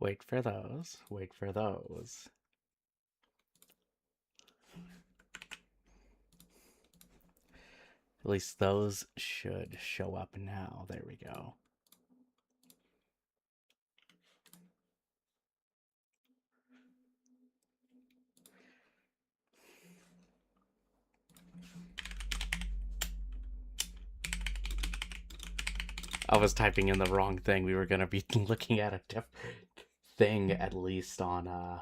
Wait for those. Wait for those. At least those should show up now. There we go. I was typing in the wrong thing. We were going to be looking at a different thing, at least on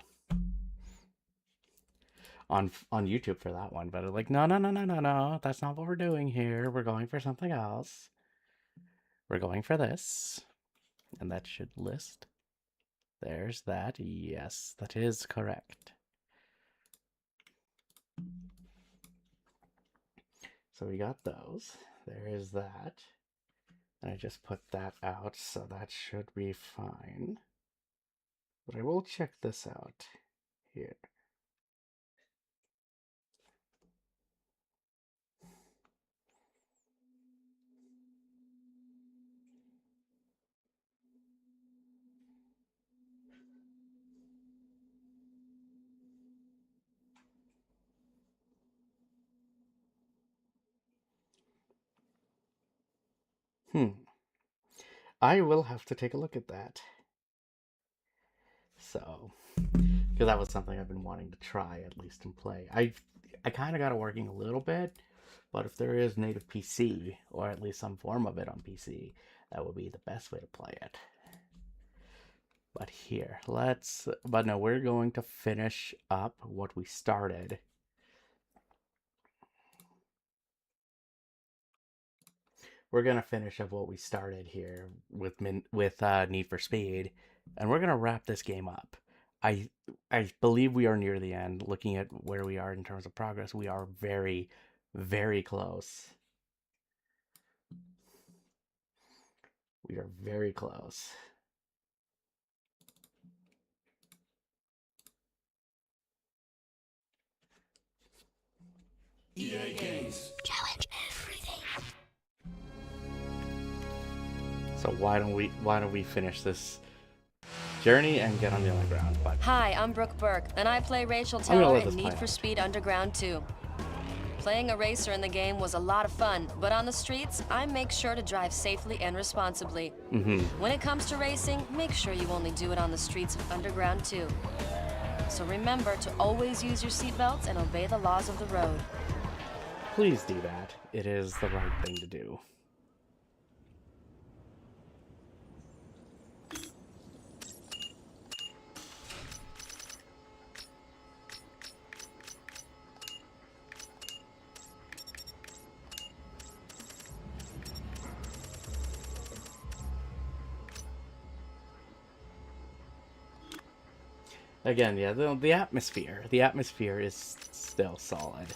YouTube for that one, but like, no, that's not what we're doing here. We're going for something else. We're going for this, and that should list. There's that. Yes, that is correct. So we got those. There is that. And I just put that out, so that should be fine. But I will check this out here. I will have to take a look at that. So, because that was something I've been wanting to try at least and play. I kind of got it working a little bit, but if there is native PC or at least some form of it on PC, that would be the best way to play it. But here, but no, we're going to finish up what we started. We're gonna finish up what we started here with Need for Speed, and we're gonna wrap this game up. I believe we are near the end. Looking at where we are in terms of progress, we are very, very close. We are very close. EA Games. Challenge everything. So why don't we finish this journey and get on the underground? But hi, I'm Brooke Burke, and I play Rachel gonna Teller let in this Need play for out. Speed Underground 2. Playing a racer in the game was a lot of fun, but on the streets, I make sure to drive safely and responsibly. When it comes to racing, make sure you only do it on the streets of Underground 2. So remember to always use your seatbelts and obey the laws of the road. Please do that. It is the right thing to do. Again, yeah, the atmosphere is still solid.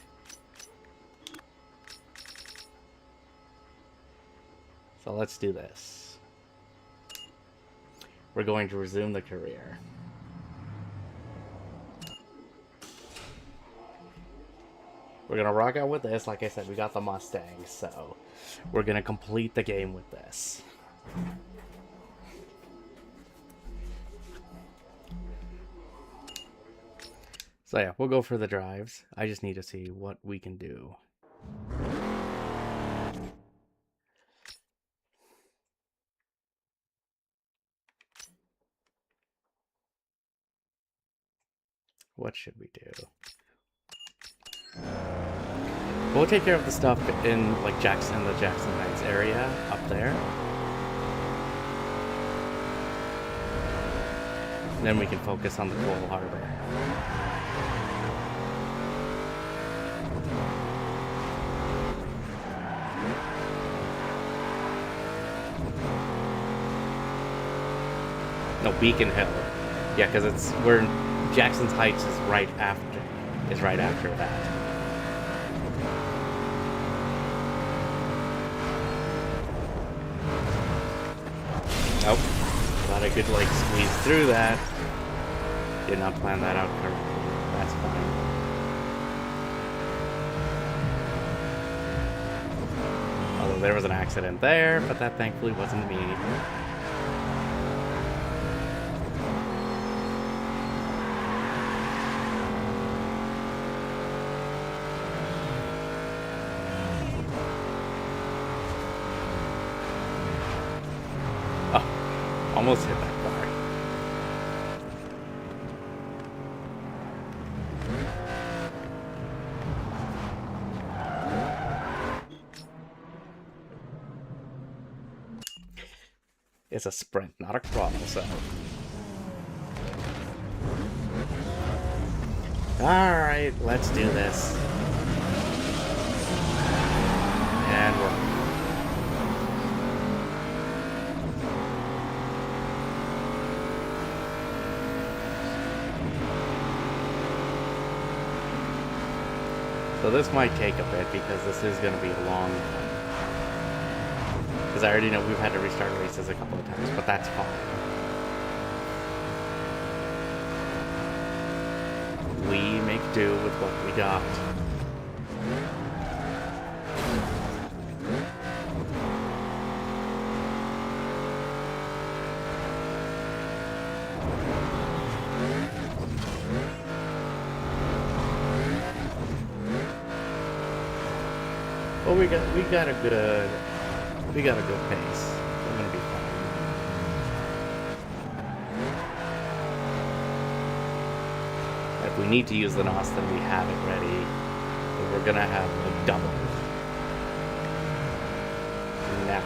So let's do this. We're going to resume the career. We're gonna rock out with this. Like I said, we got the Mustang, so we're gonna complete the game with this. So yeah, we'll go for the drives. I just need to see what we can do. What should we do? We'll take care of the stuff in like the Jackson Heights area up there. And then we can focus on the Coral Harbor. No, Beacon Hill. Yeah, because Jackson's Heights is right after that. Nope. Thought I could like squeeze through that. Did not plan that out correctly. That's fine. Although there was an accident there, but that thankfully wasn't me. almost hit that car. It's a sprint, not a crawl, so. Alright, let's do this. And we're. So this might take a bit because this is going to be a long one. Because I already know we've had to restart races a couple of times, but that's fine. We make do with what we got. Well, we got a good pace. We're gonna be fine. If we need to use the NOS, then we have it ready. But we're gonna have a double now.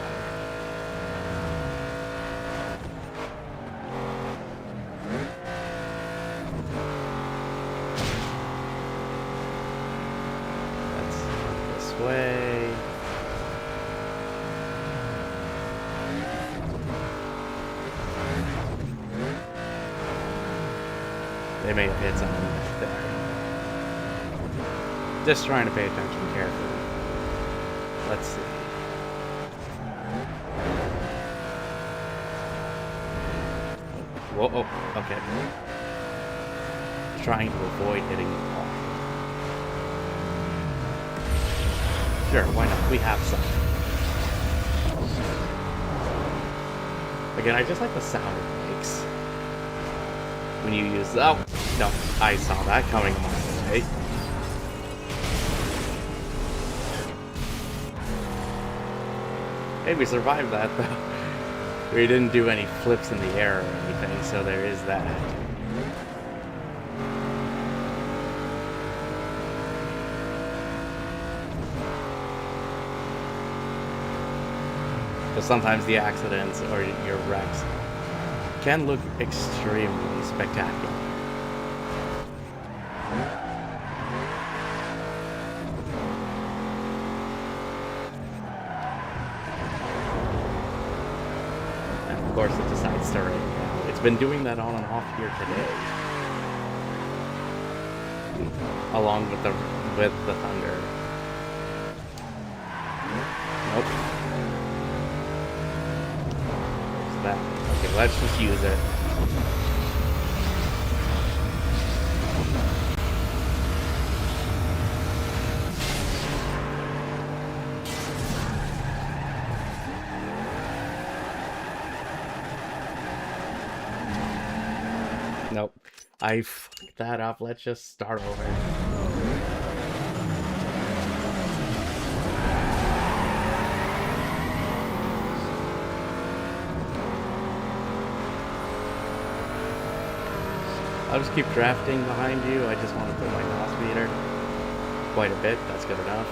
Let's go this way. They may have hit something back there. Just trying to pay attention carefully. Let's see. Whoa, oh, okay. Trying to avoid hitting the wall. Sure, why not? We have some. Again, I just like the sound it makes when you use. Oh, no, I saw that coming a mile away. Hey, we survived that though. We didn't do any flips in the air or anything, so there is that. But sometimes the accidents or your wrecks can look extremely spectacular. And of course it decides to rain now. It's been doing that on and off here today. Along with the thunder. Nope. There's that. Okay, let's just use it. Nope. I fucked that up. Let's just start over. I'll just keep drafting behind you. I just want to put my NOS meter quite a bit. That's good enough.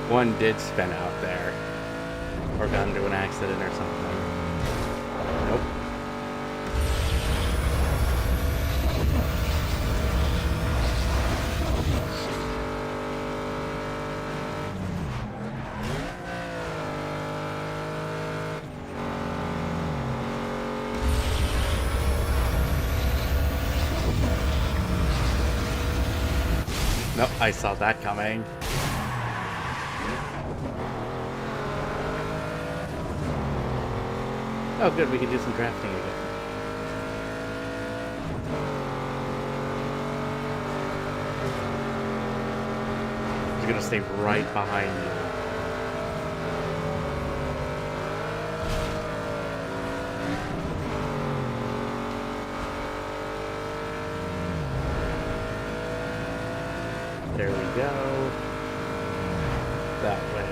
One did spin out there. Or got into an accident or something. Nope. Nope, I saw that coming. Oh good, we can do some drafting again. Just gonna stay right behind you. There we go. That way.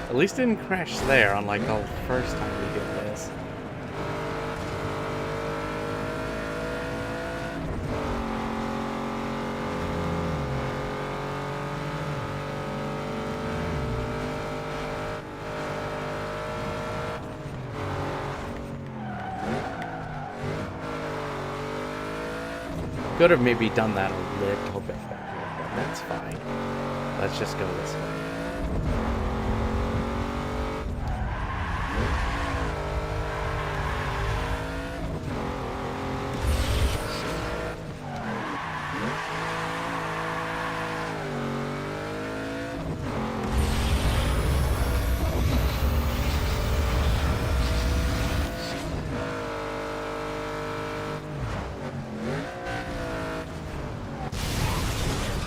At least didn't crash there, unlike the first time we did this. Could have maybe done that a little bit better, but that's fine. Let's just go this way.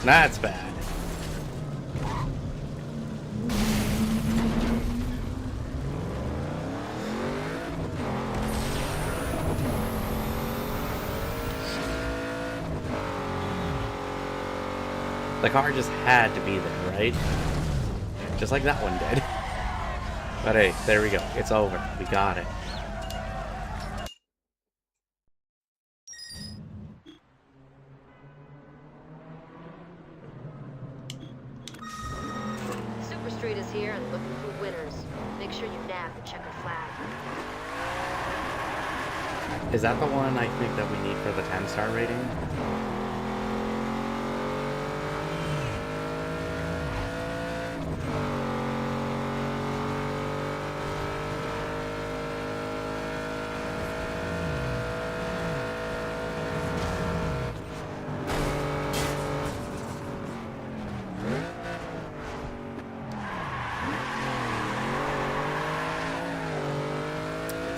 That's bad. The car just had to be there, right? Just like that one did. But hey, there we go. It's over. We got it. Is here and looking for winners. Make sure you nab the checker flag. Is that the one I think that we need for the 10-star rating?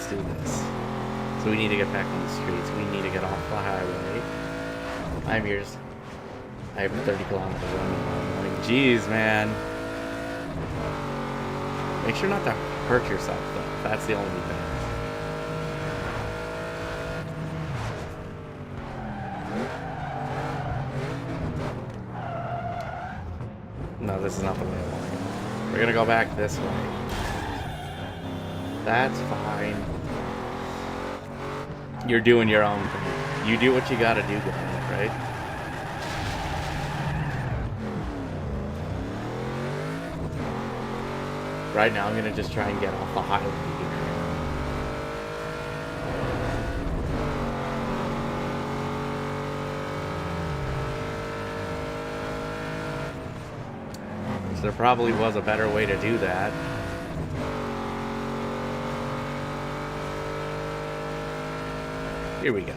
Do this. So we need to get back on the streets. We need to get off the highway. I'm yours. I have 30 kilometers running. Like, jeez, man. Make sure not to hurt yourself, though. That's the only thing. No, this is not the way I want to go. We're gonna go back this way. That's fine. You're doing your own thing. You do what you gotta do, right? Right now, I'm gonna just try and get off the highway here. So there probably was a better way to do that. Here we go.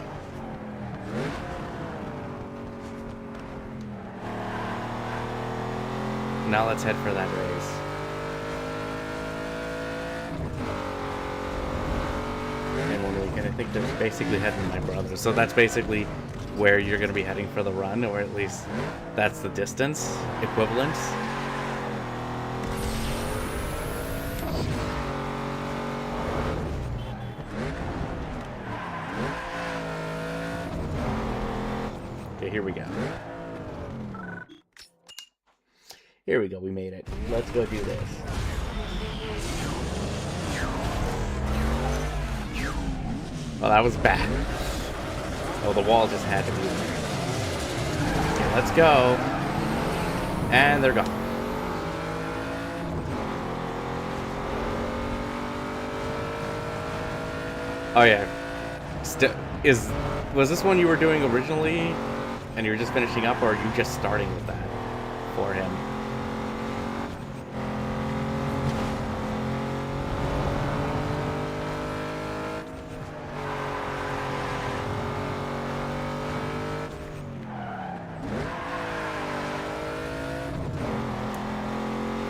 Now let's head for that race. And when we can, I think there's basically heading my brother. So that's basically where you're going to be heading for the run, or at least that's the distance equivalent. Here we go. Here we go, we made it. Let's go do this. Oh, that was bad. Oh, the wall just had to be there. Okay, let's go. And they're gone. Oh yeah. Was this one you were doing originally? And you're just finishing up, or are you just starting with that for him?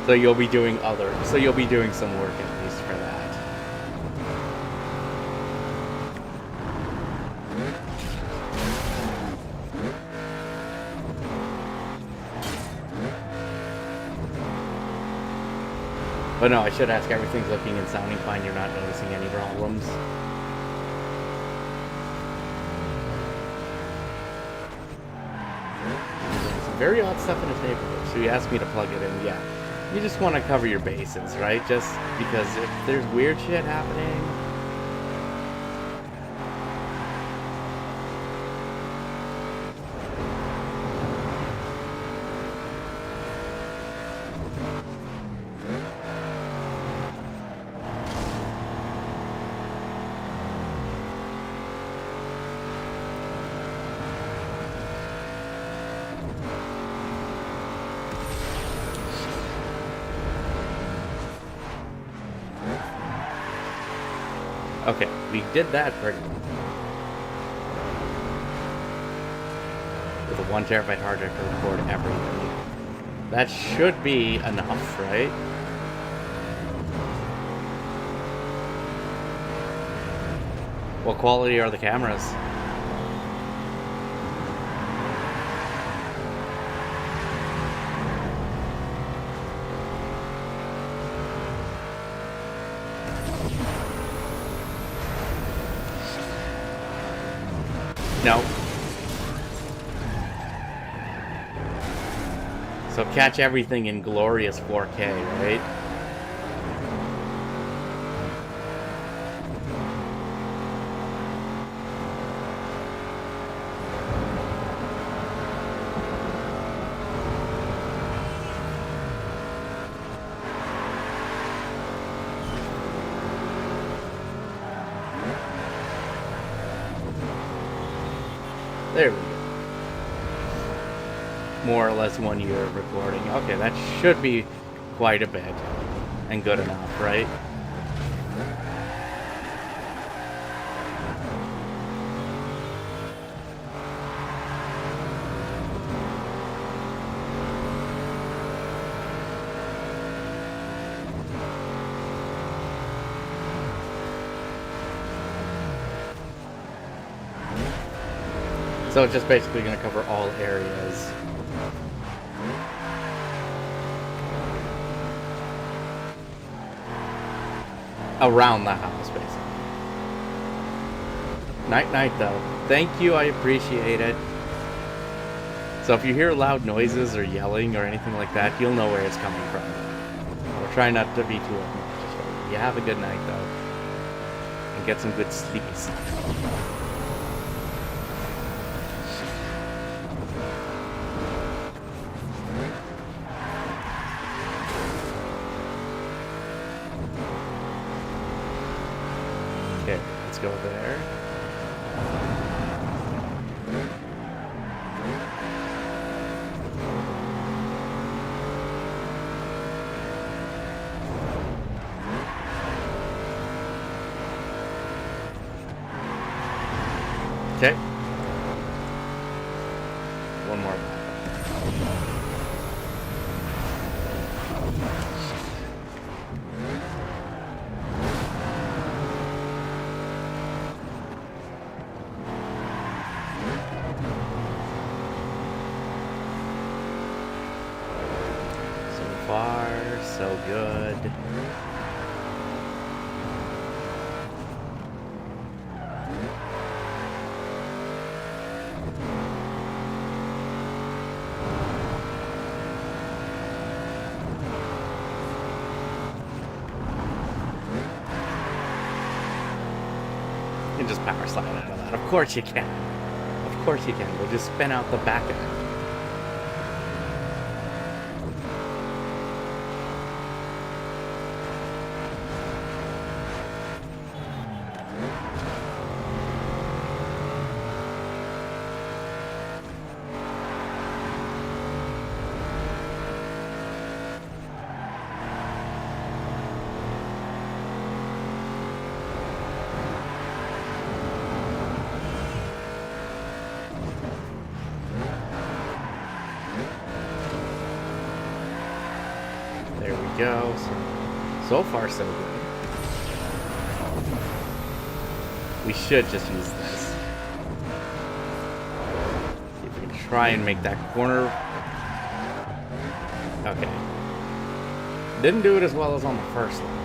So you'll be doing so you'll be doing some work at least for that. But no, I should ask, everything's looking and sounding fine, you're not noticing any problems? Some very odd stuff in his neighborhood, so you asked me to plug it in, yeah. You just want to cover your bases, right? Just because if there's weird shit happening... Okay, we did that pretty well. With a 1 terabyte hard drive to record everything. That should be enough, right? What quality are the cameras? No. So catch everything in glorious 4K, right? There we go. More or less 1 year of recording. Okay, that should be quite a bit. And good enough, right? So it's just basically going to cover all areas. Around the house, basically. Night-night, though. Thank you, I appreciate it. So if you hear loud noises or yelling or anything like that, you'll know where it's coming from. I'll try not to be too obnoxious. You have a good night, though. And get some good sleep. Okay, let's go there. Okay. One more. So far, so good. You can just power slide out of that. Of course you can. Of course you can. We'll just spin out the back of it. There we go. So far, so good. We should just use this. See if we can try and make that corner. Okay. Didn't do it as well as on the first one.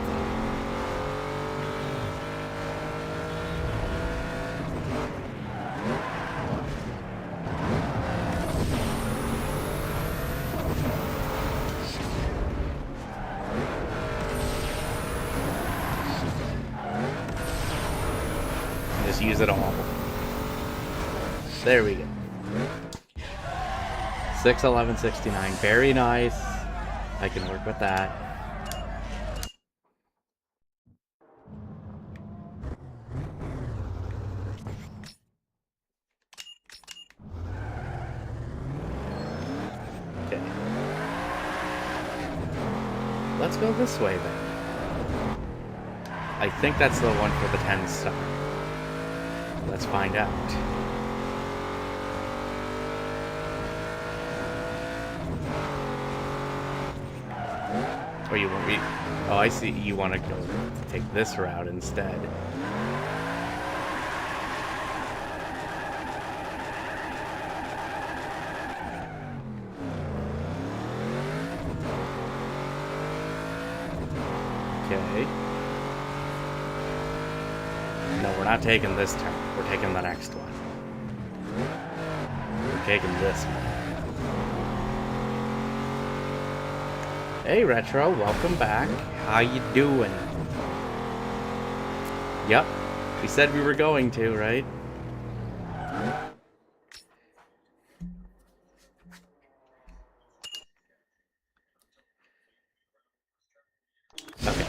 Just use it all. There we go. 6:11:69. Very nice. I can work with that. Okay. Let's go this way then. I think that's the one for the 10 star. Let's find out. Or you want me? Oh, I see. You want to go take this route instead. Okay. No, we're not taking this turn. We're taking the next one. We're taking this one. Hey, Retro, welcome back. How you doing? Yep, we said we were going to, right? Okay,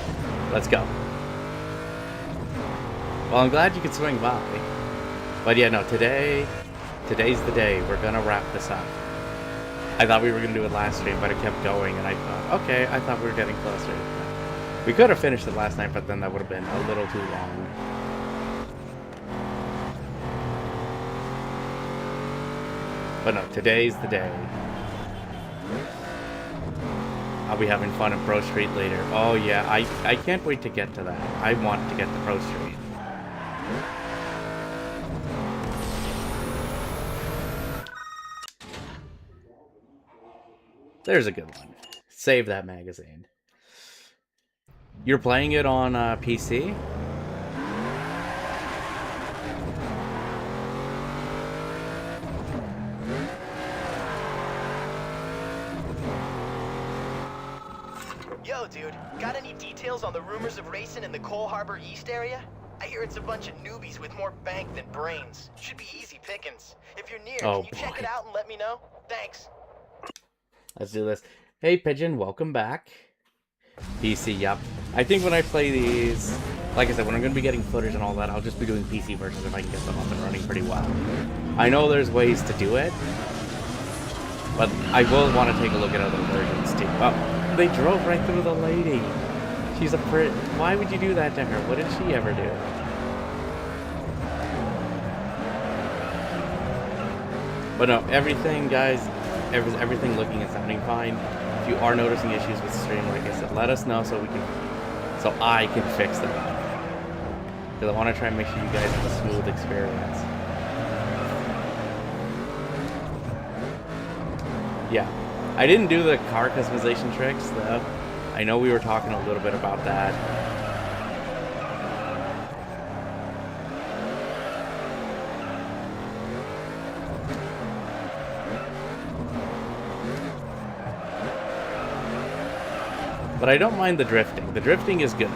let's go. Well, I'm glad you could swing by. But yeah, no, today's the day. We're gonna wrap this up. I thought we were gonna do it last stream, but it kept going, and I thought, okay, I thought we were getting closer. We could have finished it last night, but then that would have been a little too long. But no, today's the day. I'll be having fun in Pro Street later. Oh yeah, I can't wait to get to that. I want to get to Pro Street. There's a good one. Save that magazine. You're playing it on PC? Yo, dude, got any details on the rumors of racing in the Cole Harbor East area? I hear it's a bunch of newbies with more bank than brains. Should be easy pickings. If you're near, can you check it out and let me know? Thanks. Let's do this. Hey, Pigeon, welcome back. PC, yup. I think when I play these, like I said, when I'm going to be getting footage and all that, I'll just be doing PC versions if I can get them up and running pretty well. I know there's ways to do it, but I will want to take a look at other versions too. Oh, they drove right through the lady. She's a prick. Why would you do that to her? What did she ever do? But no, everything, guys, everything looking and sounding fine. If you are noticing issues with the stream, like I said, let us know so I can fix them. Because I want to try and make sure you guys have a smooth experience. Yeah, I didn't do the car customization tricks though. I know we were talking a little bit about that. But I don't mind the drifting. The drifting is good.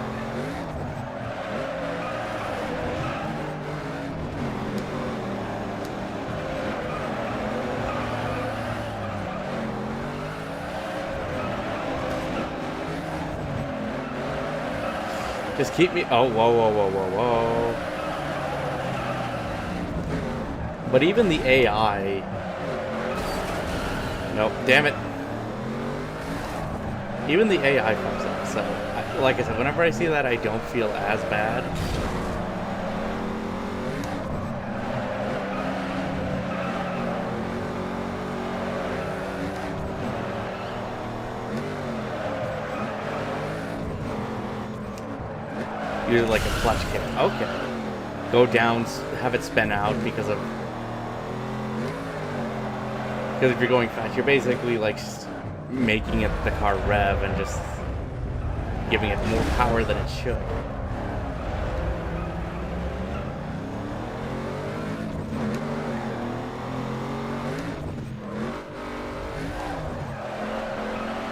Just keep me... Oh, whoa, whoa, whoa, whoa, whoa. But even the AI... Nope, damn it. Even the AI comes up, so... like I said, whenever I see that, I don't feel as bad. You're like a clutch kick. Okay. Go down, have it spin out because if you're going fast, you're basically like making it the car rev and just giving it more power than it should.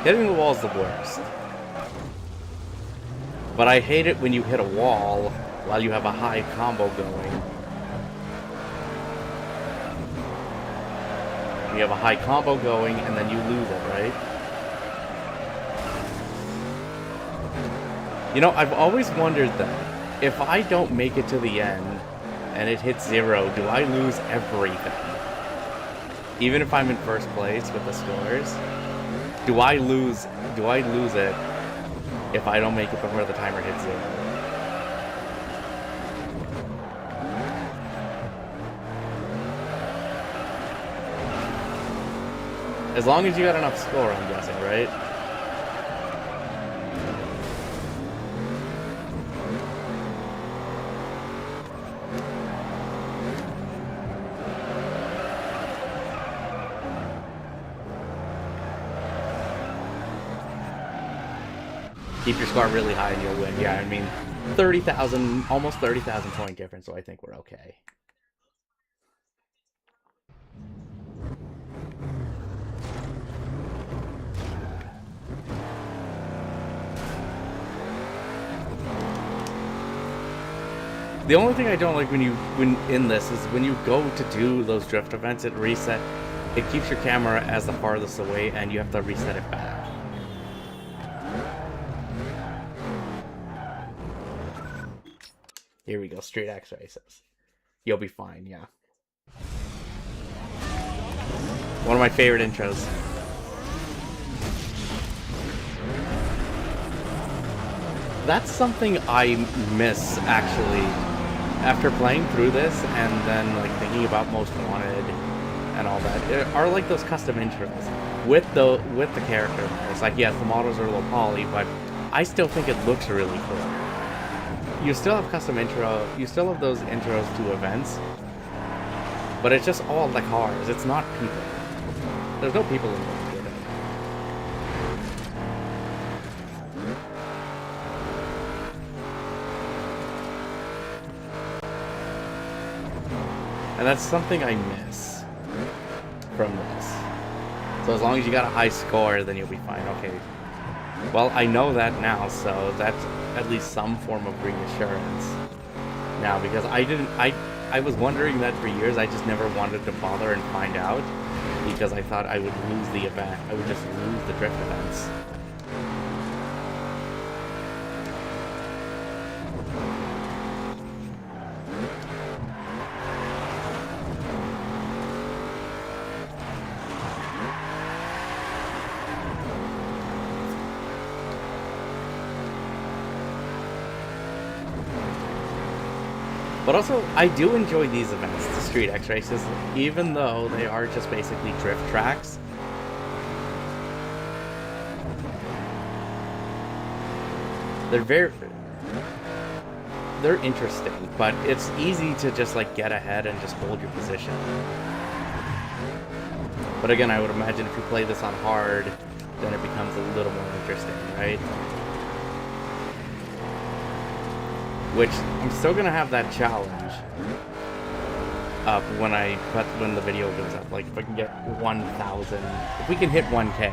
Hitting the wall is the worst. But I hate it when you hit a wall while you have a high combo going. You have a high combo going and then you lose it, right? You know, I've always wondered that. If I don't make it to the end and it hits 0, do I lose everything? Even if I'm in first place with the scores? Do I lose it if I don't make it before the timer hits 0? As long as you got enough score, I'm guessing, right? Keep your score really high and you'll win. Yeah, I mean, 30,000, almost 30,000 point difference, so I think we're okay. The only thing I don't like when in this is when you go to do those drift events, it keeps your camera as the farthest away and you have to reset it back. Here we go, Street X races. You'll be fine, yeah. One of my favorite intros. That's something I miss, actually. After playing through this and then like thinking about Most Wanted and all that, it are like those custom intros with the character models. Like, yes, the models are a little poly, but I still think it looks really cool. You still have custom intro, you still have those intros to events, but it's just all the cars, it's not people. There's no people involved with it. And that's something I miss from this. So as long as you got a high score, then you'll be fine. Okay. Well, I know that now, so that's at least some form of reassurance now, because I was wondering that for years. I just never wanted to bother and find out because I thought I would lose the event. I would just lose the drift events. But also, I do enjoy these events, the Street X races, even though they are just basically drift tracks. They're interesting, but it's easy to just like get ahead and just hold your position. But again, I would imagine if you play this on hard, then it becomes a little more interesting, right? Which, I'm still gonna have that challenge up when the video goes up. Like, if I can get 1,000, if we can hit 1K,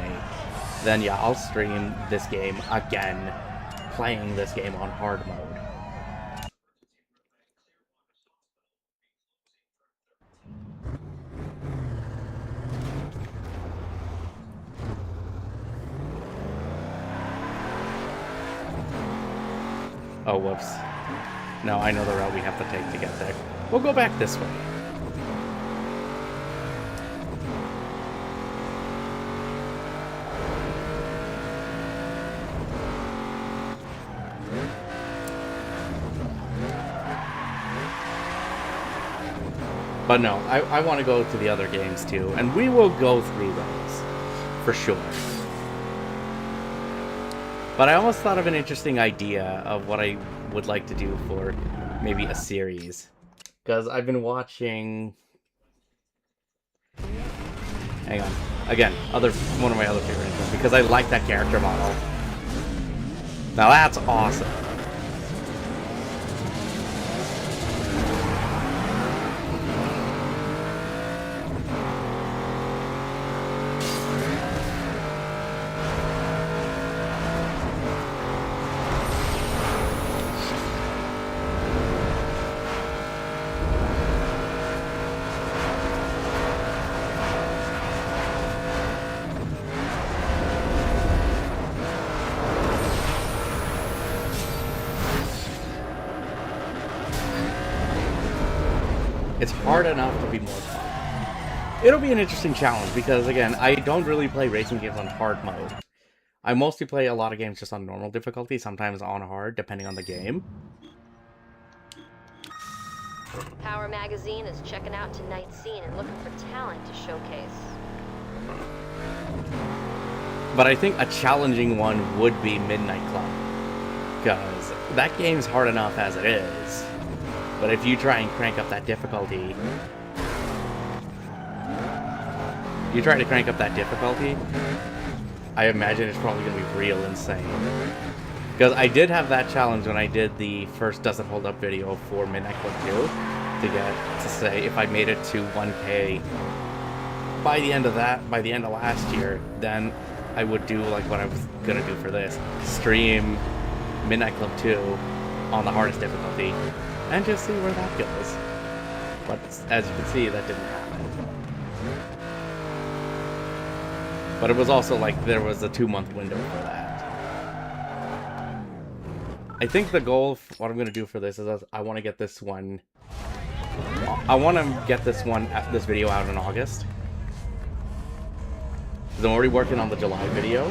then yeah, I'll stream this game again, playing this game on hard mode. Oh, whoops. No, I know the route we have to take to get there. We'll go back this way. But no, I want to go to the other games too, and we will go through those, for sure. But I almost thought of an interesting idea of what I would like to do for maybe a series. Because I've been watching... Hang on. Again, one of my other favorite intros, because I like that character model. Now that's awesome. It's hard enough to be more fun. It'll be an interesting challenge because, again, I don't really play racing games on hard mode. I mostly play a lot of games just on normal difficulty, sometimes on hard, depending on the game. Power Magazine is checking out tonight's scene and looking for talent to showcase. But I think a challenging one would be Midnight Club. Because that game's hard enough as it is. But if you try and crank up that difficulty... I imagine it's probably going to be real insane. Because I did have that challenge when I did the first Does It Hold Up video for Midnight Club 2. To say if I made it to 1K by the end of last year, then I would do like what I was going to do for this. Stream Midnight Club 2 on the hardest difficulty. And just see where that goes. But as you can see, that didn't happen. But it was also like there was a 2-month window for that. I think the goal, what I'm going to do for this is I want to get this one... this video out in August. Because I'm already working on the July video.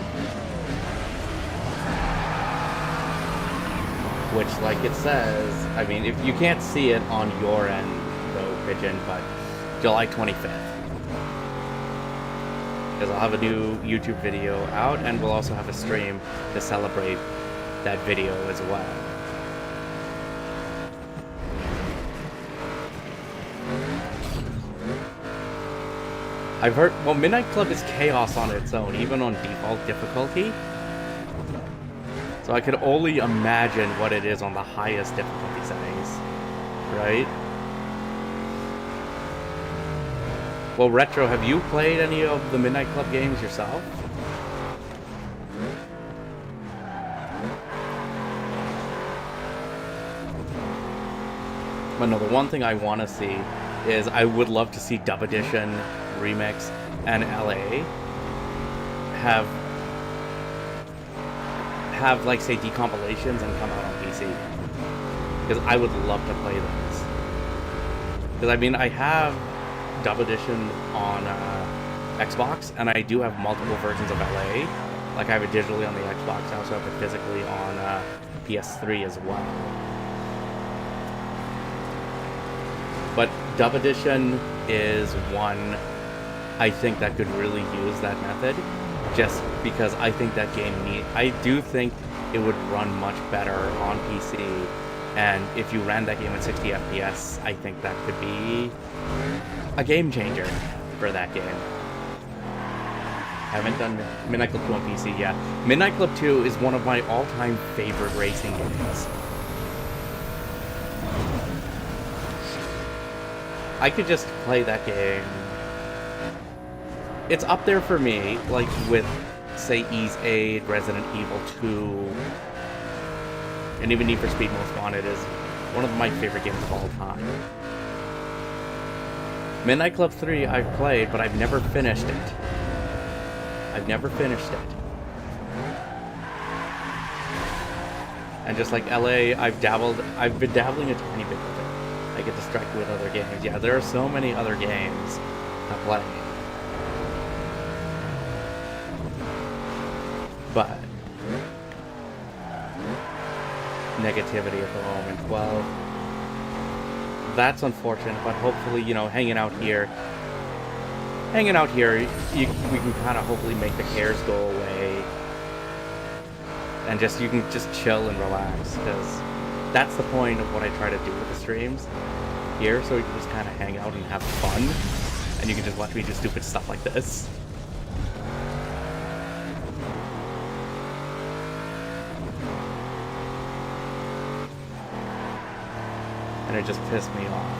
Which, like it says, I mean, if you can't see it on your end, though, Pigeon, but July 25th. Because I'll have a new YouTube video out, and we'll also have a stream to celebrate that video as well. I've heard, well, Midnight Club is chaos on its own, even on default difficulty. So I could only imagine what it is on the highest difficulty settings, right? Well, Retro, have you played any of the Midnight Club games yourself? But no, the one thing I want to see is I would love to see Dub Edition, Remix, and LA have like, say, decompilations and come out on PC. Because I would love to play those. Because, I mean, I have Dub Edition on Xbox, and I do have multiple versions of LA. Like, I have it digitally on the Xbox, I also have it physically on PS3 as well. But Dub Edition is one I think that could really use that method. Just because I think that game I do think it would run much better on PC, and if you ran that game at 60 FPS, I think that could be a game changer for that game. I haven't done Midnight Club 2 on PC yet. Midnight Club 2 is one of my all-time favorite racing games. I could just play that game. It's up there for me, like with, say, Ease 8, Resident Evil 2, and even Need for Speed Most Wanted is one of my favorite games of all time. Midnight Club 3 I've played, but I've never finished it. And just like LA, I've been dabbling a tiny bit with it. I get distracted with other games. Yeah, there are so many other games to play. But negativity at the moment. Well, that's unfortunate, but hopefully, you know, hanging out here, we can kind of hopefully make the cares go away, and you can just chill and relax, because that's the point of what I try to do with the streams here, so we can just kind of hang out and have fun, and you can just watch me do stupid stuff like this. And it just pissed me off.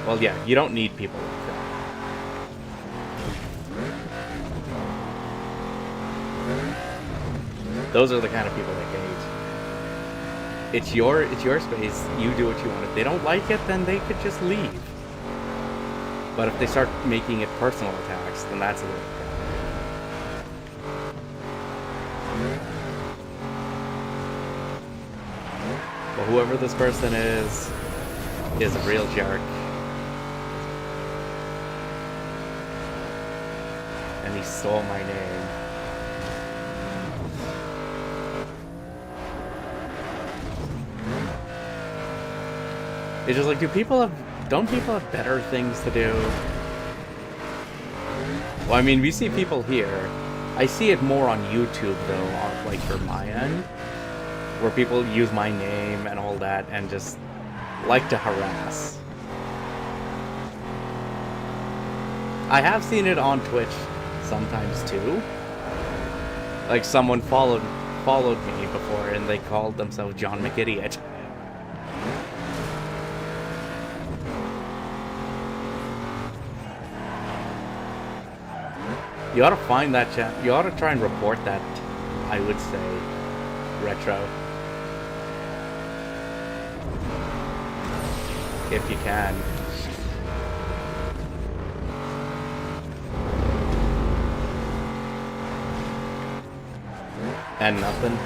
Well, yeah, you don't need people like that. Those are the kind of people I hate. It's your space. You do what you want. If they don't like it, then they could just leave. But if they start making it personal attacks, then that's a little problem. But whoever this person is a real jerk. And he stole my name. It's just like, don't people have better things to do? Well, I mean, we see people here. I see it more on YouTube, though, like, for my end, where people use my name and all that, and just like to harass. I have seen it on Twitch sometimes, too. Like, someone followed me before, and they called themselves John McIdiot. You ought to find that chat. You ought to try and report that, I would say, Retro. If you can. And nothing.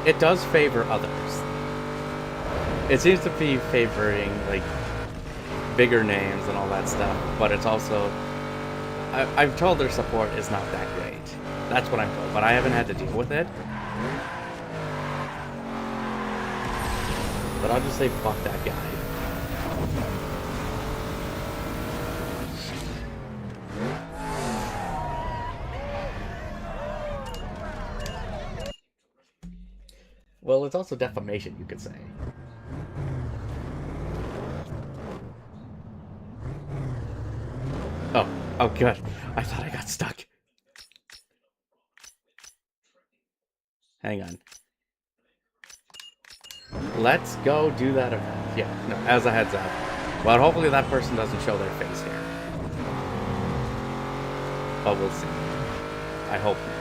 It does favor others. It seems to be favoring, like, bigger names and all that stuff, but it's also... I've told their support is not that great. That's what I'm told, but I haven't had to deal with it. But I'll just say fuck that guy. Well, it's also defamation, you could say. Oh, good. I thought I got stuck. Hang on. Let's go do that event. Yeah, no, as a heads up. But hopefully that person doesn't show their face here. But we'll see. I hope not.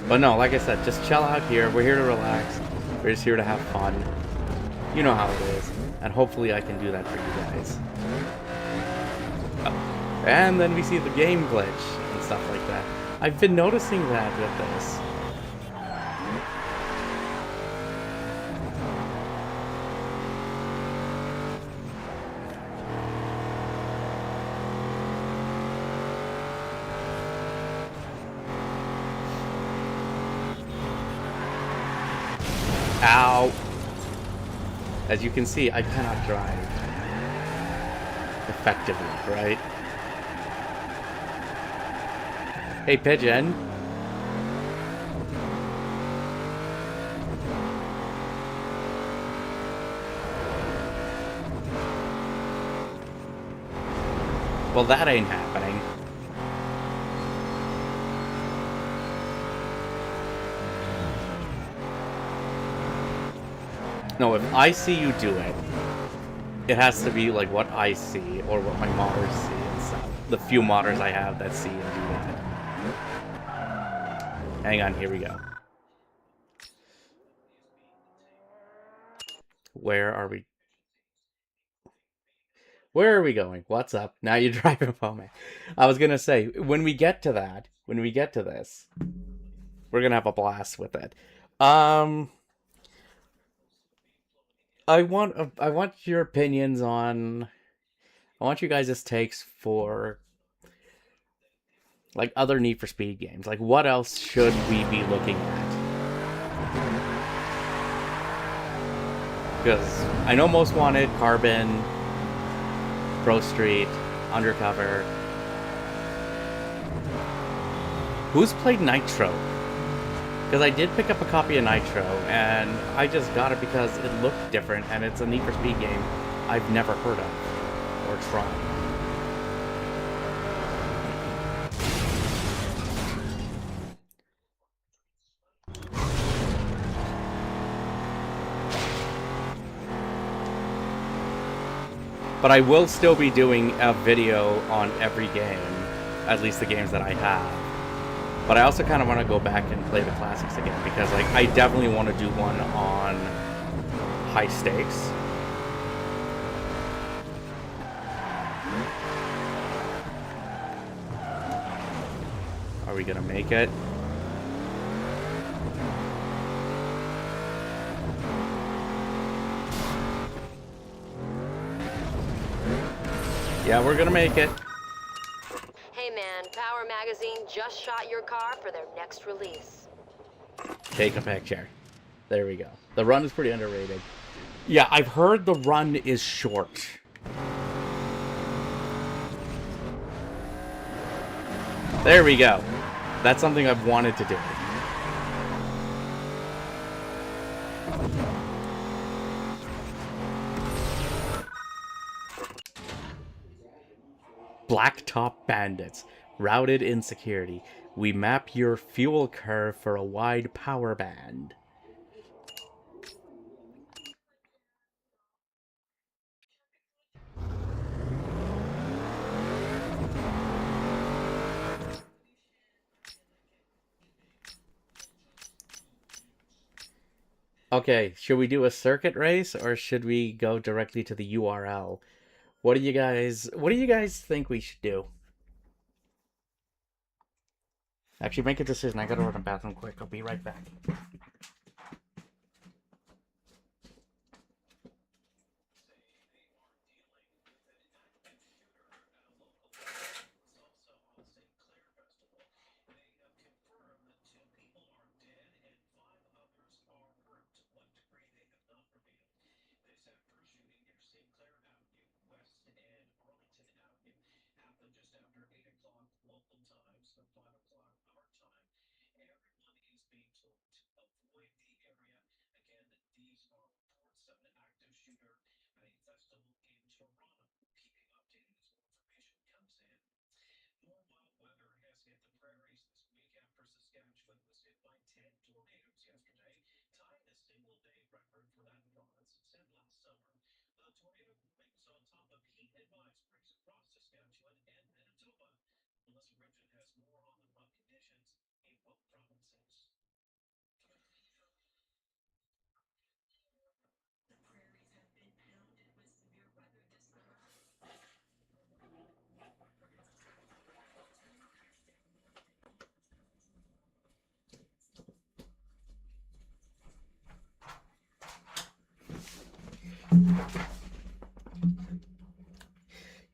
But no, like I said, just chill out here. We're here to relax. We're just here to have fun. You know how it is. And hopefully I can do that for you guys. Oh. And then we see the game glitch and stuff like that. I've been noticing that with this. Ow! As you can see, I cannot drive effectively, right? Hey, Pigeon. Well, that ain't happening. No, if I see you do it, it has to be like what I see or what my modders see and stuff. The few modders I have that see and do that. Hang on, here we go. Where are we? Where are we going? What's up? Now you're driving home, man. I was gonna say, when we get to that, when we get to this, we're gonna have a blast with it. I want your opinions on... I want you guys' takes for... like, other Need for Speed games. Like, what else should we be looking at? Because I know Most Wanted, Carbon, Pro Street, Undercover. Who's played Nitro? Because I did pick up a copy of Nitro, and I just got it because it looked different, and it's a Need for Speed game I've never heard of or tried. But I will still be doing a video on every game, at least the games that I have. But I also kind of want to go back and play the classics again, because like I definitely want to do one on high stakes. Are we gonna make it? Yeah, we're gonna make it. Hey man, Power Magazine just shot your car for their next release. Take a picture. There we go. The run is pretty underrated. Yeah, I've heard the run is short. There we go. That's something I've wanted to do. Blacktop bandits. Routed in security. We map your fuel curve for a wide power band. Okay, should we do a circuit race or should we go directly to the URL? What do you guys think we should do? Actually, make a decision. I gotta run to the bathroom quick. I'll be right back.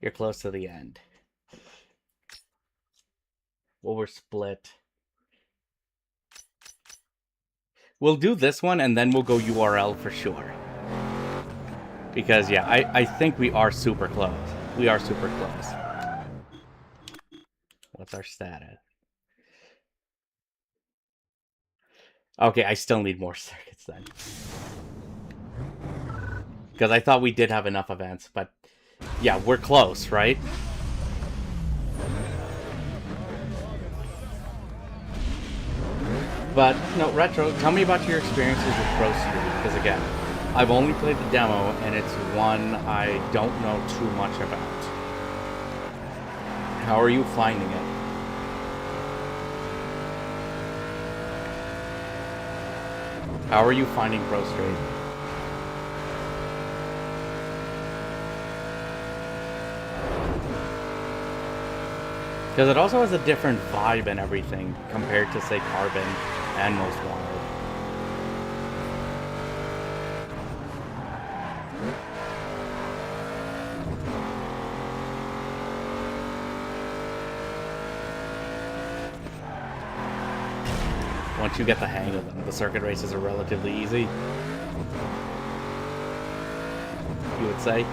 You're close to the end. Well, we're split. We'll do this one and then we'll go URL for sure. Because, yeah, I think we are super close. We are super close. What's our status? Okay, I still need more circuits then. Because I thought we did have enough events, but yeah, we're close, right? But, no, Retro, tell me about your experiences with Pro Street, because again, I've only played the demo, and it's one I don't know too much about. How are you finding it? How are you finding Pro Street? Because it also has a different vibe and everything compared to, say, Carbon and Most Wanted. Once you get the hang of them, the circuit races are relatively easy. you would say.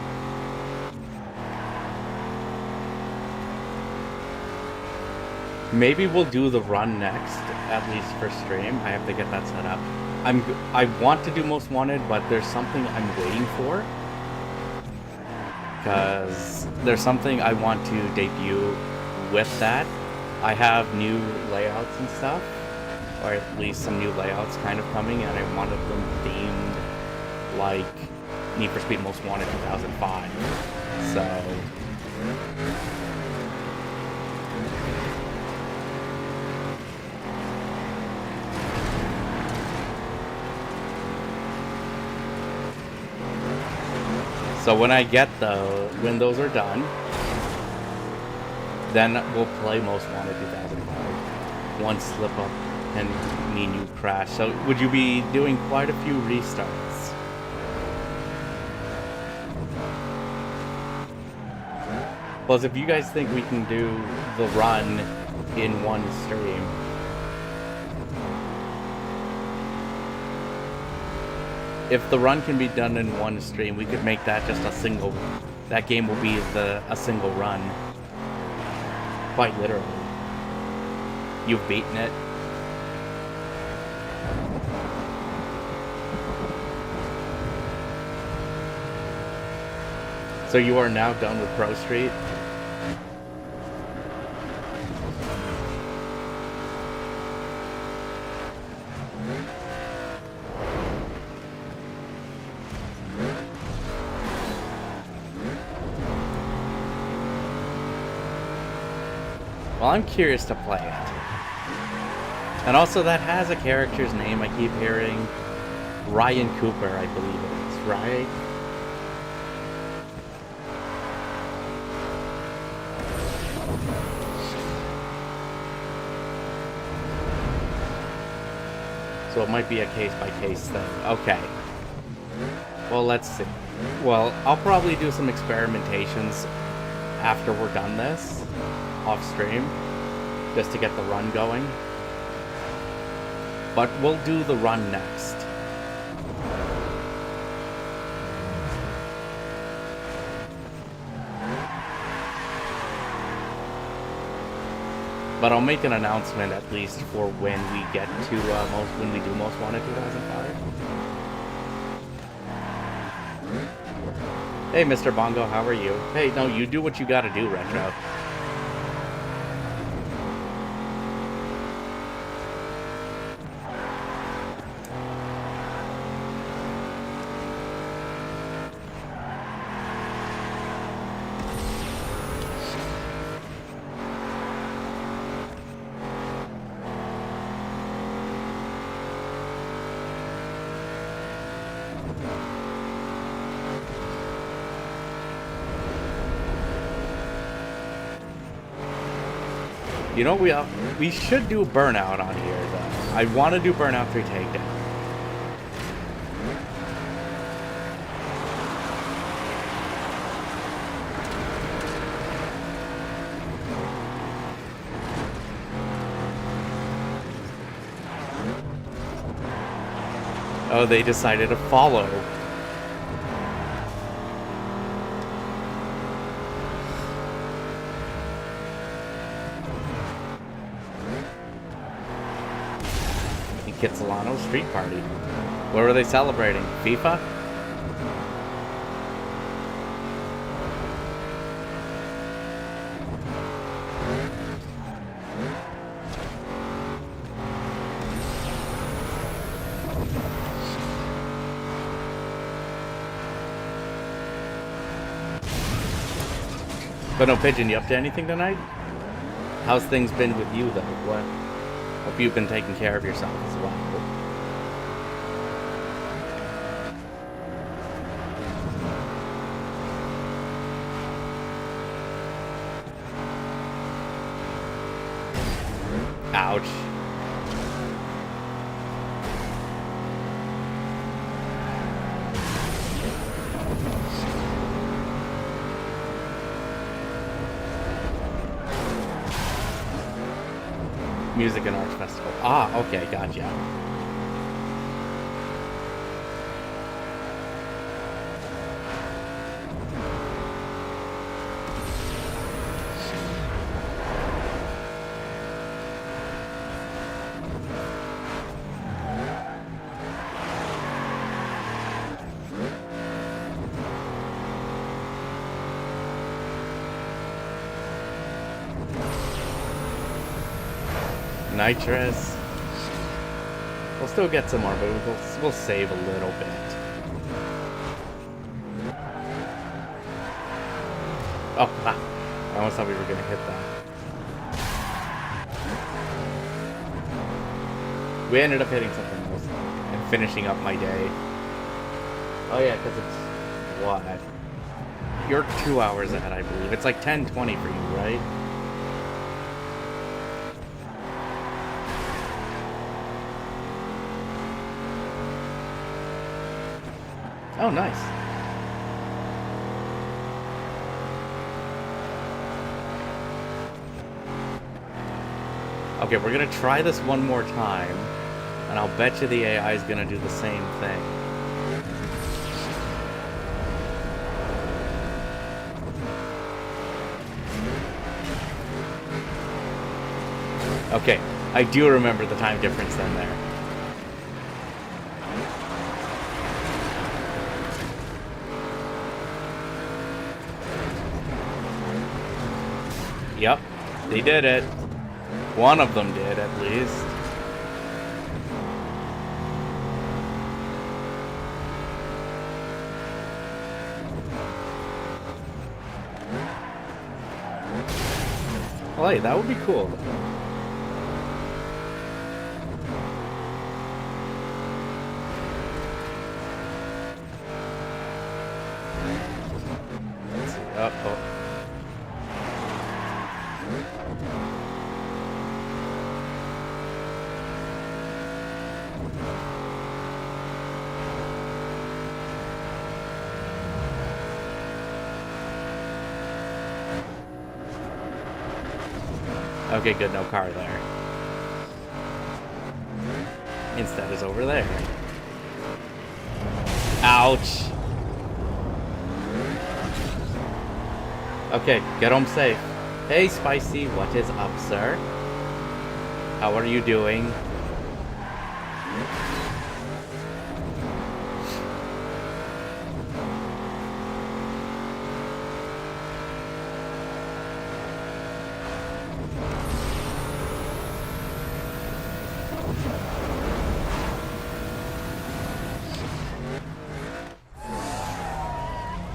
Maybe we'll do the run next, at least for stream. I have to get that set up. I want to do Most Wanted, but there's something I'm waiting for. Because there's something I want to debut with that. I have new layouts and stuff, or at least some new layouts kind of coming, and I wanted them themed like Need for Speed Most Wanted 2005. So when I get when those are done, then we'll play Most Wanted 2005. One slip up and me and you crash. So would you be doing quite a few restarts? Plus, if you guys think we can do the run in one stream, if the run can be done in one stream, we could make that just a single. That game will be a single run. Quite literally. You've beaten it. So you are now done with Pro Street? Well, I'm curious to play it. And also, that has a character's name. I keep hearing Ryan Cooper, I believe it is, right? So it might be a case-by-case thing. Okay. Well, let's see. Well, I'll probably do some experimentations after we're done this, off stream, just to get the run going. But we'll do the run next. But I'll make an announcement at least for when we get to when we do Most Wanted 2005. Hey, Mr. Bongo, how are you? Hey, no, you do what you gotta do, Retro. You know, we should do Burnout on here, though. I want to do Burnout 3 Takedown. Oh, they decided to follow. Kitsilano Street Party. What were they celebrating? FIFA? But no, Pigeon, you up to anything tonight? How's things been with you, though? What? Hope you've been taking care of yourself as well. Ouch. Music and Arts Festival. Ah, okay, gotcha. Nitrous. We'll still get some more, but we'll save a little bit. Oh, ah. I almost thought we were gonna hit that. We ended up hitting something else and finishing up my day. Oh yeah, because it's what? You're 2 hours ahead, I believe. It's like 10:20 for you, right? Oh, nice. Okay, we're gonna try this one more time, and I'll bet you the AI is gonna do the same thing. Okay, I do remember the time difference then there. Yep, they did it. One of them did, at least. Well, hey, that would be cool. Let's see. Uh-oh. Okay, good, no car there. Instead is over there. Ouch! Okay, get home safe. Hey, Spicy, what is up, sir? How are you doing?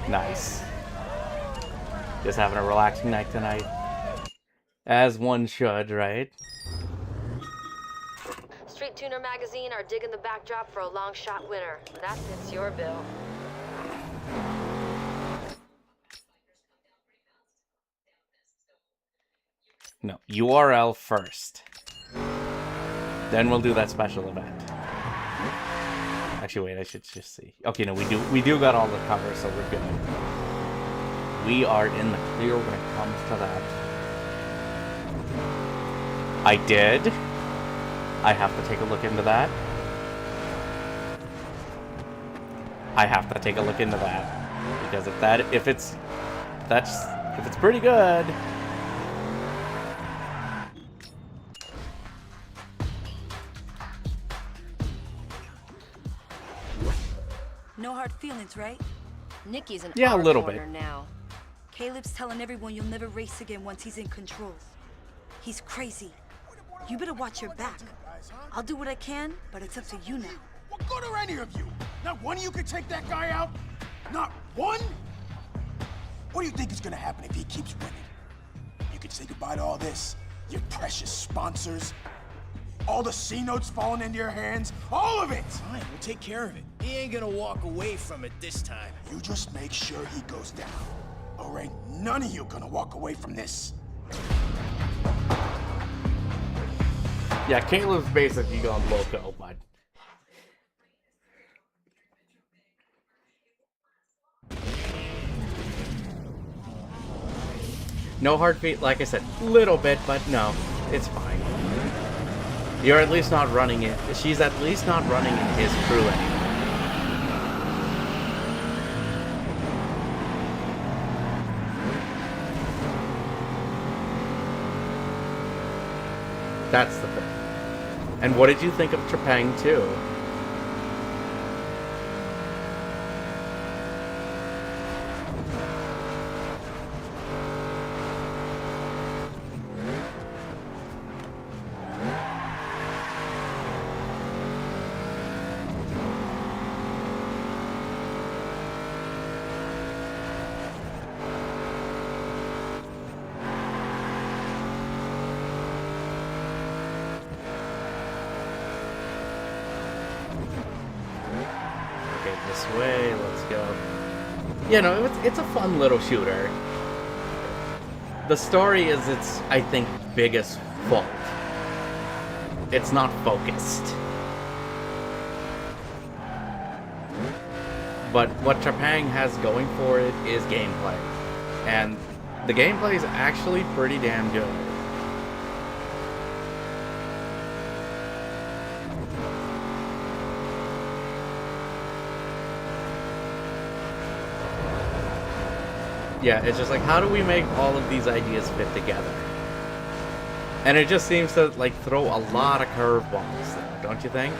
Nice. Just having a relaxing night tonight. As one should, right? Street Tuner Magazine are digging the backdrop for a long shot winner. That fits your bill. No, URL first. Then we'll do that special event. Actually, wait, I should just see. Okay, no, we do got all the cover, so we're good. We are in the clear when it comes to that. I did. I have to take a look into that. I have to take a look into that. Because if it's pretty good. No hard feelings, right? Nikki's an Yeah, a little corner bit. now. Caleb's telling everyone you'll never race again once he's in control. He's crazy. You better watch your back. I'll do what I can, but it's up to you now. What good are any of you? Not one of you could take that guy out? Not one? What do you think is gonna happen if he keeps winning? You can say goodbye to all this, your precious sponsors, all the C notes falling into your hands, all of it! Fine, we'll take care of it. He ain't gonna walk away from it this time. You just make sure he goes down, or ain't none of you gonna walk away from this. Yeah, Caleb's basically gone loco, but... No hard feet, like I said, little bit, but no, it's fine. You're at least not running it. She's at least not running in his crew anymore. That's the thing. And what did you think of Trepang 2? this way. Let's go. You know, it's a fun little shooter. The story is its, I think, biggest fault. It's not focused. But what Trepang has going for it is gameplay. And the gameplay is actually pretty damn good. Yeah, it's just like, how do we make all of these ideas fit together? And it just seems to, like, throw a lot of curveballs there, don't you think?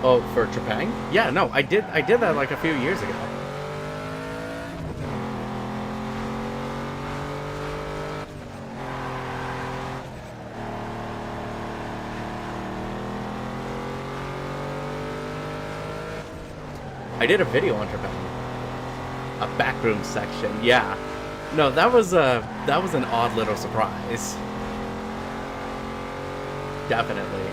Oh, for Trepang? Yeah, no, I did that like a few years ago. I did a video on Trepang. A backroom section, yeah. No, that was an odd little surprise. Definitely.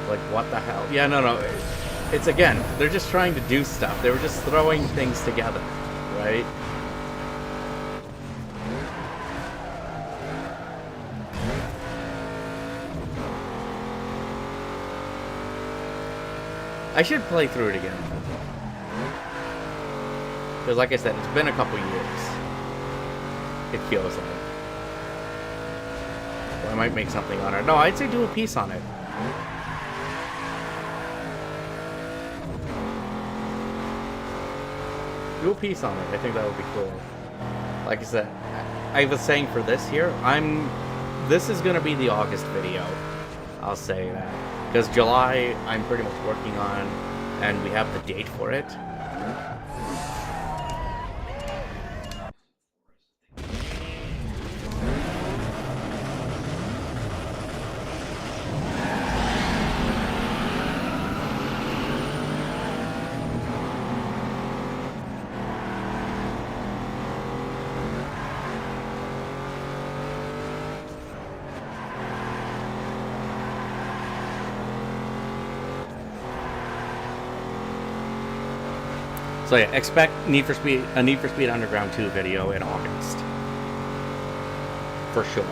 Like, what the hell? Yeah, no. It's, again, they're just trying to do stuff. They were just throwing things together, right? I should play through it again. Because, like I said, it's been a couple years. It feels like. Well, I might make something on it. No, I'd say do a piece on it. Do a piece on it. I think that would be cool. Like I said, I was saying for this here, this is going to be the August video. I'll say that. Because July, I'm pretty much working on, and we have the date for it. So yeah, expect a Need for Speed Underground 2 video in August. For sure.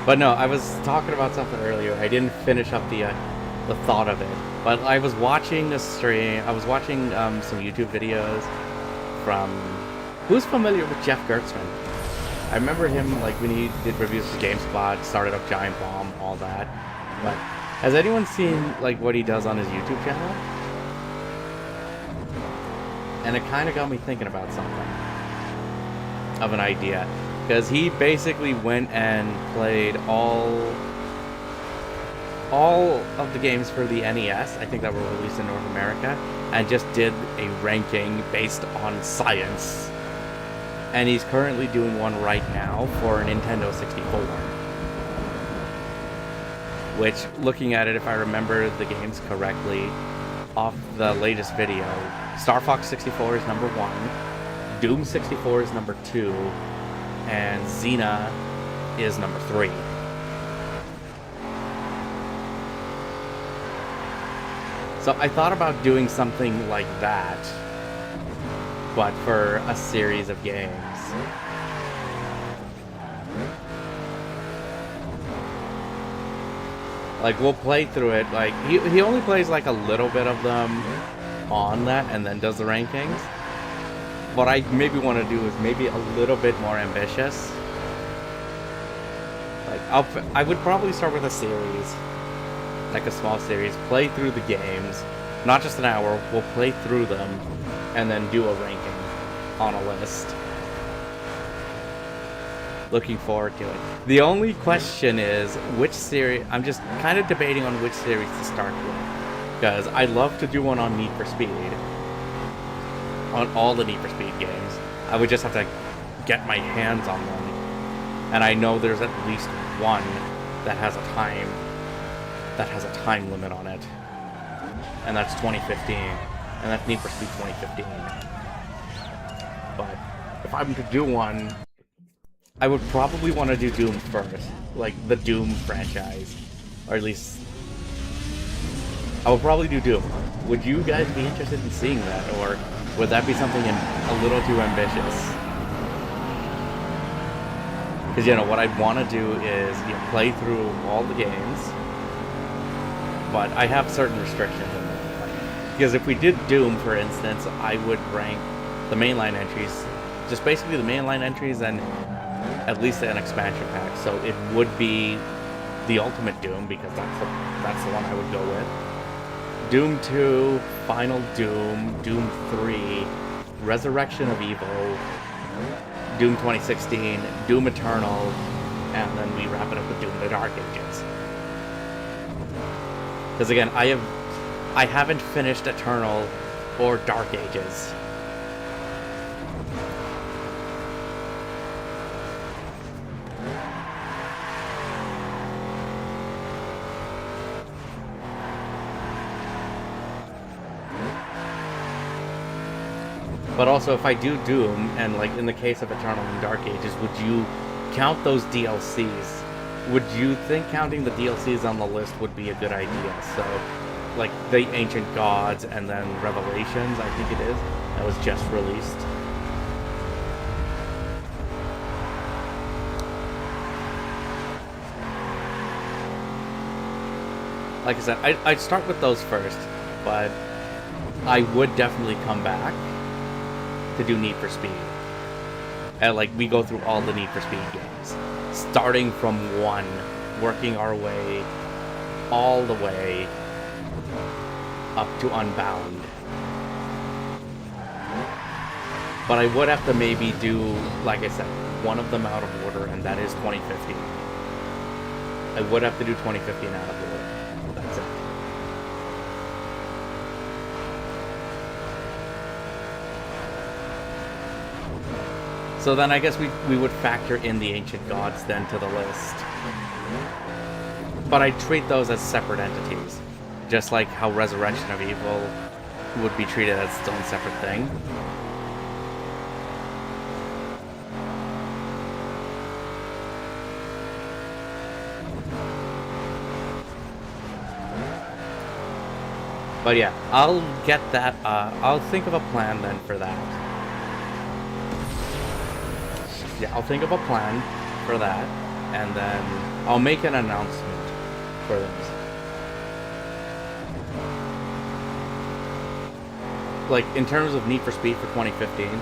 But no, I was talking about something earlier. I didn't finish up the thought of it. But I was watching a stream. I was watching some YouTube videos from. Who's familiar with Jeff Gertzman? I remember him like when he did reviews for GameSpot, started up Giant Bomb, all that. But has anyone seen like what he does on his YouTube channel? And it kind of got me thinking about something of an idea, because he basically went and played all of the games for the NES, I think that were released in North America, and just did a ranking based on science. And he's currently doing one right now for a Nintendo 64. Which, looking at it, if I remember the games correctly, off the latest video, Star Fox 64 is number 1, Doom 64 is number 2, and Xena is number 3. So I thought about doing something like that, but for a series of games. Like, we'll play through it, like, he only plays like a little bit of them on that and then does the rankings. What I maybe want to do is maybe a little bit more ambitious. Like, I would probably start with a series. Like a small series, play through the games, not just an hour, we'll play through them, and then do a ranking on a list. looking forward to it. The only question is which series. I'm just kind of debating on which series to start with, because I love to do one on Need for Speed, on all the Need for Speed games. I would just have to get my hands on them, and I know there's at least one that has a time limit on it, and that's 2015, and that's Need for Speed 2015. But if I'm to do one, I would probably want to do Doom first, like the Doom franchise, or at least I would probably do Doom. Would you guys be interested in seeing that, or would that be something a little too ambitious? Because, you know, what I'd want to do is play through all the games, but I have certain restrictions. Because if we did Doom, for instance, I would rank the mainline entries, just basically the mainline entries and at least an expansion pack. So it would be the Ultimate Doom, because that's the one I would go with. Doom 2, Final Doom, Doom 3, Resurrection of Evil, Doom 2016, Doom Eternal, and then we wrap it up with Doom the Dark Ages. Because again, I haven't finished Eternal or Dark Ages. But also, if I do Doom, and like in the case of Eternal and Dark Ages, would you count those DLCs? Would you think counting the DLCs on the list would be a good idea? So, like the Ancient Gods and then Revelations, I think it is, that was just released. Like I said, I'd start with those first, but I would definitely come back to do Need for Speed. And like, we go through all the Need for Speed games, starting from 1, working our way all the way up to Unbound. But I would have to maybe do, like I said, one of them out of order, and that is 2015. I would have to do 2015 out of order. That's it. So then I guess we would factor in the Ancient Gods then to the list. But I treat those as separate entities. Just like how Resurrection of Evil would be treated as its own separate thing. But yeah, I'll get that, I'll think of a plan then for that. Yeah, I'll think of a plan for that, and then I'll make an announcement for this. Like, in terms of Need for Speed for 2015,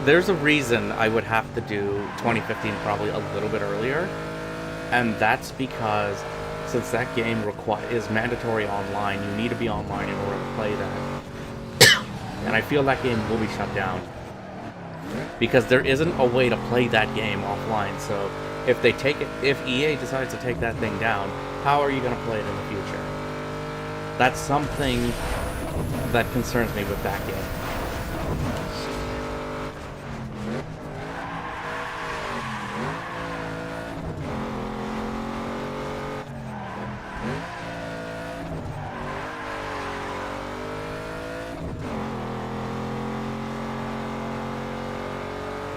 there's a reason I would have to do 2015 probably a little bit earlier, and that's because since that game is mandatory online, you need to be online in order to play that. And I feel that game will be shut down, because there isn't a way to play that game offline. So if EA decides to take that thing down, how are you going to play it in the future? That's something that concerns me with that game.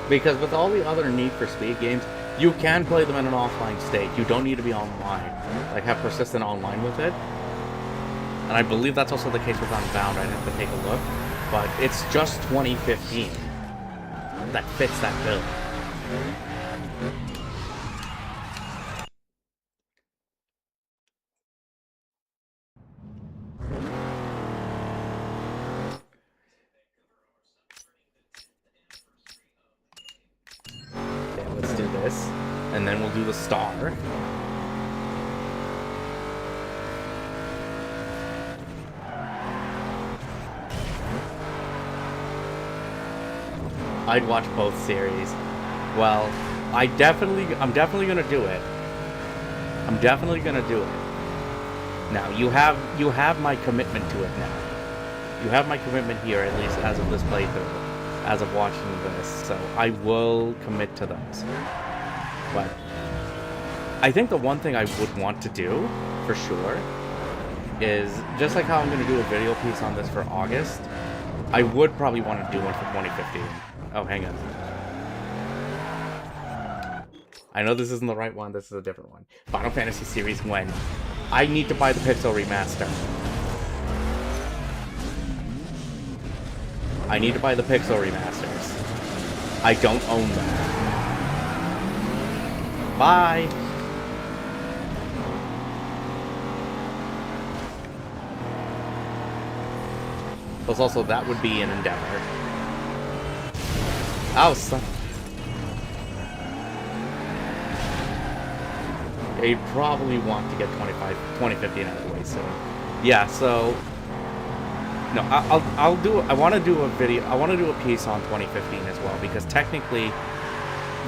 Because with all the other Need for Speed games, you can play them in an offline state. You don't need to be online. Like, have persistent online with it. And I believe that's also the case with Unbound. I'd have to take a look. But it's just 2015 that fits that bill. Let's do this, and then we'll do the star. I'd watch both series. Well, I'm definitely gonna do it. I'm definitely gonna do it. Now you have my commitment to it now. You have my commitment here, at least as of this playthrough, as of watching this. So I will commit to those. But I think the one thing I would want to do, for sure, is just like how I'm gonna do a video piece on this for August. I would probably want to do one for 2015. Oh, hang on. I know this isn't the right one. This is a different one. Final Fantasy series when I need to buy the Pixel remaster. I need to buy the Pixel remasters. I don't own them. Bye. Plus also that would be an endeavor. Oh, son. Yeah, you'd probably want to get 2015 out of the way soon. Yeah, so no, I'll do. I want to do a video. I want to do a piece on 2015 as well because technically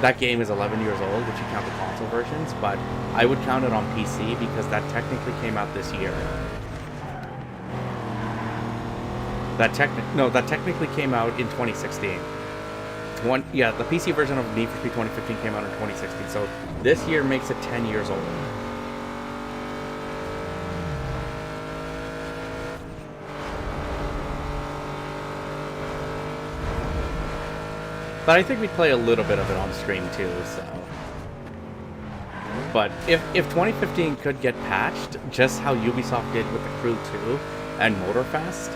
that game is 11 years old, if you count the console versions. But I would count it on PC because that technically came out this year. That technically came out in 2016. Yeah, the PC version of Need for Speed 2015 came out in 2016, so this year makes it 10 years old. But I think we'd play a little bit of it on stream too, so... But if 2015 could get patched, just how Ubisoft did with The Crew 2 and Motorfest,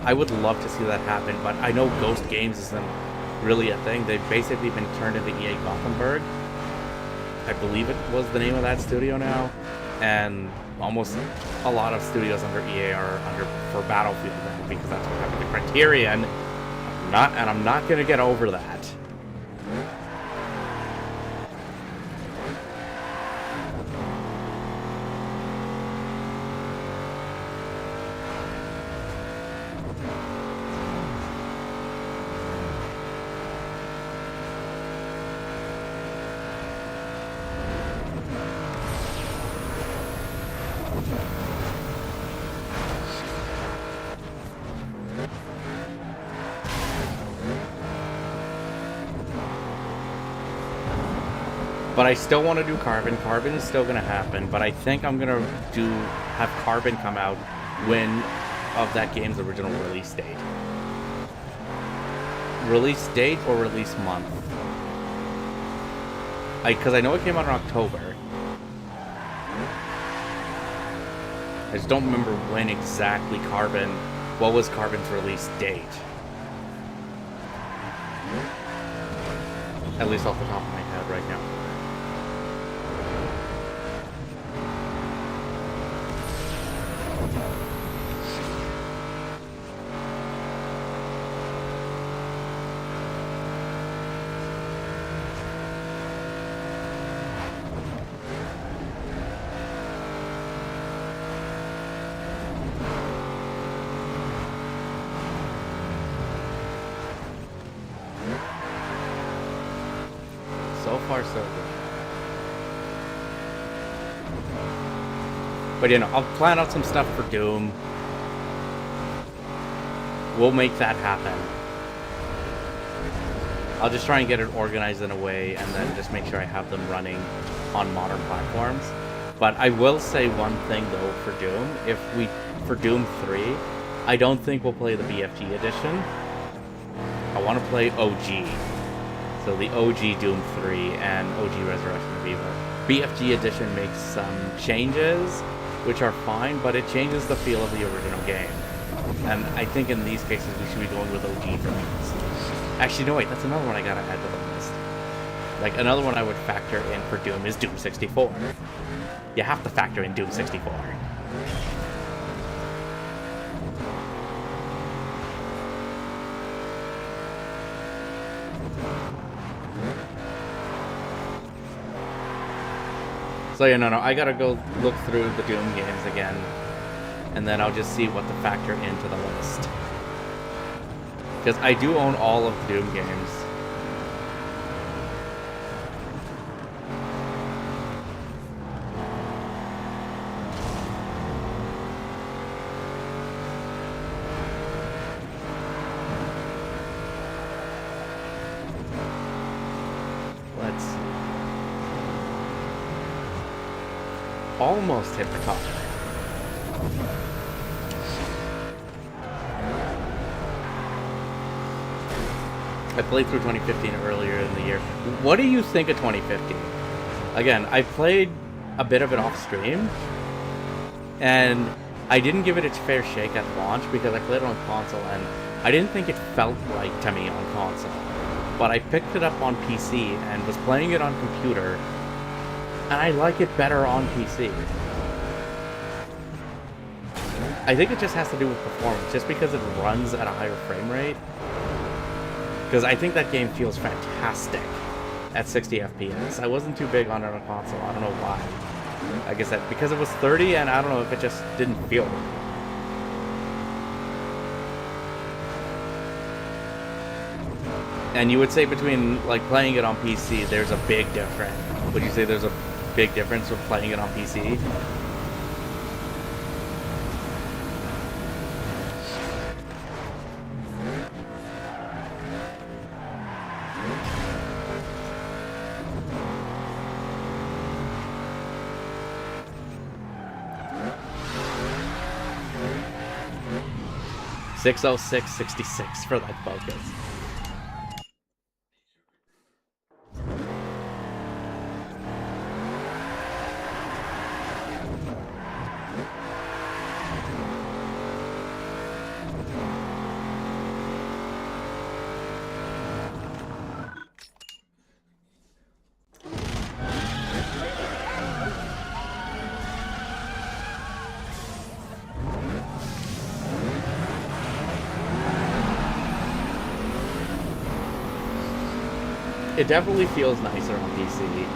I would love to see that happen, but I know Ghost Games isn't really a thing. They've basically been turned into EA Gothenburg. I believe it was the name of that studio now. And almost a lot of studios under EA are under for Battlefield now because that's what happened to Criterion. I'm not gonna get over that. But I still want to do Carbon. Carbon is still going to happen, but I think I'm going to have Carbon come out when of that game's original release date. Release date or release month? Because I know it came out in October. I just don't remember when exactly what was Carbon's release date. At least off the top of my head right now. So far, so good. But, you know, I'll plan out some stuff for Doom. We'll make that happen. I'll just try and get it organized in a way and then just make sure I have them running on modern platforms. But I will say one thing, though, for Doom. For Doom 3, I don't think we'll play the BFG edition. I want to play OG. So the OG Doom 3 and OG Resurrection of Evil. BFG edition makes some changes, which are fine, but it changes the feel of the original game. And I think in these cases we should be going with OG for these. Actually, no wait, that's another one I gotta add to the list. Like, another one I would factor in for Doom is Doom 64. You have to factor in Doom 64. So yeah, no, I gotta go look through the Doom games again, and then I'll just see what to factor into the list. Because I do own all of the Doom games. almost hit the top. I played through 2015 earlier in the year. What do you think of 2015? Again, I played a bit of it off stream, and I didn't give it its fair shake at launch because I played it on console, and I didn't think it felt right to me on console. But I picked it up on PC and was playing it on computer, and I like it better on PC. I think it just has to do with performance, just because it runs at a higher frame rate. Because I think that game feels fantastic at 60 FPS. I wasn't too big on it on console. I don't know why. Like I said, because it was 30, and I don't know if it just didn't feel right. And you would say between like playing it on PC, there's a big difference. Would you say there's a big difference with playing it on PC? .606.66 for that focus. It definitely feels nicer on PC.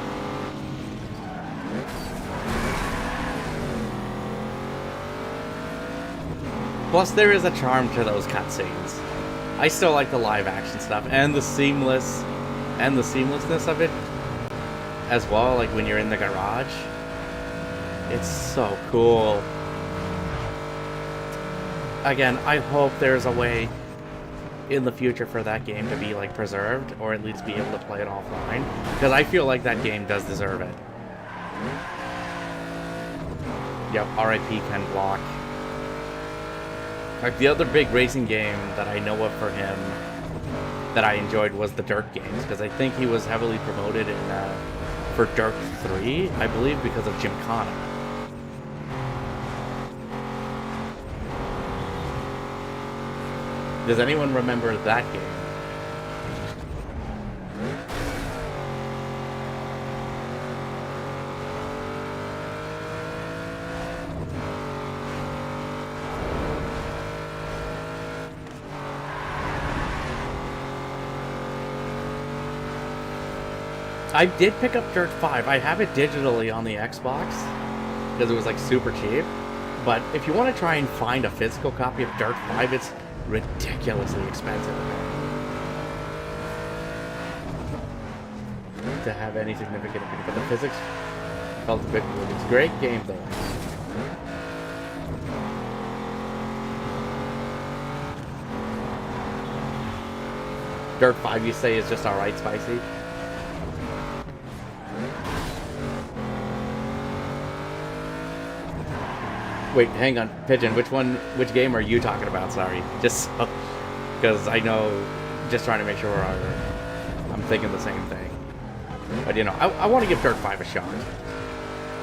Plus, there is a charm to those cutscenes. I still like the live action stuff and the seamlessness of it as well. Like when you're in the garage, it's so cool. Again, I hope there's a way in the future for that game to be like preserved, or at least be able to play it offline, because I feel like that game does deserve it. Yep, R.I.P. Ken Block. Like the other big racing game that I know of for him that I enjoyed was the Dirt games, because I think he was heavily promoted in for Dirt 3, I believe, because of Gymkhana. Does anyone remember that game? I did pick up Dirt 5. I have it digitally on the Xbox because it was like super cheap. But if you want to try and find a physical copy of Dirt 5, it's ridiculously expensive to have any significant opinion, but the physics felt a bit weird. It's a great game though. Dirt 5 you say is just alright spicy? Wait, hang on, Pigeon. Which game are you talking about? Sorry, just because I know, just trying to make sure I'm thinking the same thing. But you know, I want to give Dirt 5 a shot.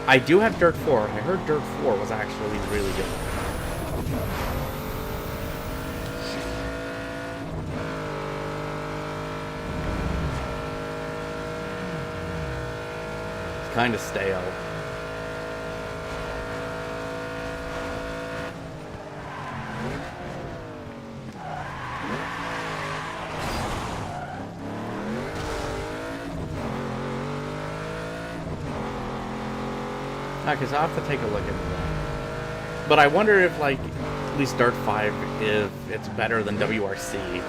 I do have Dirt 4. I heard Dirt 4 was actually really good. It's kind of stale. Because I'll have to take a look into that. But I wonder if, like, at least Dirt 5, if it's better than WRC.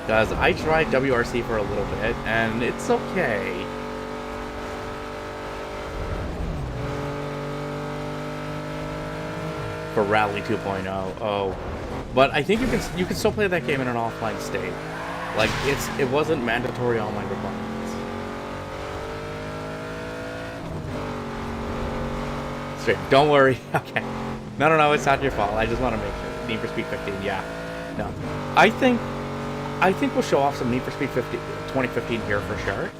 Because I tried WRC for a little bit, and it's okay. For Rally 2.0, oh. But I think you can still play that game in an offline state. Like, it wasn't mandatory online requirements. stream. Don't worry. Okay. No, it's not your fault. I just want to make sure. Need for Speed 15, yeah. No. I think we'll show off some Need for Speed 2015 here for sure.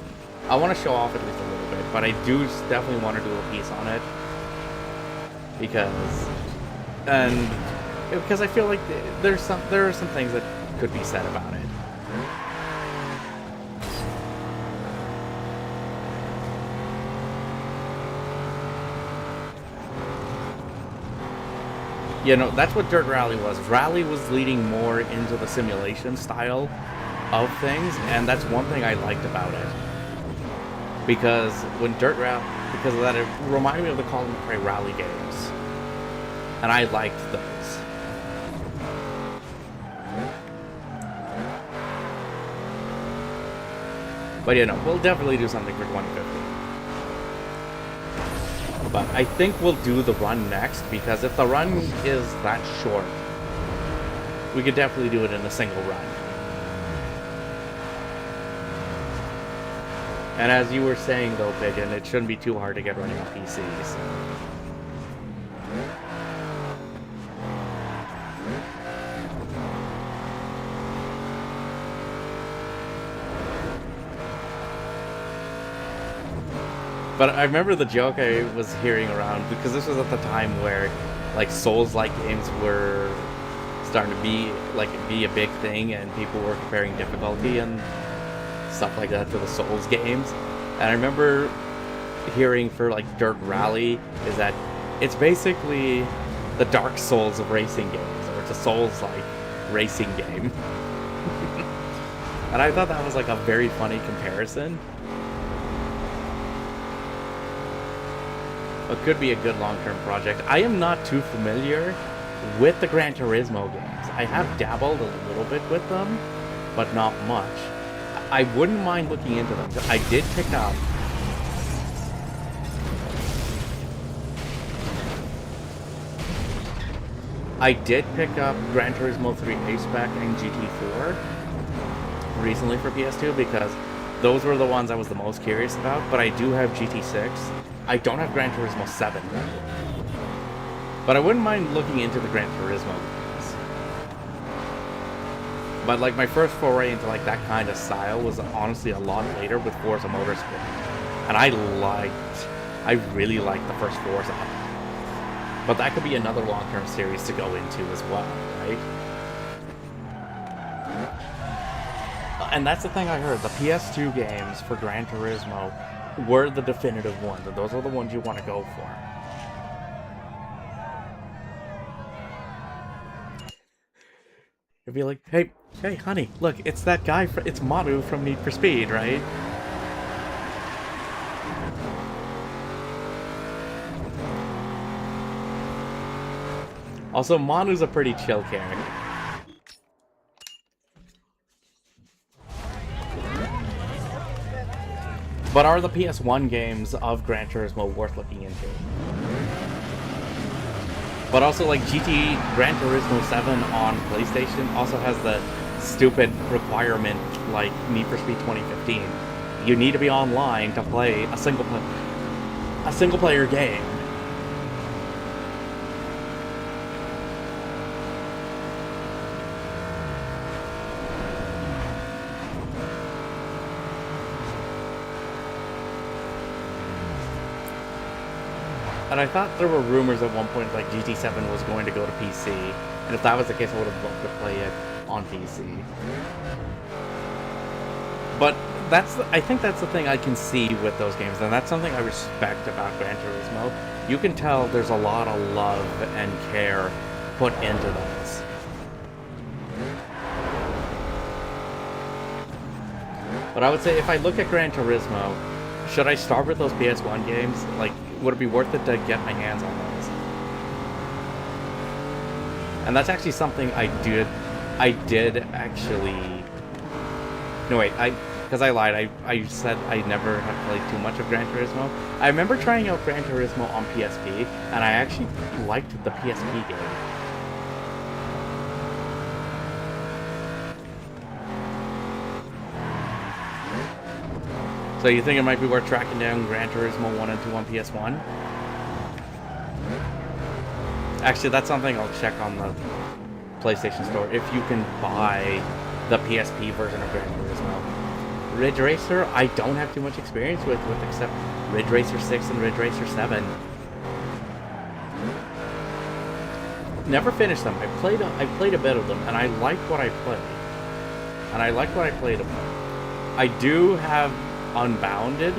I want to show off at least a little bit, but I do definitely want to do a piece on it. Because I feel like there are some things that could be said about it. You know, that's what Dirt Rally was. Rally was leading more into the simulation style of things, and that's one thing I liked about it. Because when because of that, it reminded me of the Call of Duty Rally games. And I liked those. But you know, we'll definitely do something for 2015. But I think we'll do the run next, because if the run is that short, we could definitely do it in a single run. And as you were saying though, Pigeon, it shouldn't be too hard to get running on PC, so. But I remember the joke I was hearing around, because this was at the time where, like, Souls-like games were starting to be a big thing, and people were comparing difficulty and stuff like that to the Souls games. And I remember hearing for, like, Dirt Rally is that it's basically the Dark Souls of racing games, or it's a Souls-like racing game. And I thought that was, like, a very funny comparison. It could be a good long-term project. I am not too familiar with the Gran Turismo games. I have dabbled a little bit with them, but not much. I wouldn't mind looking into them. I did pick up Gran Turismo 3 A-Spec and GT4 recently for PS2 because those were the ones I was the most curious about, but I do have GT6. I don't have Gran Turismo 7 though. But I wouldn't mind looking into the Gran Turismo games. But like my first foray into like that kind of style was honestly a lot later with Forza Motorsport. And I really liked the first Forza. But that could be another long-term series to go into as well, right? And that's the thing I heard. The PS2 games for Gran Turismo were the definitive ones, and those are the ones you want to go for. It'd be like, hey, honey, look, it's that guy, it's Manu from Need for Speed, right? Also, Manu's a pretty chill character. But are the PS1 games of Gran Turismo worth looking into? But also, like, Gran Turismo 7 on PlayStation also has the stupid requirement, like, Need for Speed 2015. You need to be online to play a single-player game. And I thought there were rumors at one point like GT7 was going to go to PC, and if that was the case, I would have loved to play it on PC. But I think that's the thing I can see with those games, and that's something I respect about Gran Turismo. You can tell there's a lot of love and care put into those. But I would say if I look at Gran Turismo, should I start with those PS1 games? Like, would it be worth it to get my hands on those? And that's actually something I did actually... No, wait, because I lied. I said I never had played too much of Gran Turismo. I remember trying out Gran Turismo on PSP, and I actually liked the PSP game. So you think it might be worth tracking down Gran Turismo 1 and 2 on PS1? Actually, that's something I'll check on the PlayStation Store, if you can buy the PSP version of Gran Turismo. Ridge Racer, I don't have too much experience with except Ridge Racer 6 and Ridge Racer 7. Never finished them. I played a bit of them, and I liked what I played. And I liked what I played of them. I do have Unbounded,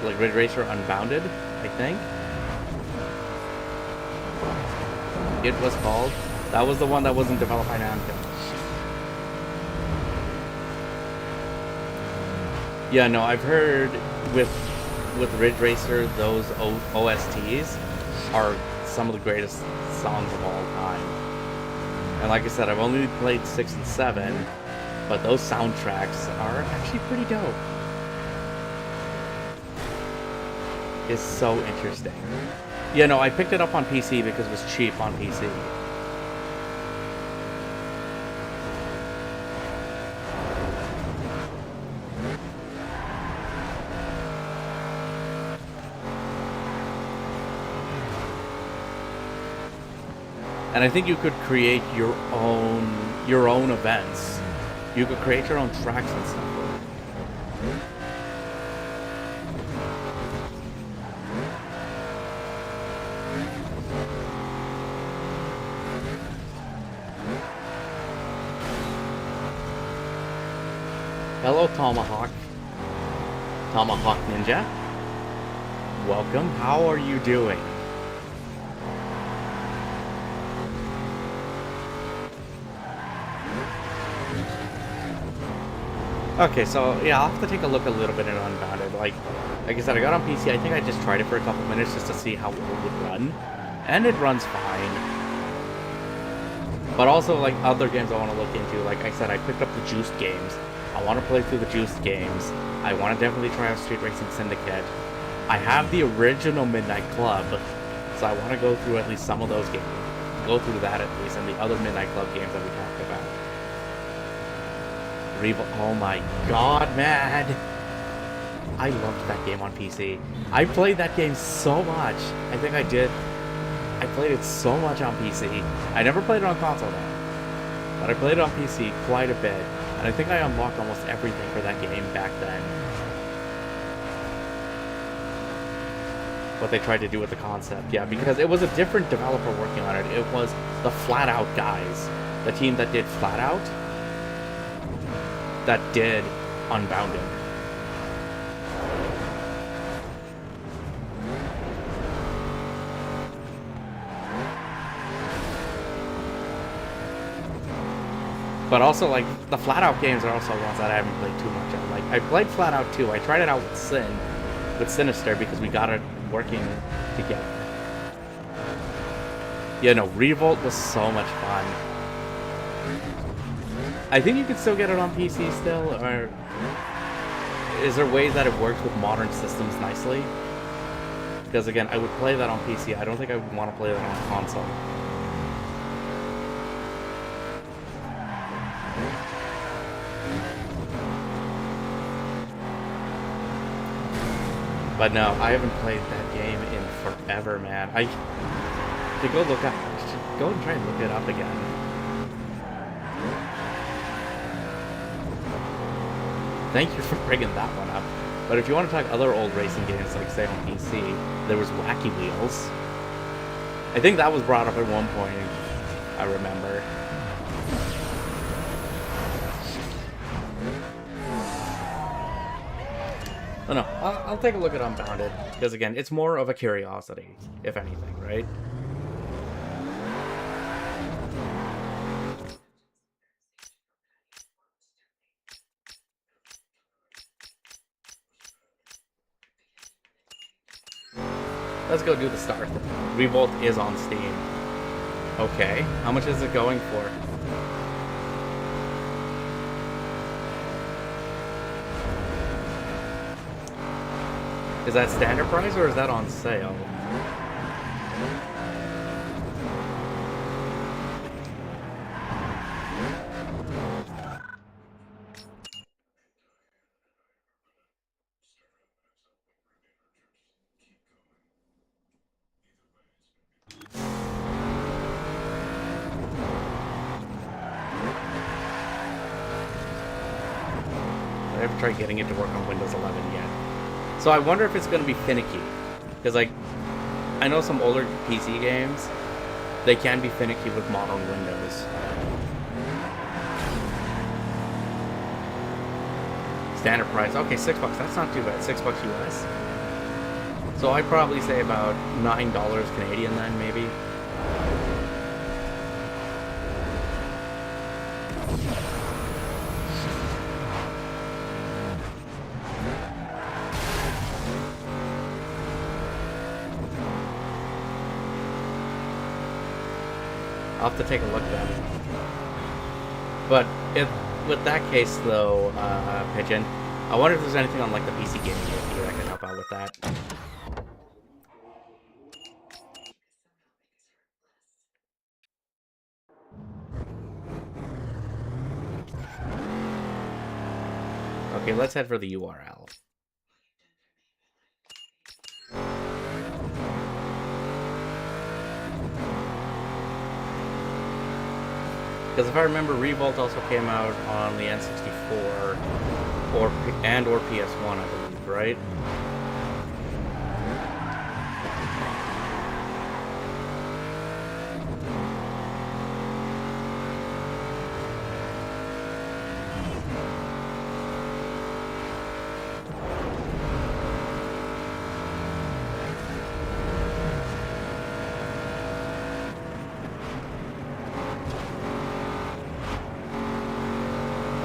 like Ridge Racer Unbounded, I think it was called. That was the one that wasn't developed by Namco. Yeah, no, I've heard with Ridge Racer, those OSTs are some of the greatest songs of all time. And like I said, I've only played 6 and 7, but those soundtracks are actually pretty dope. It's so interesting. Yeah, no, I picked it up on PC because it was cheap on PC. And I think you could create your own events. You could create your own tracks and stuff. Hello, Tomahawk Ninja. Welcome. How are you doing? Okay, so yeah, I'll have to take a look a little bit at Unbounded. Like I said, I got on PC. I think I just tried it for a couple minutes just to see how it would run, and it runs fine. But also, like, other games I want to look into. Like I said, I picked up the Juiced games. I want to play through the Juiced games. I want to definitely try out Street Racing Syndicate. I have the original Midnight Club, so I want to go through at least some of those games. Go through that at least, and the other Midnight Club games that we talked about. Oh my god, man! I loved that game on PC. I played that game so much. I think I did. I played it so much on PC. I never played it on console though, but I played it on PC quite a bit, and I think I unlocked almost everything for that game back then. What they tried to do with the concept, yeah, because it was a different developer working on it. It was the Flat Out guys, the team that did Flat Out, that did Unbounded. But also, like, the Flat Out games are also ones that I haven't played too much of. Like, I played Flat Out 2. I tried it out with Sinister, because we got it working together. Yeah, no, Revolt was so much fun. I think you could still get it on PC still, or is there ways that it works with modern systems nicely? Because again, I would play that on PC. I don't think I would want to play that on console. But no, I haven't played that game in forever, man. I should go look up. I should go and try and look it up again. Thank you for bringing that one up. But if you want to talk other old racing games, like say on PC, there was Wacky Wheels. I think that was brought up at one point, I remember. Oh no, I'll take a look at Unbounded, because again, it's more of a curiosity, if anything, right? Let's go do the start. Revolt is on Steam. Okay, how much is it going for? Is that standard price or is that on sale? haven't tried getting it to work on Windows 11 yet. So I wonder if it's going to be finicky. Because, like, I know some older PC games, they can be finicky with modern Windows. Standard price. Okay, $6. That's not too bad. $6 US. So I'd probably say about $9 Canadian then, maybe. I'll have to take a look then. But with that case, though, Pigeon, I wonder if there's anything on like the PC gaming gear that can help out with that. Okay, let's head for the URL. Because if I remember, Revolt also came out on the N64 or PS1, I believe, right?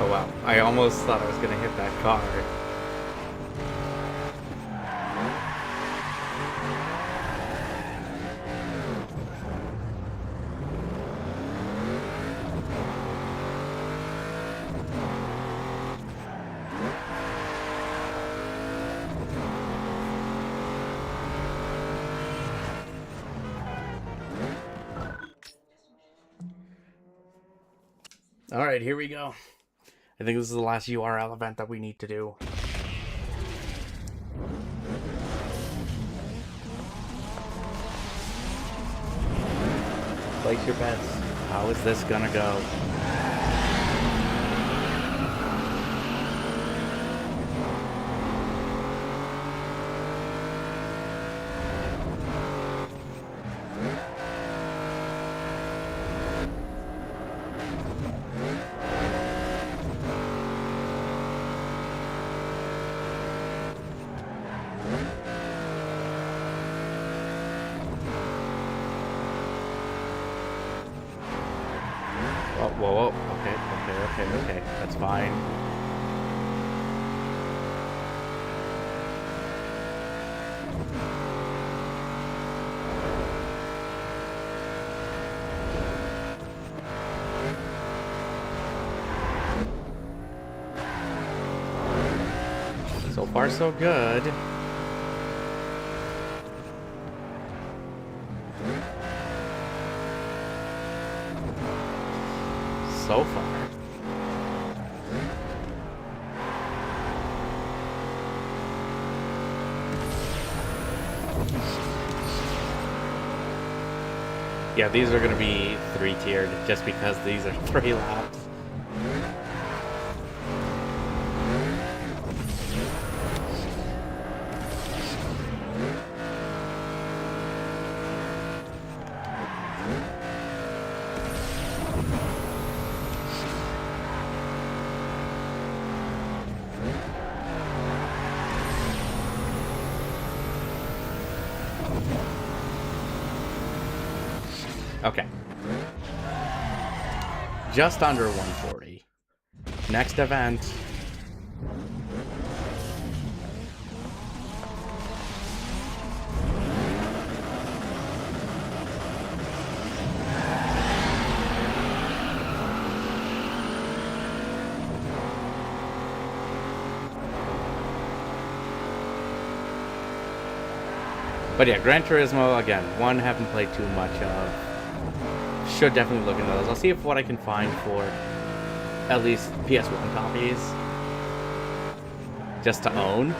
Oh wow, I almost thought I was gonna hit that car. Alright, here we go. I think this is the last URL event that we need to do. Place your bets. How is this gonna go? Whoa, okay, that's fine. So far, so good. So far. Yeah, these are going to be 3-tiered just because these are 3 laps. Okay. Just under 140. Next event. But yeah, Gran Turismo, again, one haven't played too much of. Should definitely look into those. I'll see if what I can find for at least PS1 copies. Just to own.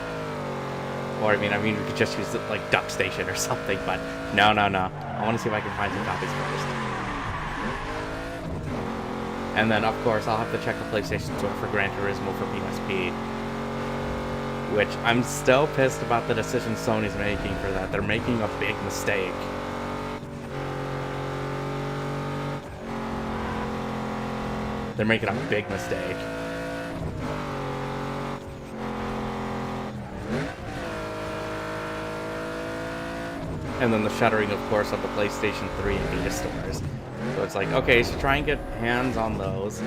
Or, I mean, we could just use it like Duck Station or something, but no. I want to see if I can find some copies first. And then, of course, I'll have to check the PlayStation Store for Gran Turismo for PSP. which I'm still pissed about the decision Sony's making for that. They're making a big mistake. They're making a big mistake. And then the shuttering, of course, of the PlayStation 3 and Vita stores. So it's like, okay, so try and get hands on those.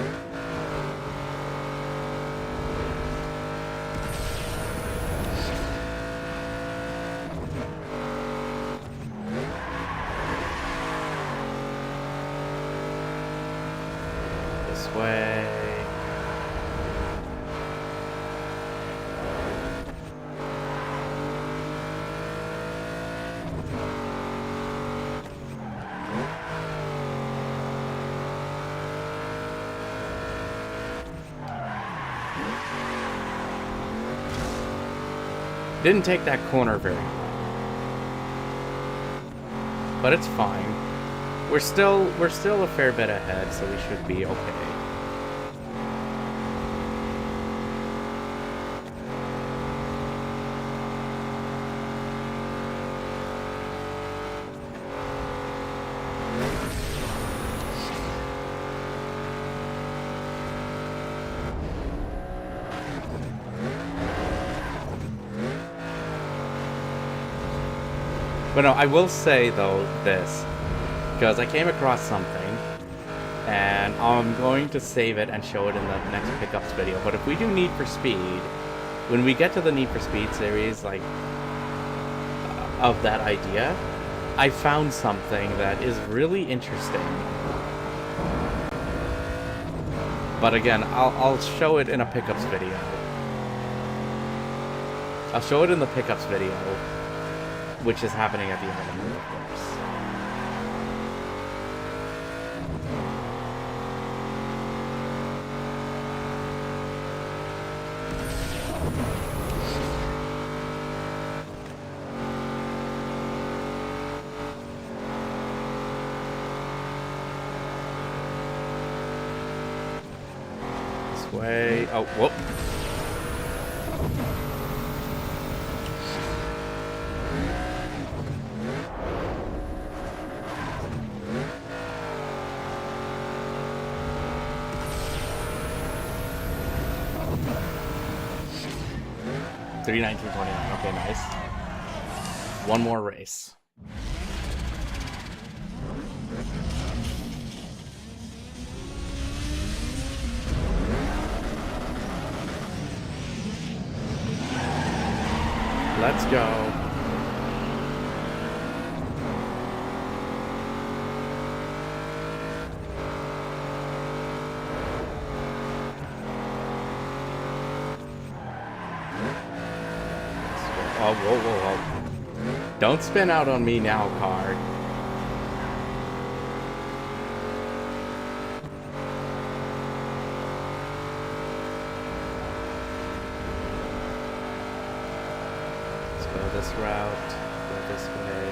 This way. Didn't take that corner very well. But it's fine. We're still a fair bit ahead, so we should be okay. But no, I will say, though, this. Because I came across something, and I'm going to save it and show it in the next pickups video. But if we do Need for Speed, when we get to the Need for Speed series, like, of that idea, I found something that is really interesting. But again, I'll show it in a pickups video. I'll show it in the pickups video, which is happening at the end of the movie, of course. This way. Oh, whoop. $319.29. Okay, nice. One more race. Let's go. Oh, whoa, whoa, whoa. Don't spin out on me now, car. Let's go this route. Go this way.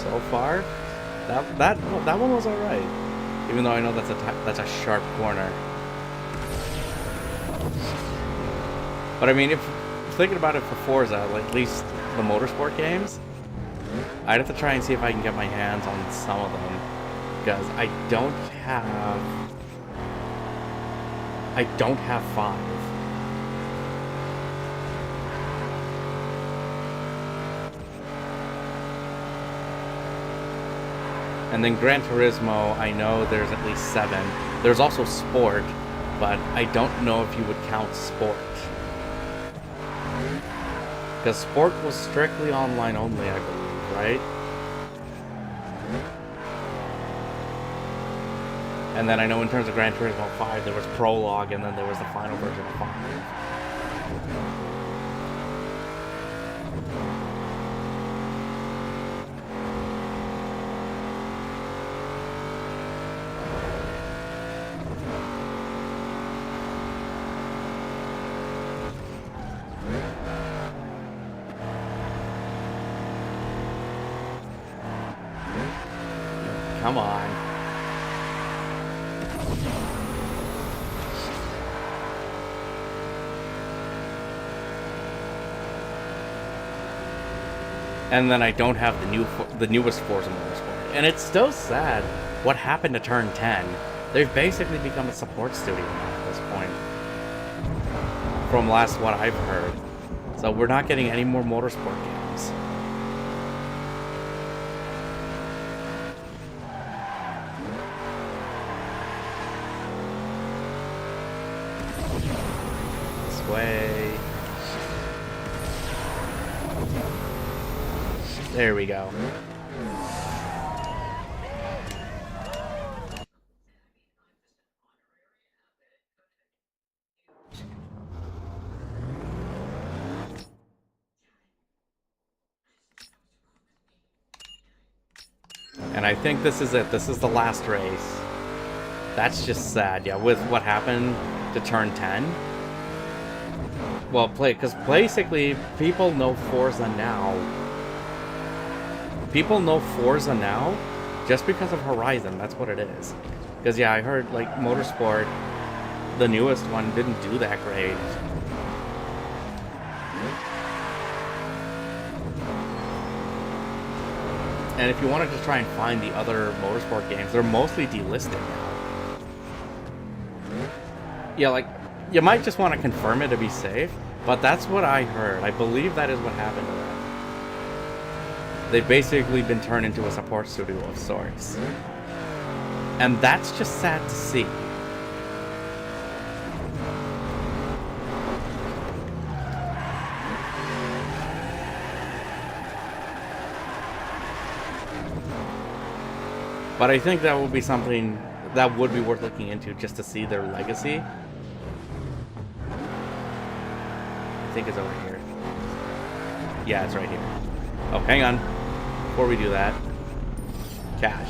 So far, that one was all right. Even though I know that's a sharp corner. But I mean, if thinking about it for Forza, like at least the motorsport games, I'd have to try and see if I can get my hands on some of them, because I don't have 5. And then Gran Turismo, I know there's at least 7. There's also Sport, but I don't know if you would count Sport. Because Sport was strictly online only, I believe, right? And then I know in terms of Gran Turismo 5, there was Prologue, and then there was the final version of 5. Come on. And then I don't have the newest Forza Motorsport. And it's still sad what happened to Turn 10. They've basically become a support studio now at this point. From last what I've heard. So we're not getting any more motorsport games. This way. There we go. And I think this is it. This is the last race. That's just sad, yeah, with what happened to Turn 10. Well, because basically, people know Forza now. People know Forza now just because of Horizon. That's what it is. Because, yeah, I heard, like, Motorsport, the newest one, didn't do that great. And if you wanted to try and find the other Motorsport games, they're mostly delisted now. Yeah, like, you might just want to confirm it to be safe, but that's what I heard. I believe that is what happened to them. They've basically been turned into a support studio of sorts. And that's just sad to see. But I think that would be something that would be worth looking into just to see their legacy. I think it's over here. Yeah, it's right here. Oh, hang on. Before we do that. Cash.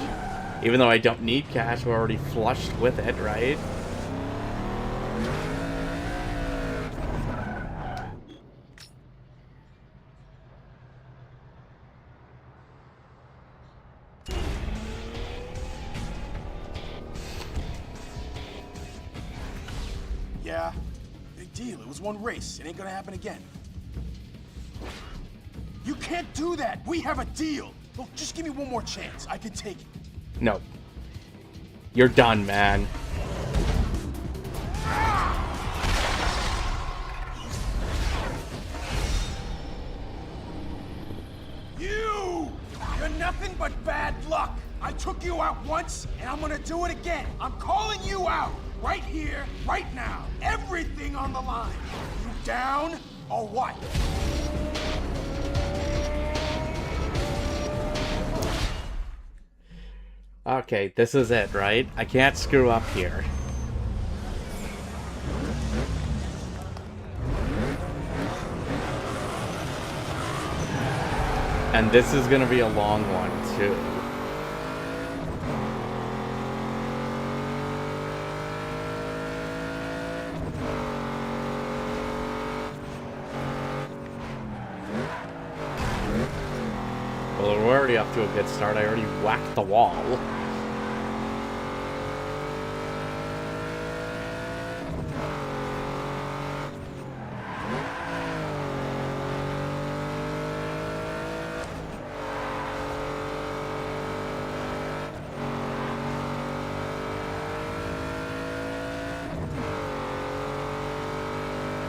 Even though I don't need cash, we're already flushed with it, right? Yeah, big deal. It was one race. It ain't gonna happen again. You can't do that. We have a deal. Look, just give me one more chance. I can take it. No. You're done, man. You're nothing but bad luck. I took you out once, and I'm gonna do it again. I'm calling you out. Right here, right now. Everything on the line. You down or what? Okay, this is it, right? I can't screw up here. And this is gonna be a long one, too. Well, we're already up to a good start. I already whacked the wall.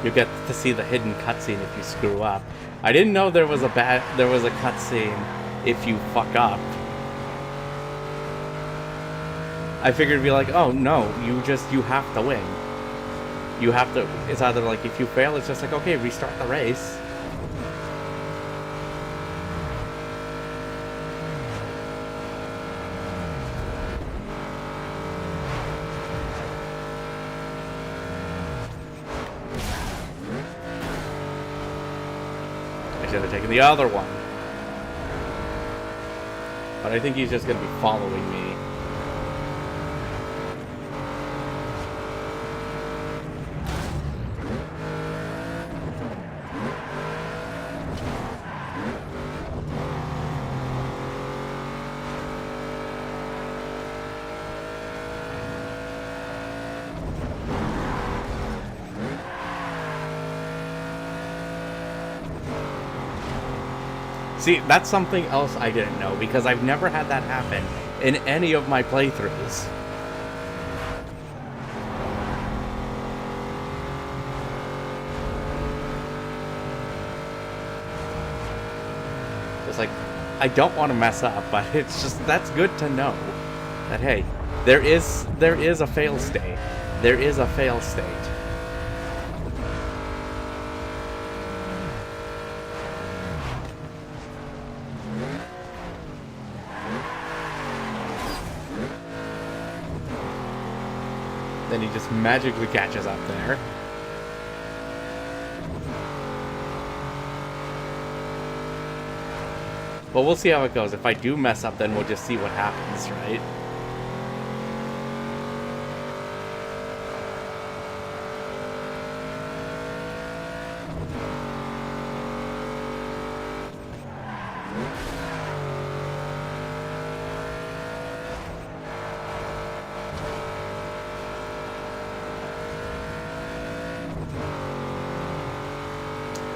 You get to see the hidden cutscene if you screw up. I didn't know there was a cutscene if you fuck up. I figured it'd be like, oh no, you have to win. You have to, it's either like if you fail, it's just like, okay, restart the race. I should have taken the other one. But I think he's just going to be following me. See, that's something else I didn't know, because I've never had that happen in any of my playthroughs. It's like, I don't want to mess up, but it's just, that's good to know. That, hey, there is a fail state. There is a fail state. Then he just magically catches up there. Well, we'll see how it goes. If I do mess up, then we'll just see what happens, right?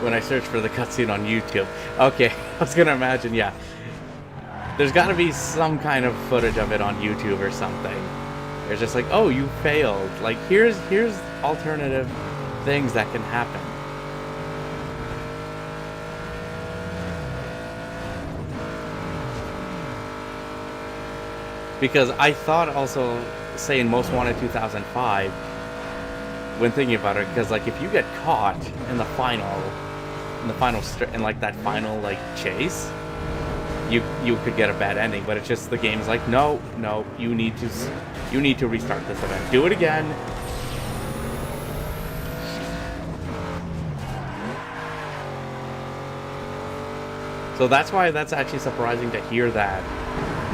When I search for the cutscene on YouTube. Okay, I was gonna imagine, yeah. There's gotta be some kind of footage of it on YouTube or something. It's just like, oh, you failed. Like, here's alternative things that can happen. Because I thought also, saying Most Wanted 2005, when thinking about it, because like if you get caught in the final like that final like chase, you could get a bad ending. But it's just the game's like, no, you need to restart this event. Do it again. So that's why that's actually surprising to hear that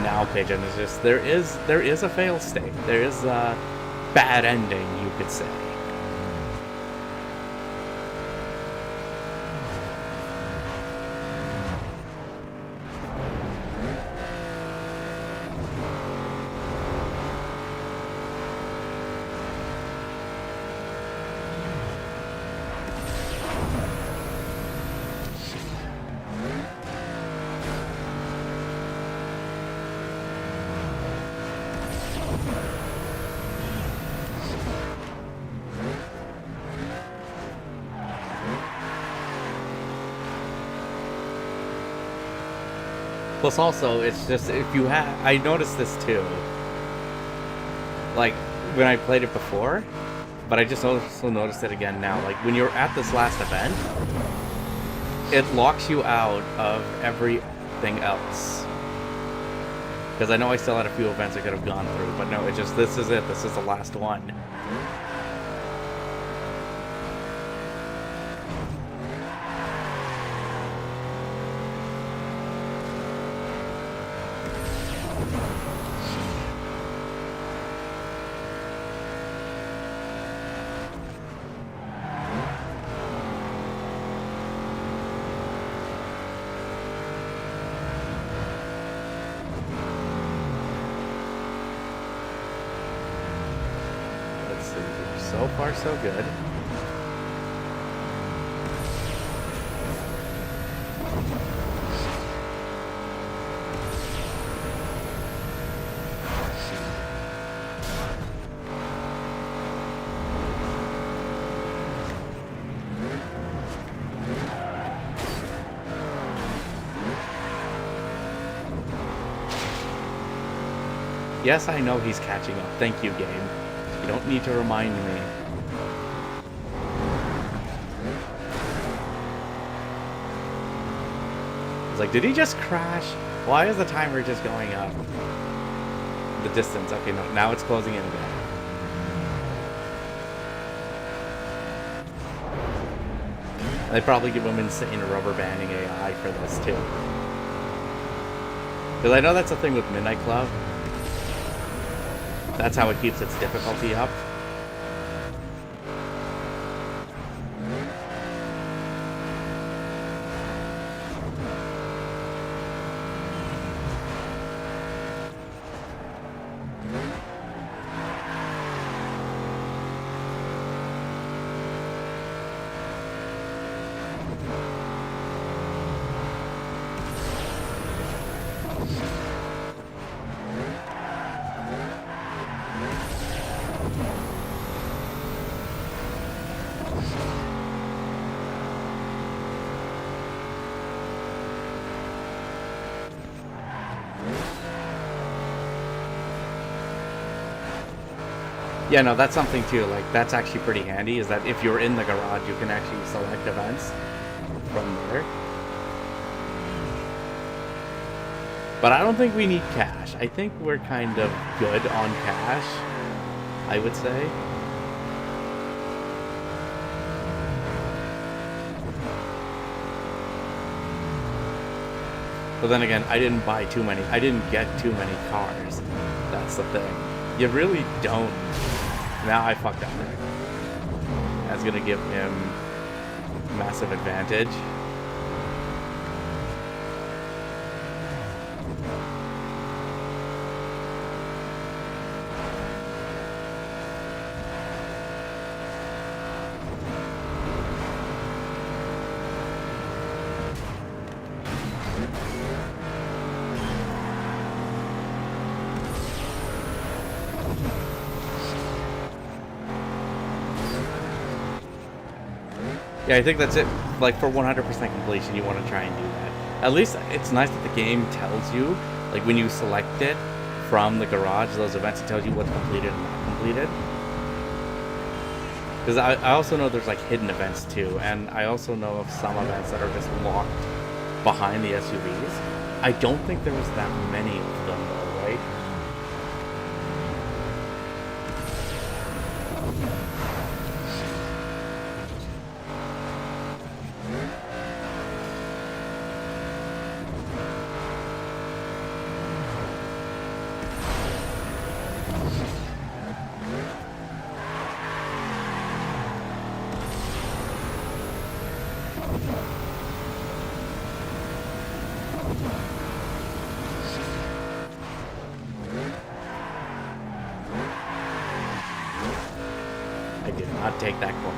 now, Pigeon. It's just there is a fail state. There is a bad ending, you could say. Plus also, it's just, if you have, I noticed this too, like, when I played it before, but I just also noticed it again now, like, when you're at this last event, it locks you out of everything else. Because I know I still had a few events I could have gone through, but no, it just, this is it, this is the last one. So far, so good. Yes, I know he's catching up. Thank you, game. You don't need to remind me. It's like, did he just crash? Why is the timer just going up? The distance. Okay, no, now it's closing in again. They probably give him insane rubber banding AI for this too. Because I know that's the thing with Midnight Club. That's how it keeps its difficulty up. Yeah, no, that's something too. Like, that's actually pretty handy, is that if you're in the garage, you can actually select events from there. But I don't think we need cash. I think we're kind of good on cash, I would say. But then again, I didn't buy too many. I didn't get too many cars. That's the thing. You really don't. Now I fucked up there. That's gonna give him massive advantage. Yeah, I think that's it. Like, for 100% completion, you want to try and do that. At least it's nice that the game tells you, like, when you select it from the garage, those events, it tells you what's completed and not completed. Because I also know there's, like, hidden events, too. And I also know of some events that are just locked behind the SUVs. I don't think there was that many of them, though, right? I did not take that corner.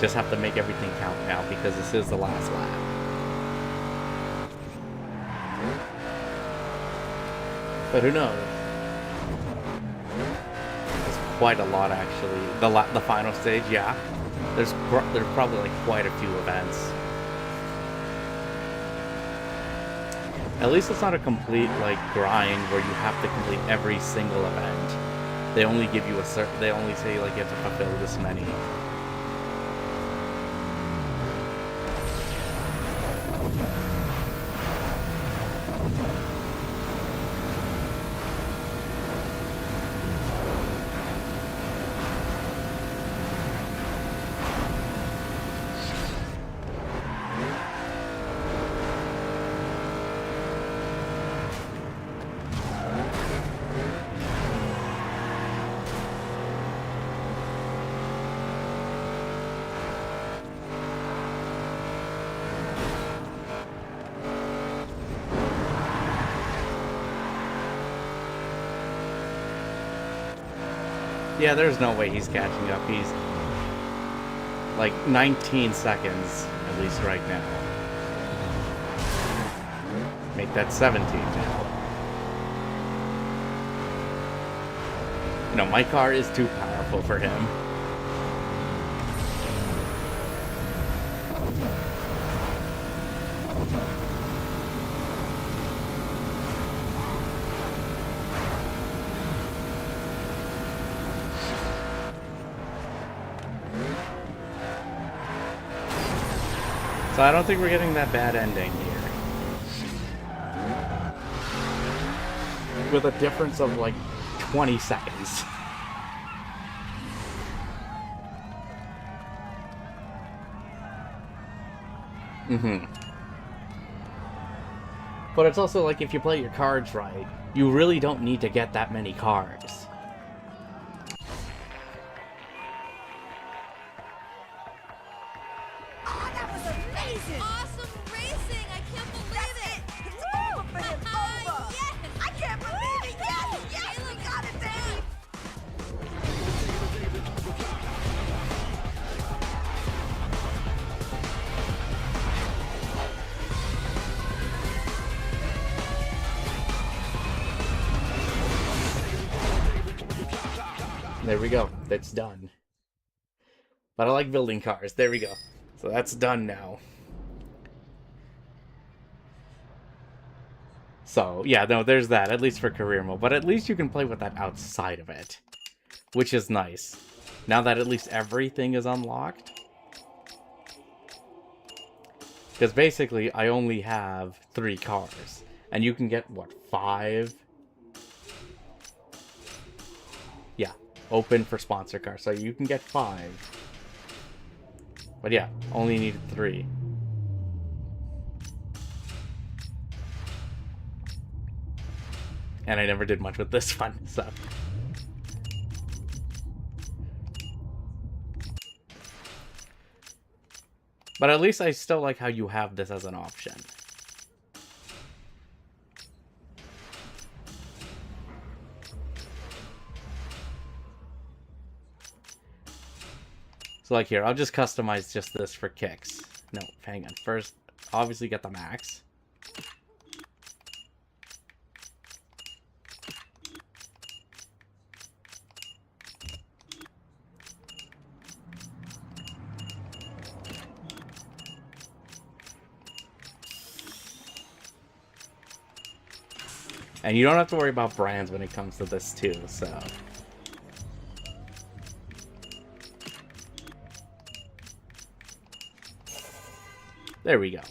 Just have to make everything count now because this is the last lap. But who knows? There's quite a lot actually. The final stage, yeah. There's probably like quite a few events. At least it's not a complete like grind where you have to complete every single event. They only give you a certain. They only say like you have to fulfill this many. Yeah, there's no way he's catching up. He's like 19 seconds, at least right now. Make that 17 now. You know, my car is too powerful for him. So I don't think we're getting that bad ending here. With a difference of like 20 seconds. But it's also like if you play your cards right, you really don't need to get that many cars. Awesome racing! I can't believe it! It's over for him. Over. Yes! I can't believe it. Yes, yes, we got it, baby. There we go. That's done. But I like building cars. There we go. So that's done now. So, yeah, no, there's that. At least for career mode. But at least you can play with that outside of it. Which is nice. Now that at least everything is unlocked. Because basically, I only have 3 cars. And you can get, what, 5? Yeah, open for sponsor cars. So you can get 5. But yeah, only needed 3. And I never did much with this one, so... But at least I still like how you have this as an option. So like here, I'll just customize just this for kicks. No, hang on. First, obviously get the max. And you don't have to worry about brands when it comes to this too, so... There we go.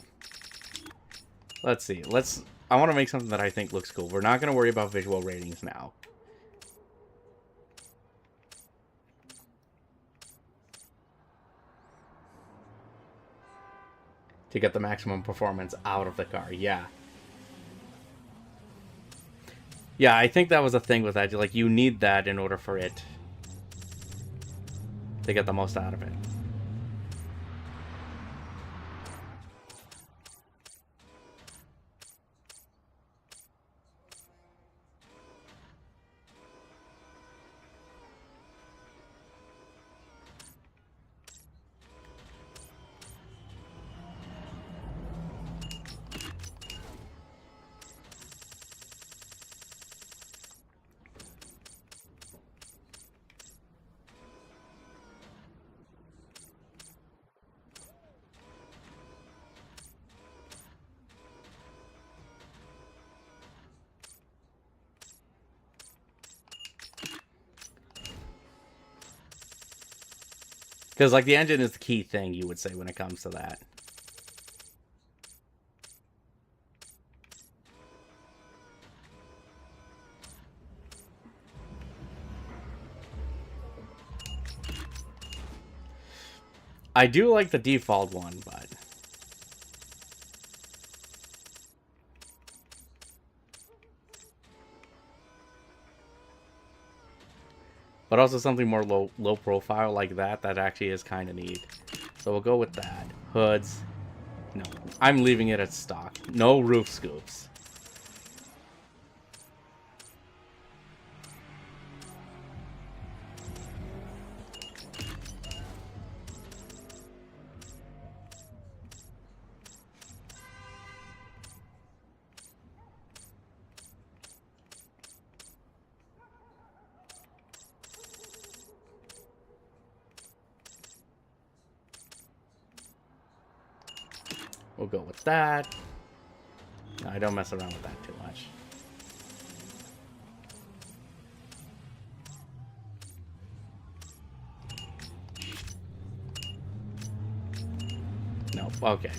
Let's see. I want to make something that I think looks cool. We're not going to worry about visual ratings now. To get the maximum performance out of the car, yeah. Yeah, I think that was a thing with that. Like, you need that in order for it to get the most out of it. Because, like, the engine is the key thing, you would say, when it comes to that. I do like the default one, but... But also something more low profile like that actually is kind of neat. So we'll go with that. Hoods. No, I'm leaving it at stock. No roof scoops. We'll go with that. No, I don't mess around with that too much. No, okay.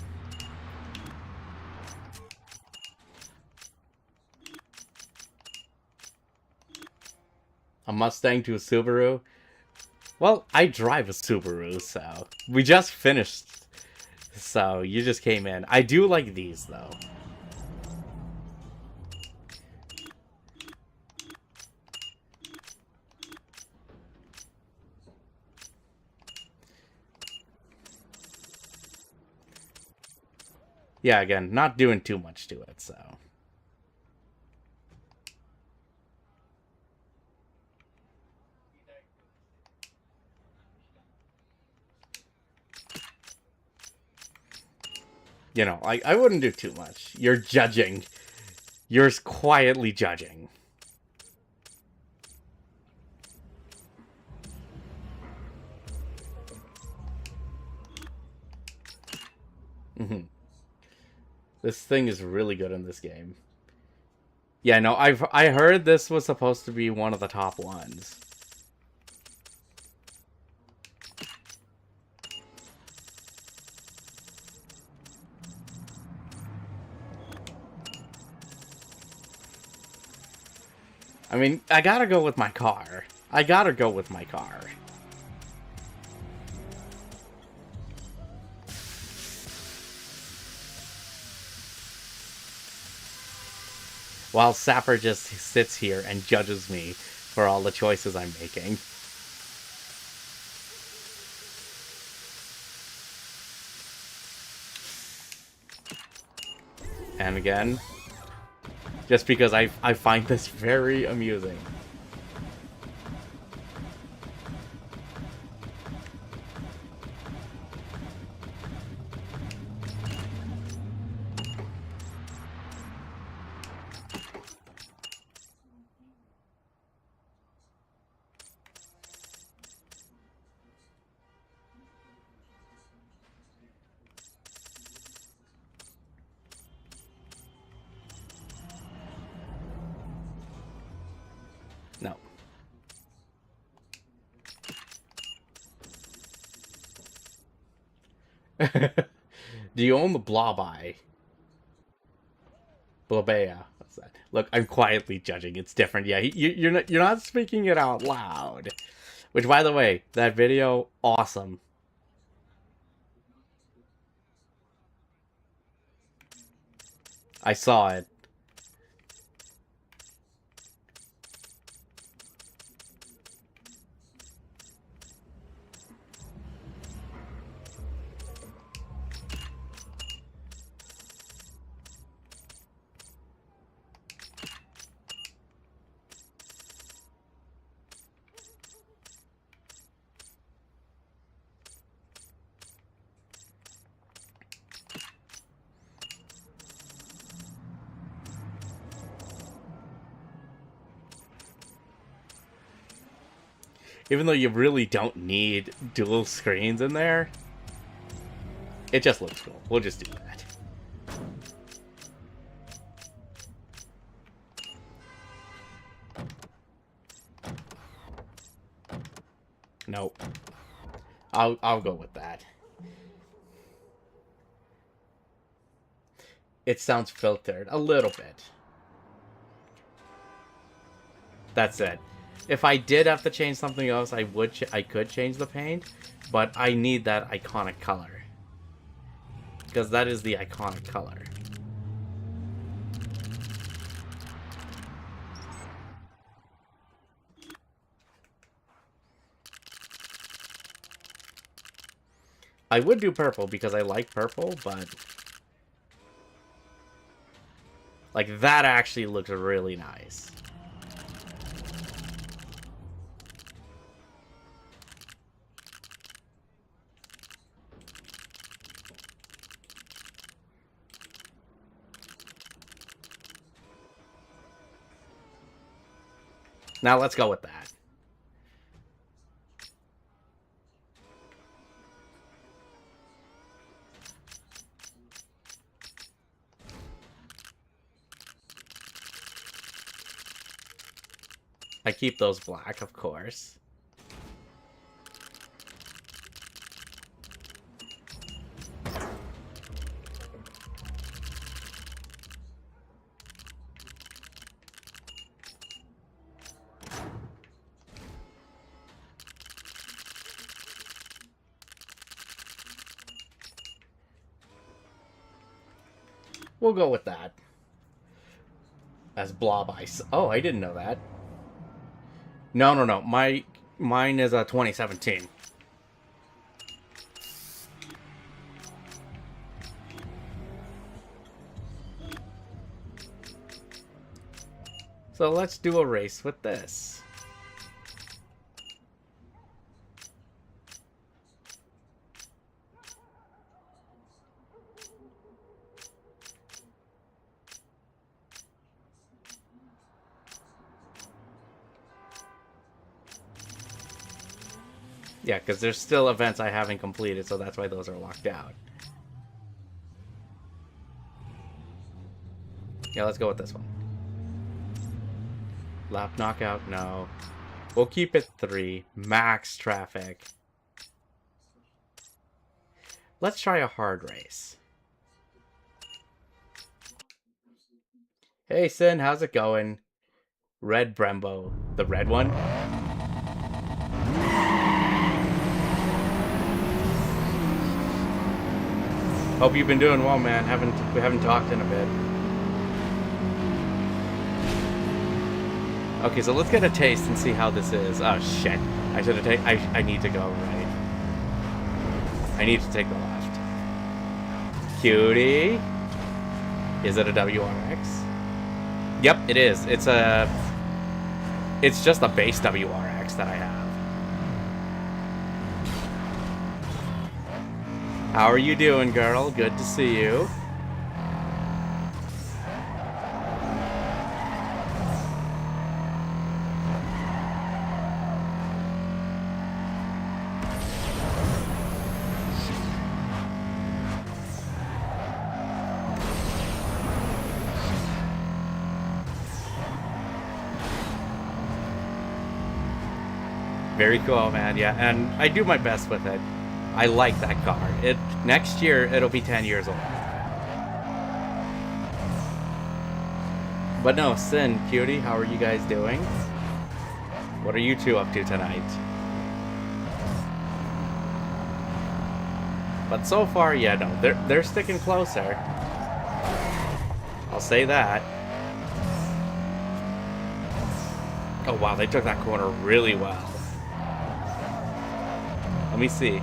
A Mustang to a Subaru? Well, I drive a Subaru, so... We just finished... So, you just came in. I do like these, though. Yeah, again, not doing too much to it, so... You know, I wouldn't do too much. You're judging. You're quietly judging. Mm-hmm. This thing is really good in this game. Yeah, no, I heard this was supposed to be one of the top ones. I mean, I gotta go with my car. I gotta go with my car. While Sapper just sits here and judges me for all the choices I'm making. And again, just because I find this very amusing. No. Do you own the Blob-Eye? Blobea. What's that? Look, I'm quietly judging. It's different. Yeah, you're not speaking it out loud. Which, by the way, that video, awesome. I saw it. Even though you really don't need dual screens in there, it just looks cool. We'll just do that. Nope. I'll go with that. It sounds filtered a little bit. That's it. If I did have to change something else, I could change the paint, but I need that iconic color. Because that is the iconic color. I would do purple because I like purple, but like that actually looks really nice. Now let's go with that. I keep those black, of course. We'll go with that. As Blob Ice. Oh, I didn't know that. No. Mine is a 2017. So let's do a race with this. Yeah, because there's still events I haven't completed, so that's why those are locked out. Yeah, let's go with this one. Lap knockout, no. We'll keep it 3. Max traffic. Let's try a hard race. Hey, Sin, how's it going? Red Brembo. The red one? Hope you've been doing well, man. We haven't talked in a bit. Okay, so let's get a taste and see how this is. Oh shit! I should have I need to go right. I need to take the left. Cutie, is it a WRX? Yep, it is. It's just a base WRX that I have. How are you doing, girl? Good to see you. Very cool, man. Yeah, and I do my best with it. I like that car. Next year it'll be 10 years old. But no, Sin, Cutie, how are you guys doing? What are you two up to tonight? But so far, yeah, no, they're sticking closer. I'll say that. Oh wow, they took that corner really well. Let me see.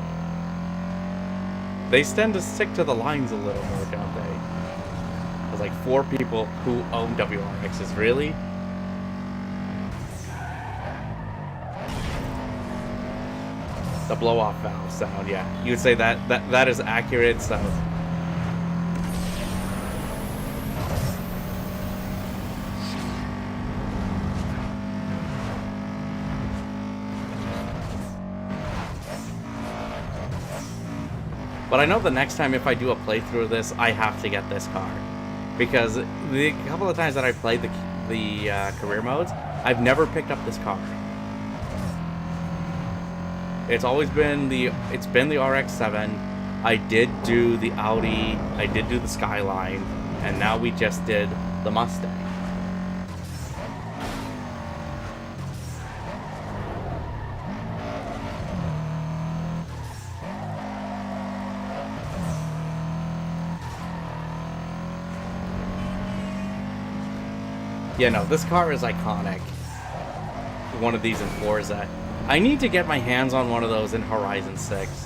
They tend to stick to the lines a little more, don't they? There's like 4 people who own WRXs, really? The blow-off valve sound, yeah. You would say that is accurate, so... But I know the next time if I do a playthrough of this, I have to get this car. Because the couple of times that I played the career modes, I've never picked up this car. It's always been the RX-7. I did do the Audi, I did do the Skyline, and now we just did the Mustang. Yeah, no, this car is iconic. One of these in Forza. I need to get my hands on one of those in Horizon 6.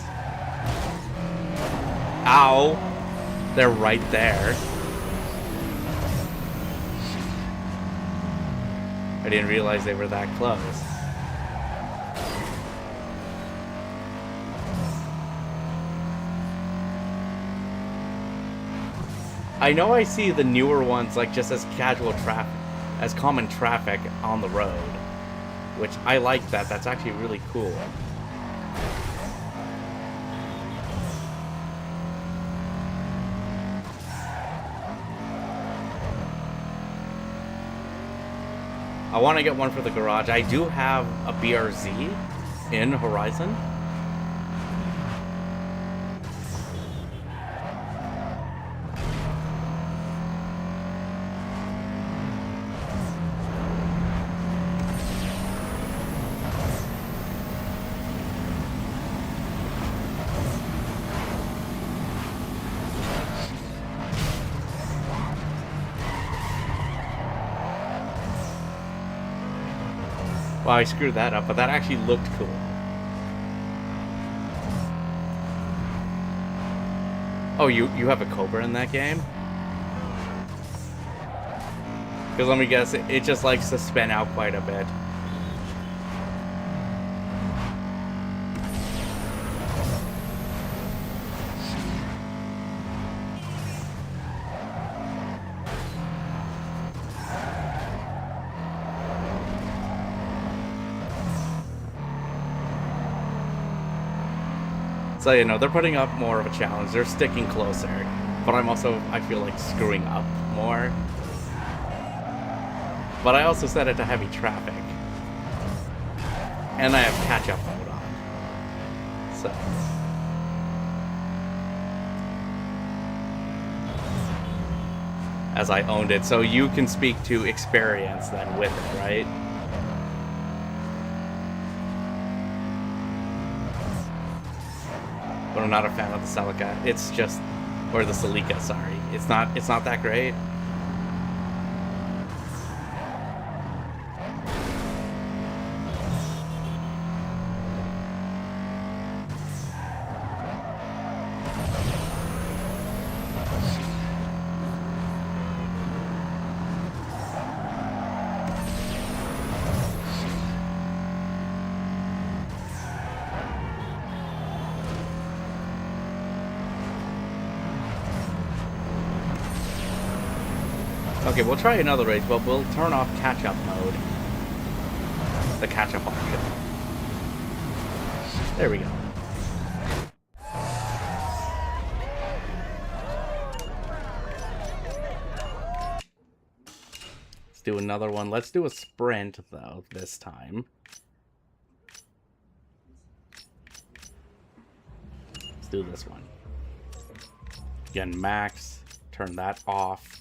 Ow! They're right there. I didn't realize they were that close. I know I see the newer ones like just as casual traffic. As common traffic on the road, which I like that. That's actually really cool. I want to get one for the garage. I do have a BRZ in Horizon. Wow, I screwed that up, but that actually looked cool. Oh, you have a Cobra in that game? Because let me guess, it just likes to spin out quite a bit. So, you know, they're putting up more of a challenge. They're sticking closer. But I feel like screwing up more. But I also set it to heavy traffic. And I have catch-up mode on. So... as I owned it. So you can speak to experience then with it, right? But I'm not a fan of the Celica. It's just... or the Celica, sorry. It's not that great. Okay, we'll try another race, but we'll turn off catch-up mode. The catch-up option. There we go. Let's do another one. Let's do a sprint, though, this time. Let's do this one. Again, max. Turn that off.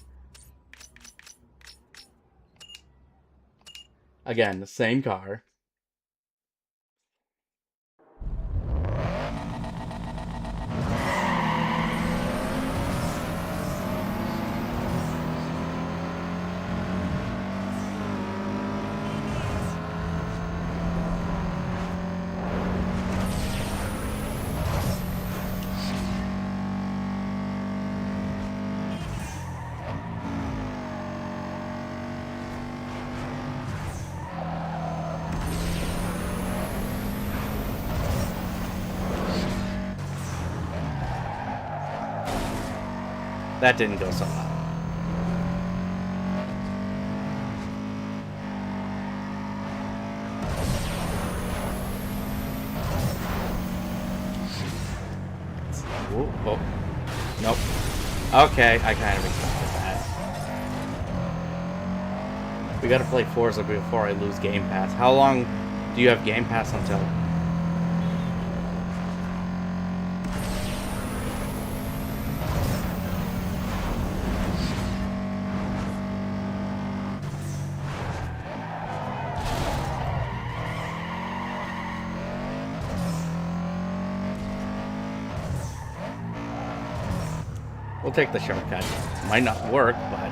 Again, the same car. That didn't go so well. Ooh, oh. Nope. Okay, I kind of expected that. We gotta play Forza before I lose Game Pass. How long do you have Game Pass until? We'll take the shortcut. Might not work, but...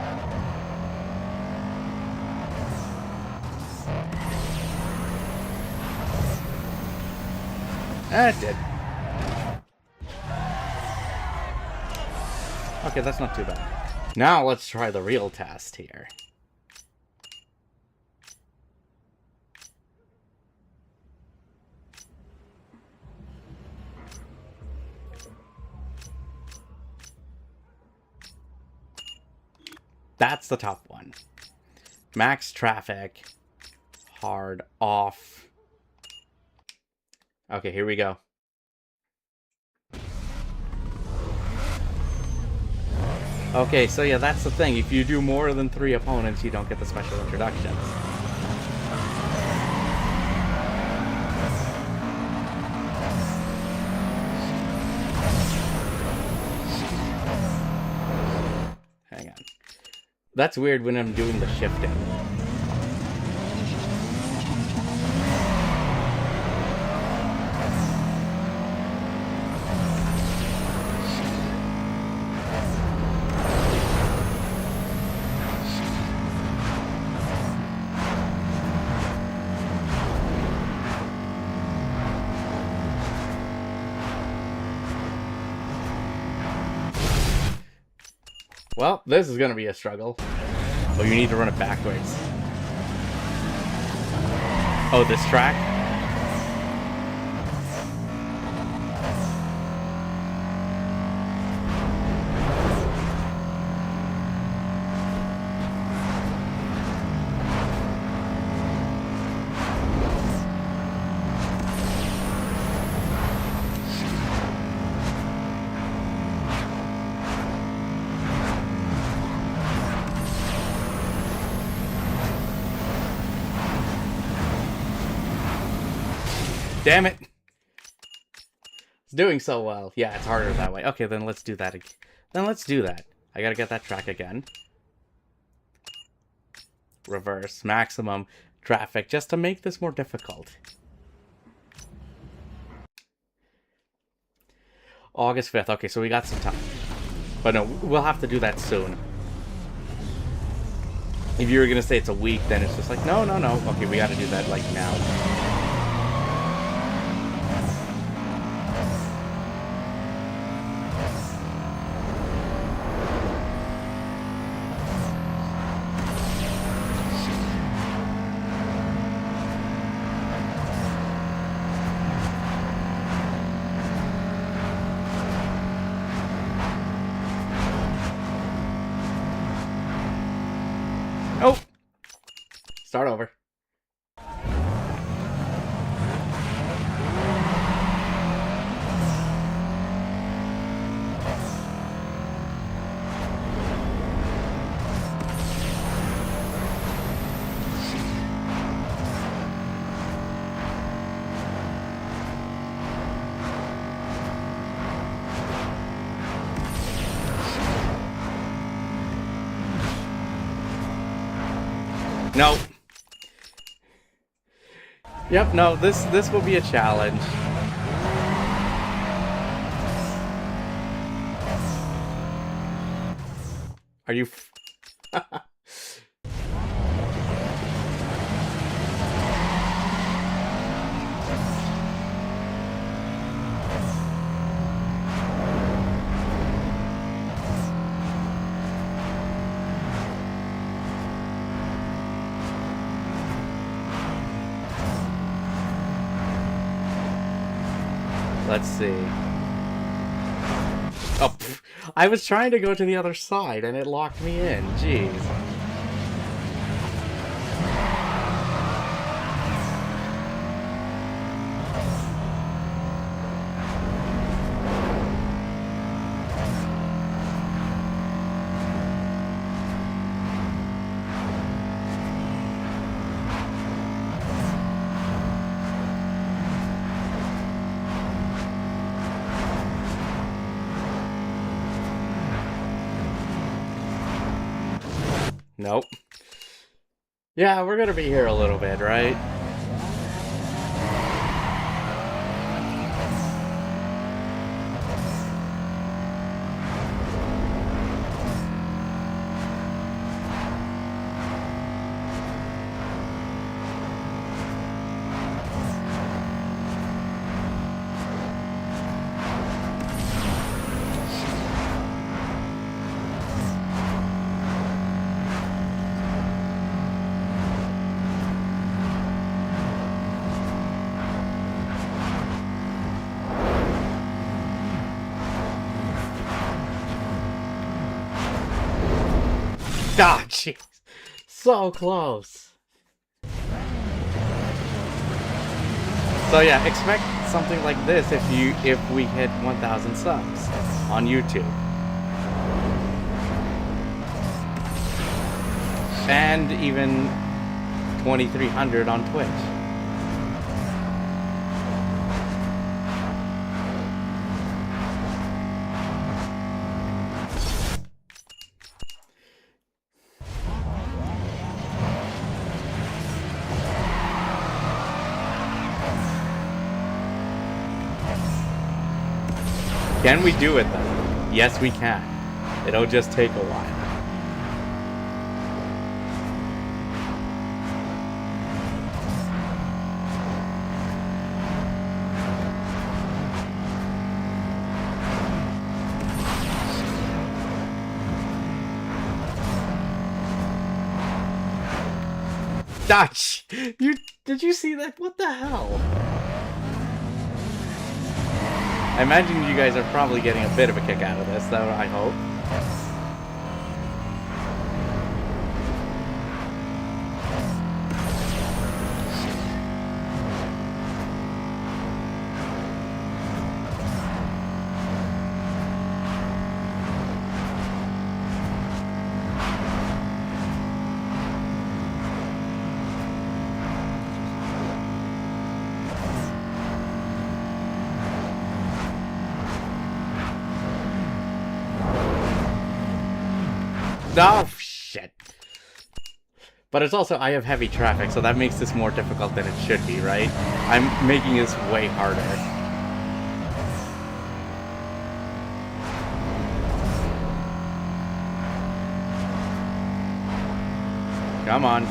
it did. Okay, that's not too bad. Now let's try the real test here. That's the top one. Max traffic. Hard off. Okay, here we go. Okay, so yeah, that's the thing. If you do more than 3 opponents, you don't get the special introductions. Hang on. That's weird when I'm doing the shifting. Well, this is gonna be a struggle. Oh, you need to run it backwards. Oh, this track? Damn it! It's doing so well. Yeah, it's harder that way. Okay, then let's do that again. Then let's do that. I gotta get that track again. Reverse, maximum traffic, just to make this more difficult. August 5th. Okay, so we got some time. But no, we'll have to do that soon. If you were gonna say it's a week, then it's just like, no. Okay, we gotta do that, like, now. Oh! Start over. No. Yep, no, this will be a challenge. Are you Let's see. Oh, pff. I was trying to go to the other side and it locked me in. Jeez. Nope. Yeah, we're gonna be here a little bit, right? Ah, jeez. So close. So yeah, expect something like this if we hit 1,000 subs on YouTube. And even 2,300 on Twitch. Can we do it though? Yes, we can. It'll just take a while. Dutch! Did you see that? What the hell? I imagine you guys are probably getting a bit of a kick out of this, though, I hope. No, shit. But it's also, I have heavy traffic, so that makes this more difficult than it should be, right? I'm making this way harder. Come on.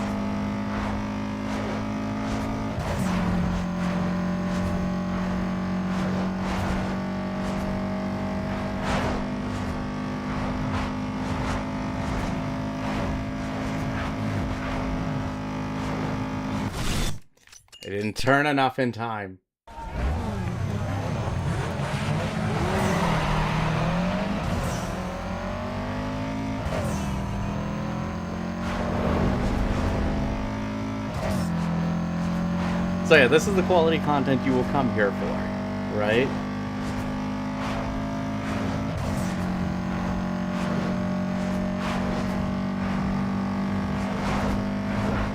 I didn't turn enough in time. So yeah, this is the quality content you will come here for, right?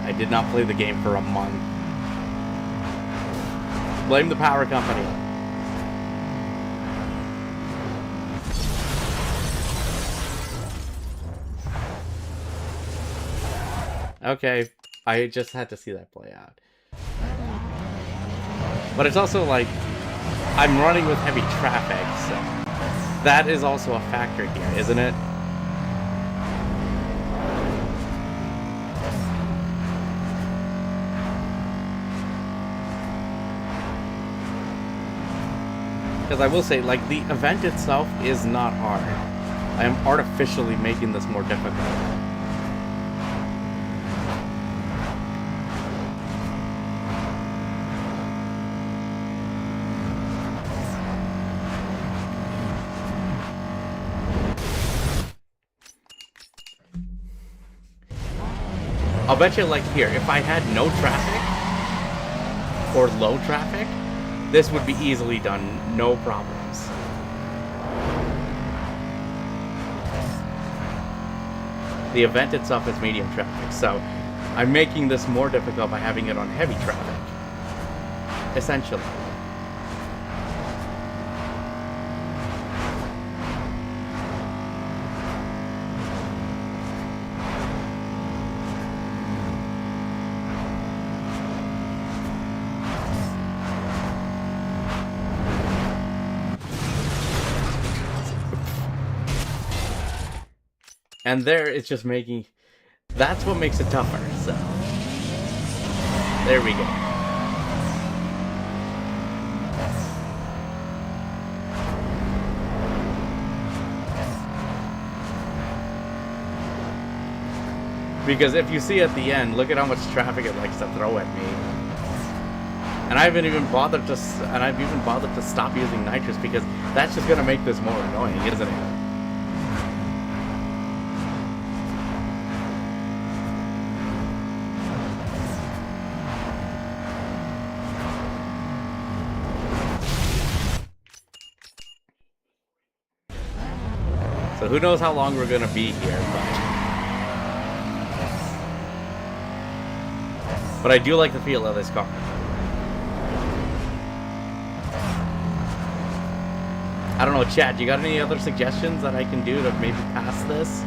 I did not play the game for a month. Blame the power company. Okay, I just had to see that play out. But it's also like, I'm running with heavy traffic, so that is also a factor here, isn't it? Because I will say, like, the event itself is not hard. I am artificially making this more difficult. I'll bet you, like, here, if I had no traffic, or low traffic, this would be easily done, no problems. The event itself is medium traffic, so I'm making this more difficult by having it on heavy traffic, essentially. And there, it's just making... That's what makes it tougher, so... There we go. Because if you see at the end, look at how much traffic it likes to throw at me. And I haven't even bothered to... And I've even bothered to stop using nitrous because that's just gonna make this more annoying, isn't it? So who knows how long we're gonna be here, but I do like the feel of this car. I don't know, Chad, you got any other suggestions that I can do to maybe pass this?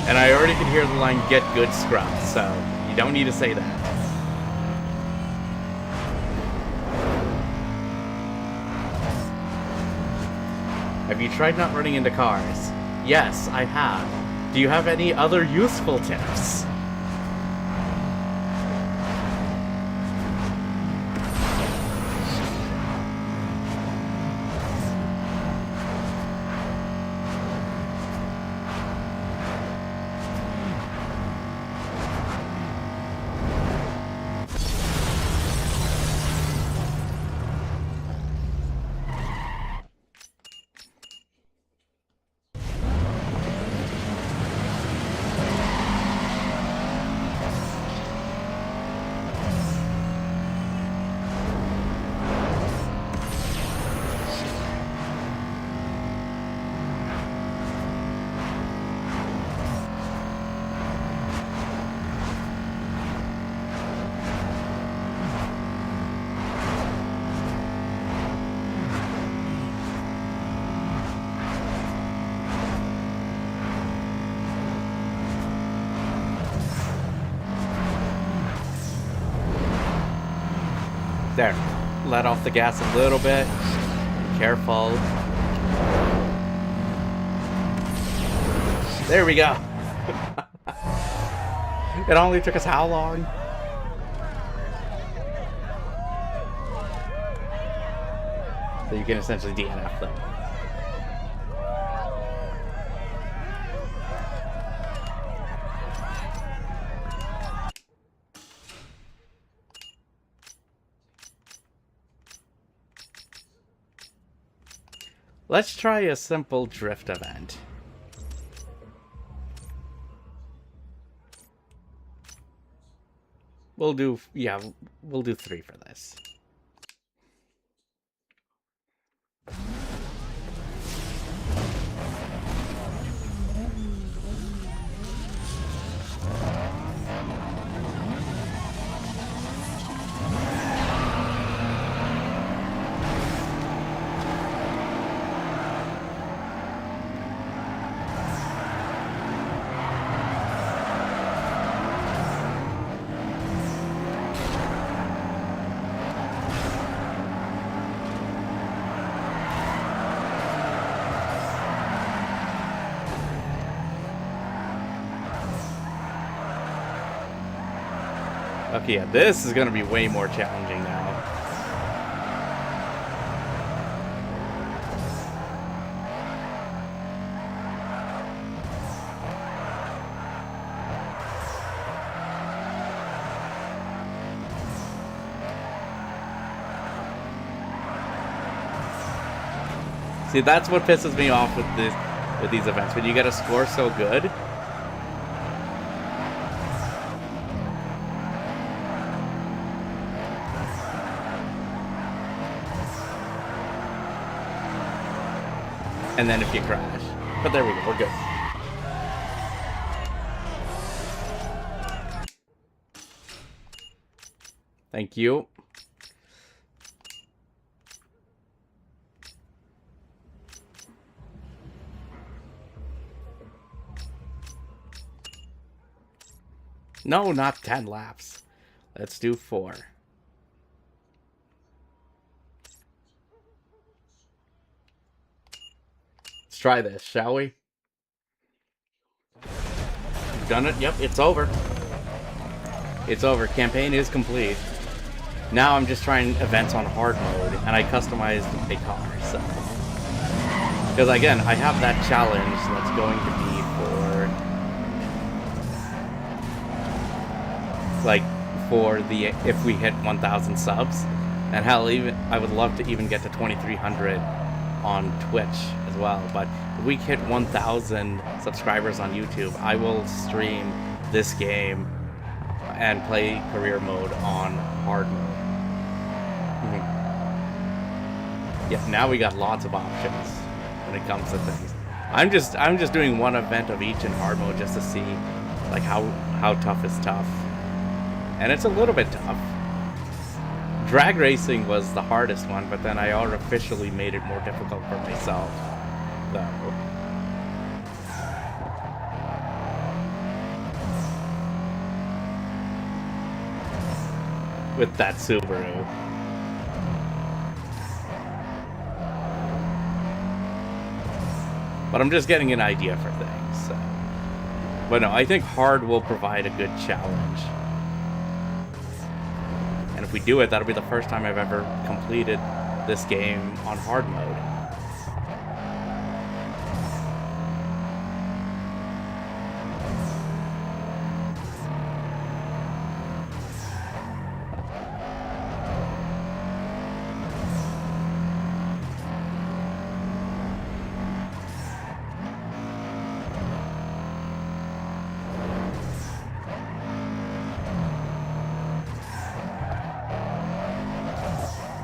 And I already can hear the line, "Get good, scrub," so you don't need to say that. Have you tried not running into cars? Yes, I have. Do you have any other useful tips? There. Let off the gas a little bit. Be careful. There we go. It only took us how long? So you can essentially DNF them. Let's try a simple drift event. We'll do 3 for this. Okay, yeah, this is going to be way more challenging now. See, that's what pisses me off with these events. When you get a score so good, and then if you crash. But there we go, we're good. Thank you. No, not 10 laps. Let's do 4. Let's try this, shall we? We've done it. Yep, it's over. It's over. Campaign is complete. Now I'm just trying events on hard mode, and I customized a car, so... Because again, I have that challenge that's going to be for the if we hit 1,000 subs, and hell, even I would love to even get to 2,300 on Twitch as well. But if we hit 1,000 subscribers on YouTube, I will stream this game and play career mode on hard mode. Yeah, now we got lots of options when it comes to things. I'm just doing one event of each in hard mode just to see like how tough is tough. And it's a little bit tough. Drag racing was the hardest one, but then I artificially made it more difficult for myself, though. With that Subaru. But I'm just getting an idea for things, so. But no, I think hard will provide a good challenge. And if we do it, that'll be the first time I've ever completed this game on hard mode.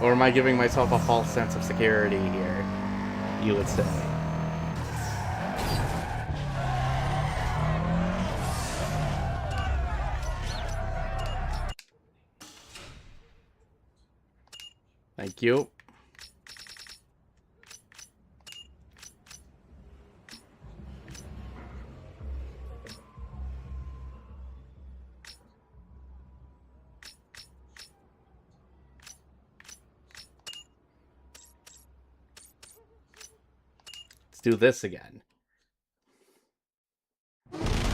Or am I giving myself a false sense of security here, you would say? Thank you. Let's do this again.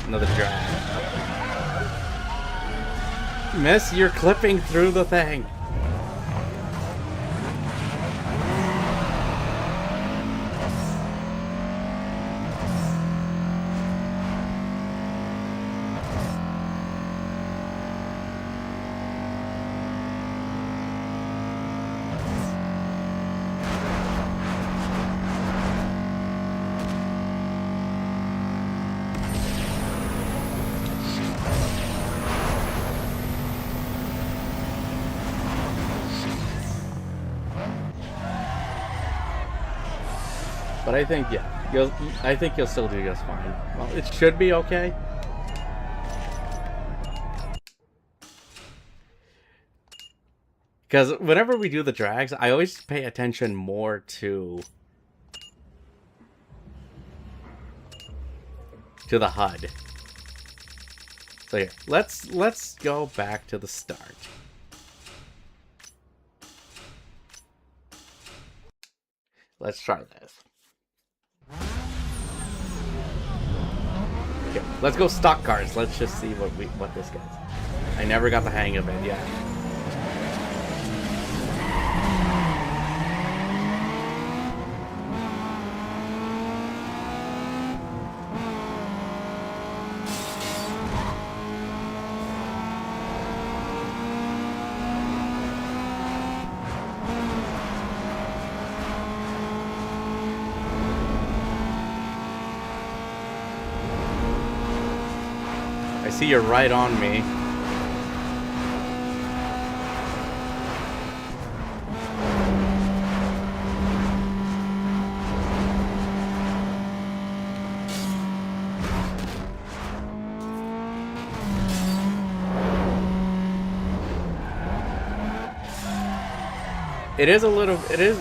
Another drag. Miss, you're clipping through the thing. But I think, yeah, I think you'll still do just fine. Well, it should be okay. Because whenever we do the drags, I always pay attention more to the HUD. So here, let's go back to the start. Let's try this. Okay, let's go stock cars. Let's just see what this gets. I never got the hang of it yet. I see you're right on me.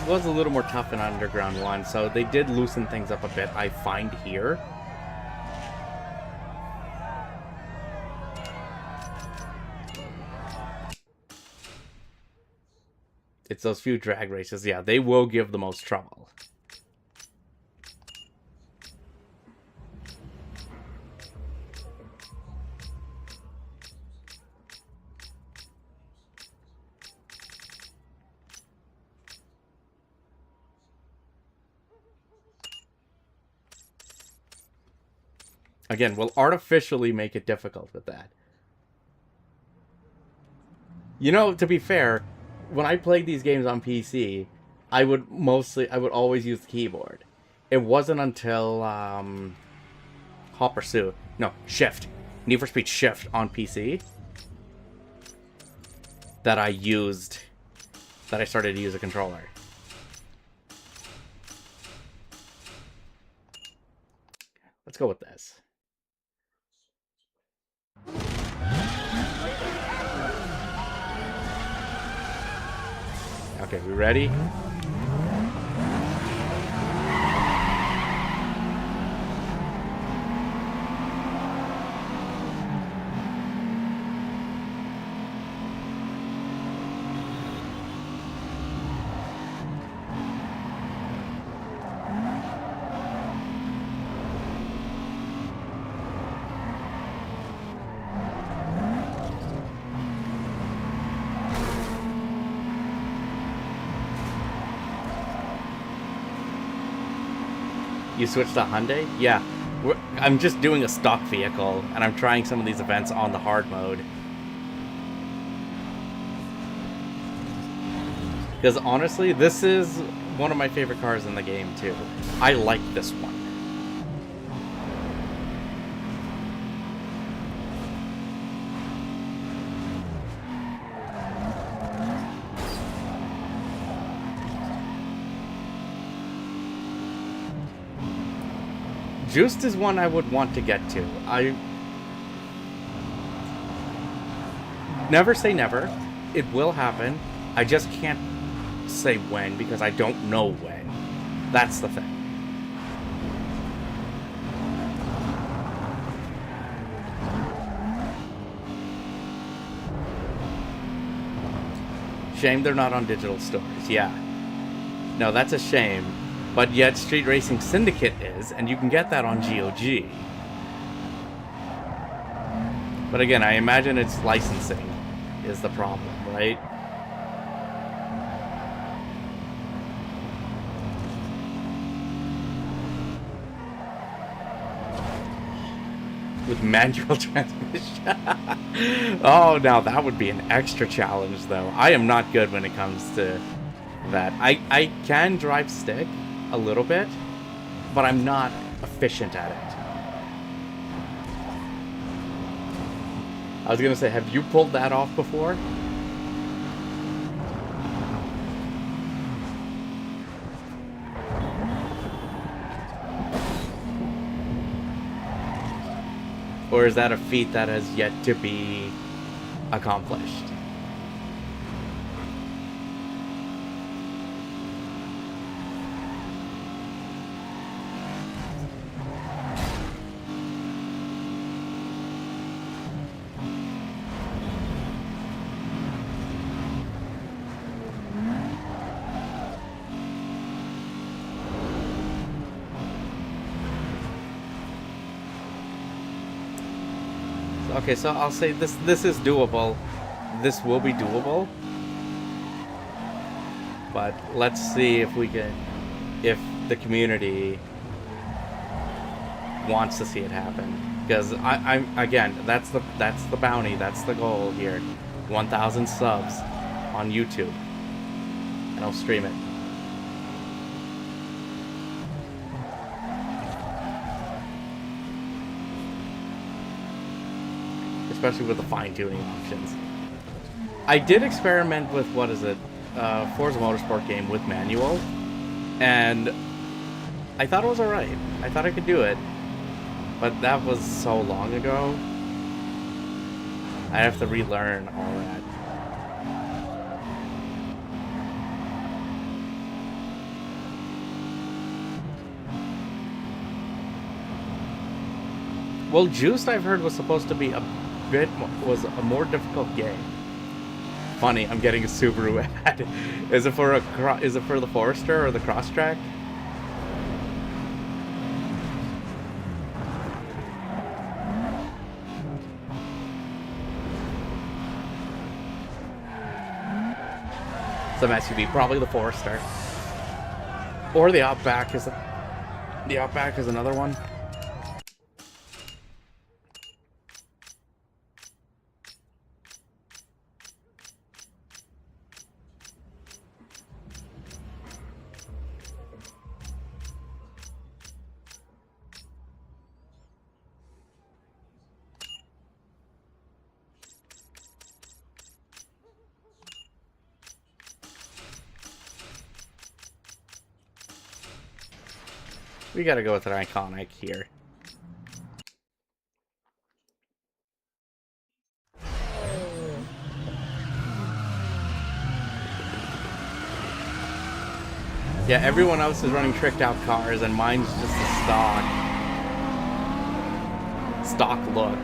Was a little more tough in Underground 1, so they did loosen things up a bit, I find here. It's those few drag races, yeah, they will give the most trouble. Again, we'll artificially make it difficult with that. You know, to be fair, when I played these games on PC, I would always use the keyboard. It wasn't until Hot Pursuit, no, Shift, Need for Speed Shift on PC that I started to use a controller. Let's go with this. Okay, we ready? You switched to Hyundai? Yeah. I'm just doing a stock vehicle, and I'm trying some of these events on the hard mode. Because honestly, this is one of my favorite cars in the game, too. I like this one. Juiced is one I would want to get to. I never say never. It will happen. I just can't say when because I don't know when. That's the thing. Shame they're not on digital stores. Yeah. No, that's a shame. But yet Street Racing Syndicate is, and you can get that on GOG. But again, I imagine it's licensing is the problem, right? With manual transmission. Oh, now that would be an extra challenge, though. I am not good when it comes to that. I can drive stick a little bit, but I'm not efficient at it. I was gonna say, have you pulled that off before? Or is that a feat that has yet to be accomplished? Okay, so I'll say this is doable. This will be doable. But let's see if we can, if the community wants to see it happen. Because I'm again, that's the bounty, that's the goal here. 1,000 subs on YouTube. And I'll stream it. Especially with the fine-tuning options. I did experiment with, what is it, Forza Motorsport game with manual, and I thought it was alright. I thought I could do it, but that was so long ago. I have to relearn all that. Well, Juiced, I've heard, was supposed to be a more difficult game. Funny, I'm getting a Subaru ad. Is it for the Forester or the Crosstrack? Some SUV, probably the Forester. Or the Outback is another one. We gotta go with an iconic here. Yeah, everyone else is running tricked out cars and mine's just a stock look.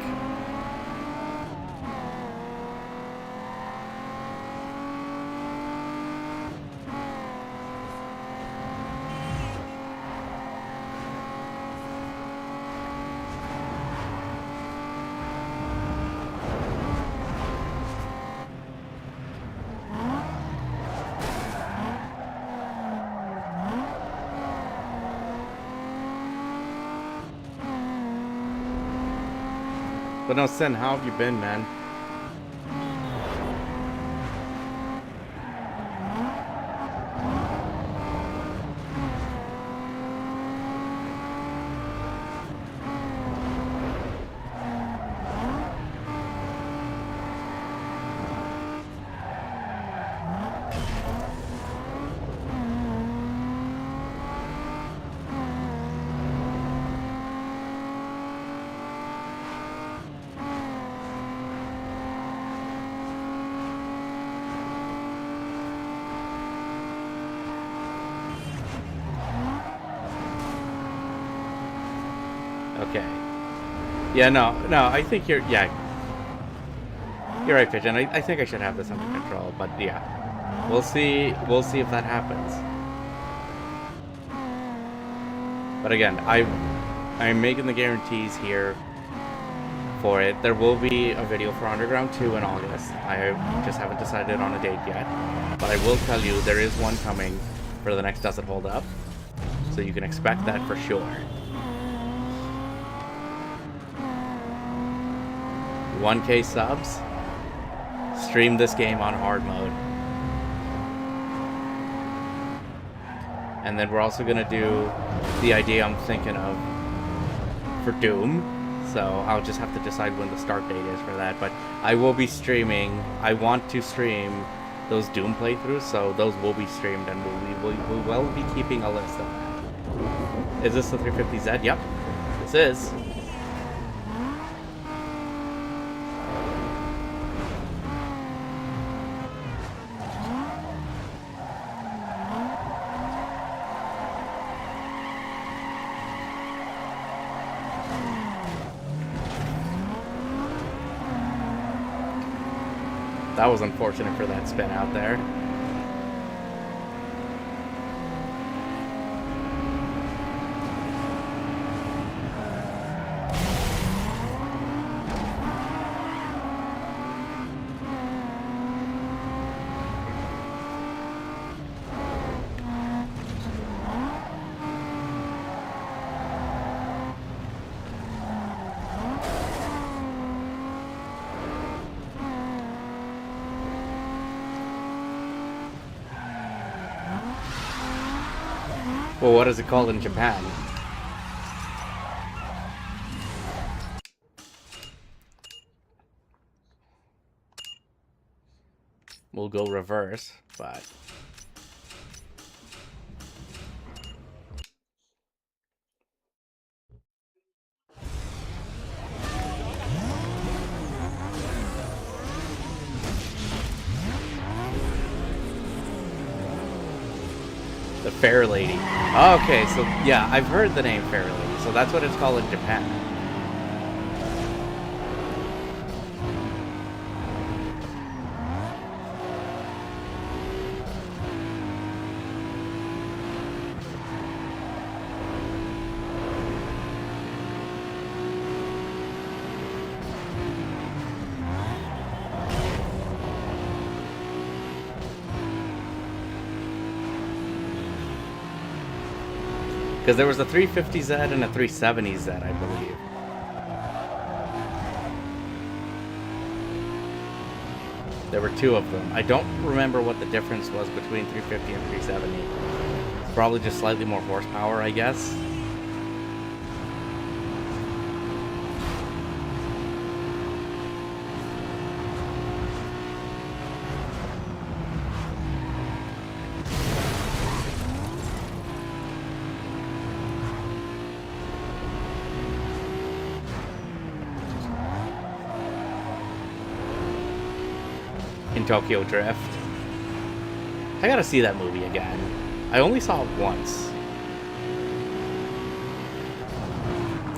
But no, Sin, how have you been, man? Okay. Yeah, no, I think you're right, Pigeon. I think I should have this under control, but yeah. We'll see if that happens. But again, I'm making the guarantees here for it. There will be a video for Underground 2 in August. I just haven't decided on a date yet. But I will tell you, there is one coming for the next Does It Hold Up. So you can expect that for sure. 1K subs. Stream this game on hard mode. And then we're also going to do the idea I'm thinking of for Doom. So I'll just have to decide when the start date is for that. But I will be streaming. I want to stream those Doom playthroughs, so those will be streamed, and we will be keeping a list of that. Is this the 350Z? Yep, this is. That was unfortunate for that spin out there. Well, what is it called in Japan? We'll go reverse, but... The Fair Lady. Oh, okay, so yeah, I've heard the name Fair Lady, so that's what it's called in Japan. Because there was a 350Z and a 370Z, I believe. There were two of them. I don't remember what the difference was between 350 and 370. It's probably just slightly more horsepower, I guess. In Tokyo Drift. I gotta see that movie again. I only saw it once.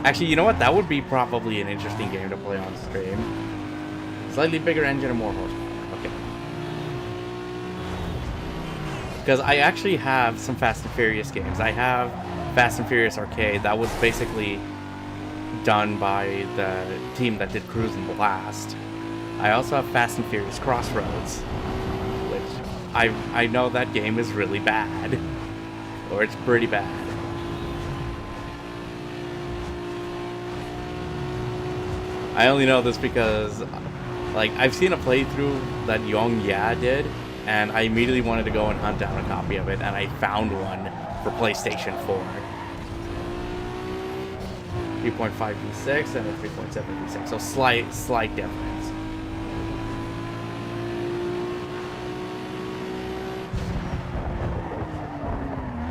Actually, you know what? That would be probably an interesting game to play on stream. Slightly bigger engine and more horsepower. Okay. Because I actually have some Fast and Furious games. I have Fast and Furious Arcade. That was basically done by the team that did Cruise and Blast. I also have Fast and Furious Crossroads, which I know that game is really bad, or it's pretty bad. I only know this because, like, I've seen a playthrough that Yong Ya did, and I immediately wanted to go and hunt down a copy of it, and I found one for PlayStation 4. 3.5 V6 and a 3.7 V6, so slight difference.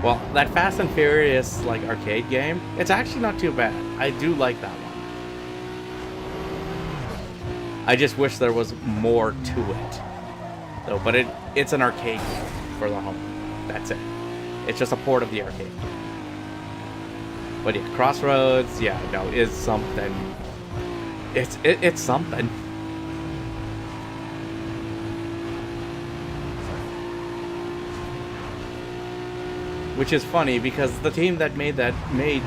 Well, that Fast and Furious, like, arcade game, it's actually not too bad. I do like that one. I just wish there was more to it, though. But it's an arcade game for the home. That's it. It's just a port of the arcade game. But yeah, Crossroads, yeah, no, is something. It's something. Which is funny because the team that made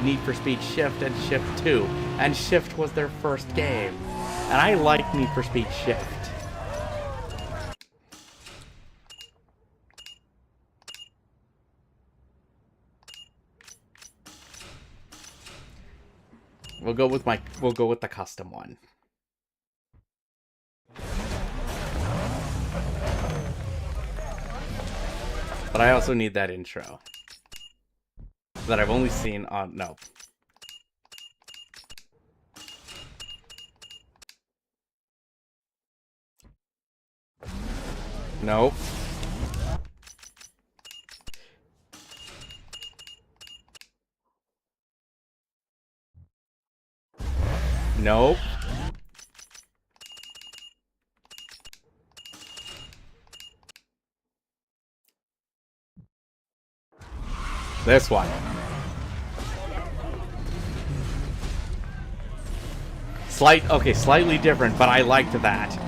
Need for Speed Shift and Shift 2, and Shift was their first game. And I like Need for Speed Shift. We'll go with the custom one. But I also need that intro that I've only seen on no. Nope. Nope. This one. Slightly different, but I liked that.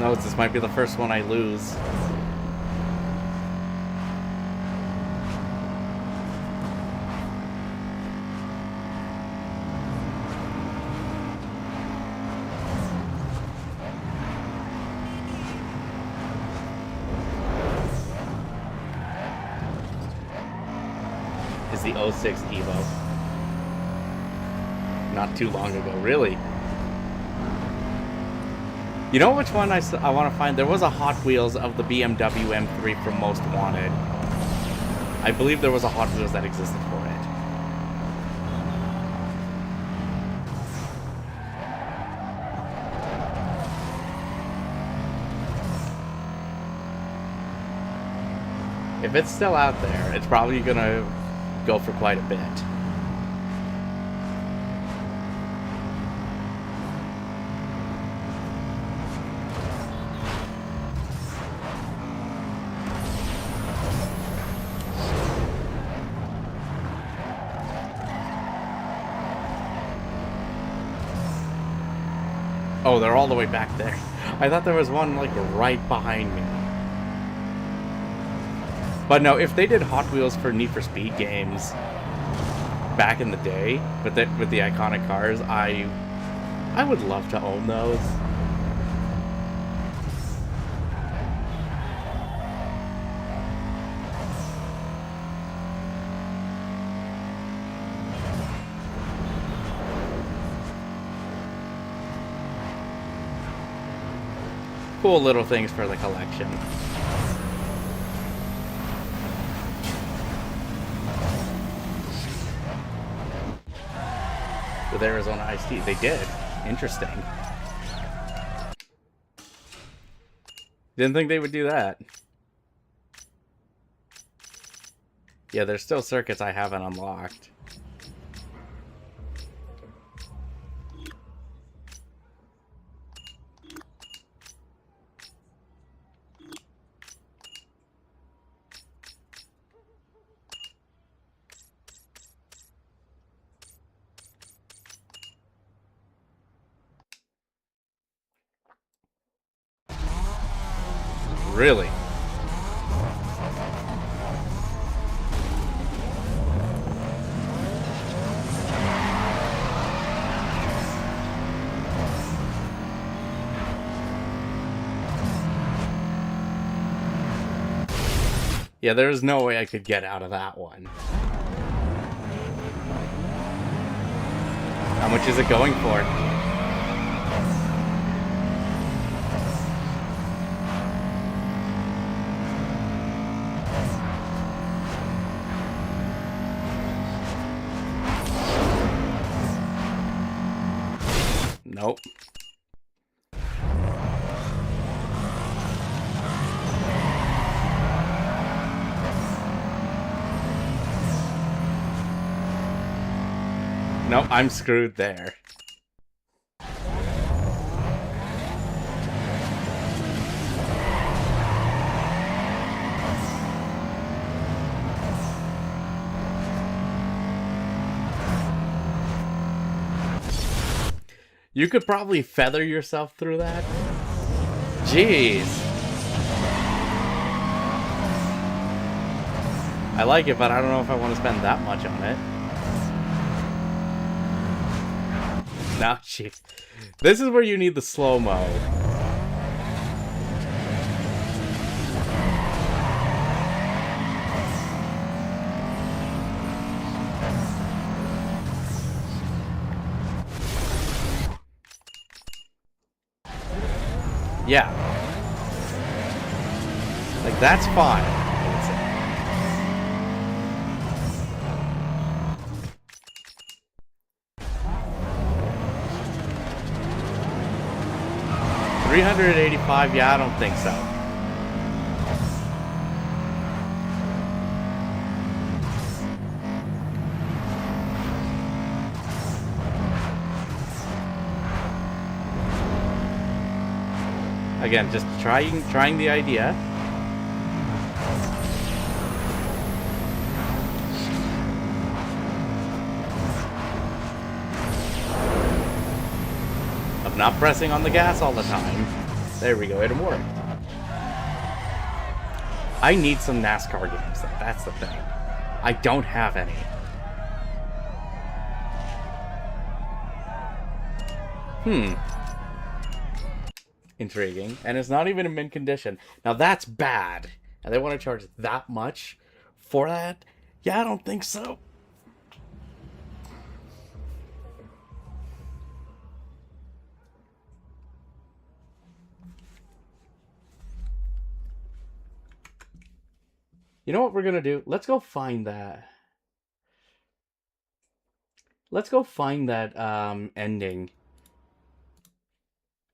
No, this might be the first one I lose. Is the 06 Evo. Not too long ago, really. You know which one I want to find? There was a Hot Wheels of the BMW M3 from Most Wanted. I believe there was a Hot Wheels that existed for it. If it's still out there, it's probably gonna go for quite a bit. Oh, they're all the way back there. I thought there was one, like, right behind me. But no, if they did Hot Wheels for Need for Speed games back in the day, with the iconic cars, I would love to own those. Cool little things for the collection. With Arizona Iced Tea, they did. Interesting. Didn't think they would do that. Yeah, there's still circuits I haven't unlocked. Really? Yeah, there's no way I could get out of that one. How much is it going for? Nope. Nope, I'm screwed there. You could probably feather yourself through that. Jeez. I like it, but I don't know if I want to spend that much on it. No, jeez. This is where you need the slow-mo. Yeah. Like, that's fine. 385? Yeah, I don't think so. Again, just trying the idea. Of not pressing on the gas all the time. There we go, it worked. I need some NASCAR games, though. That's the thing. I don't have any. Intriguing. And it's not even in mint condition. Now that's bad. And they want to charge that much for that? Yeah, I don't think so. You know what we're gonna do? Let's go find that. Let's go find that ending,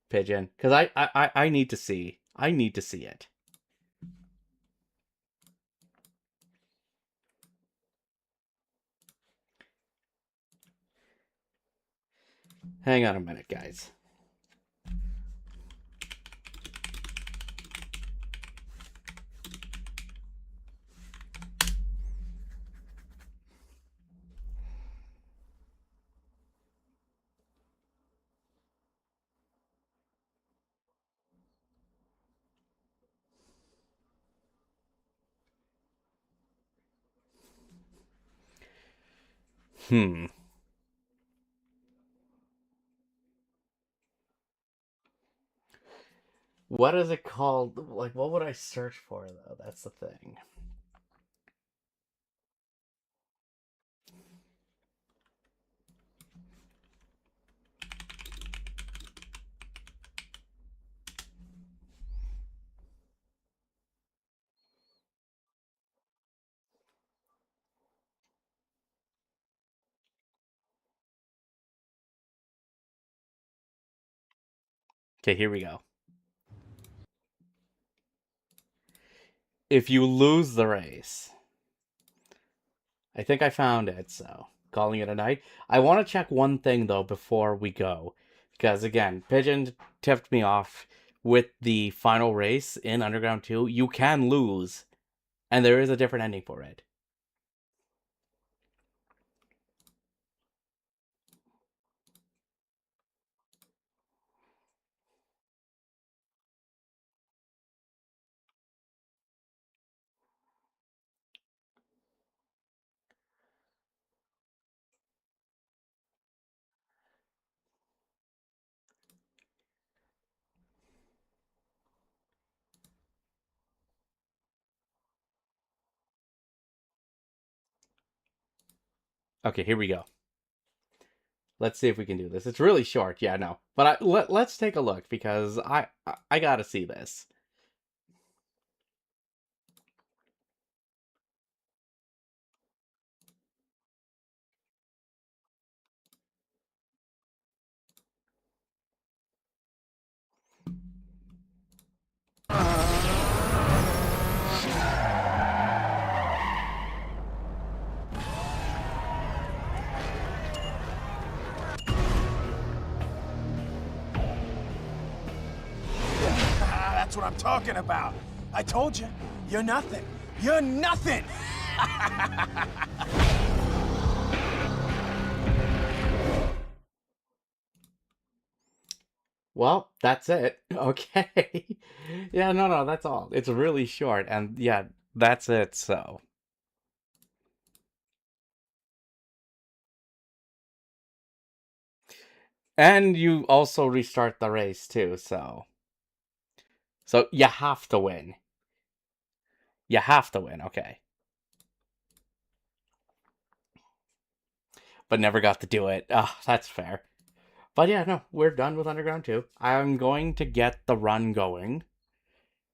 Pigeon. Because I need to see. I need to see it. Hang on a minute, guys. What is it called? Like, what would I search for, though? That's the thing. Okay, here we go. If you lose the race. I think I found it, so calling it a night. I want to check one thing, though, before we go. Because, again, Pigeon tipped me off with the final race in Underground 2. You can lose, and there is a different ending for it. Okay, here we go. Let's see if we can do this. It's really short, yeah, no. But let's take a look, because I gotta see this. That's what I'm talking about. I told you, you're nothing. You're nothing! Well, that's it. Okay. Yeah, no, that's all. It's really short, and yeah, that's it, so. And you also restart the race, too, so. So you have to win. You have to win, okay. But never got to do it. Ah, that's fair. But yeah, no, we're done with Underground 2. I'm going to get the run going.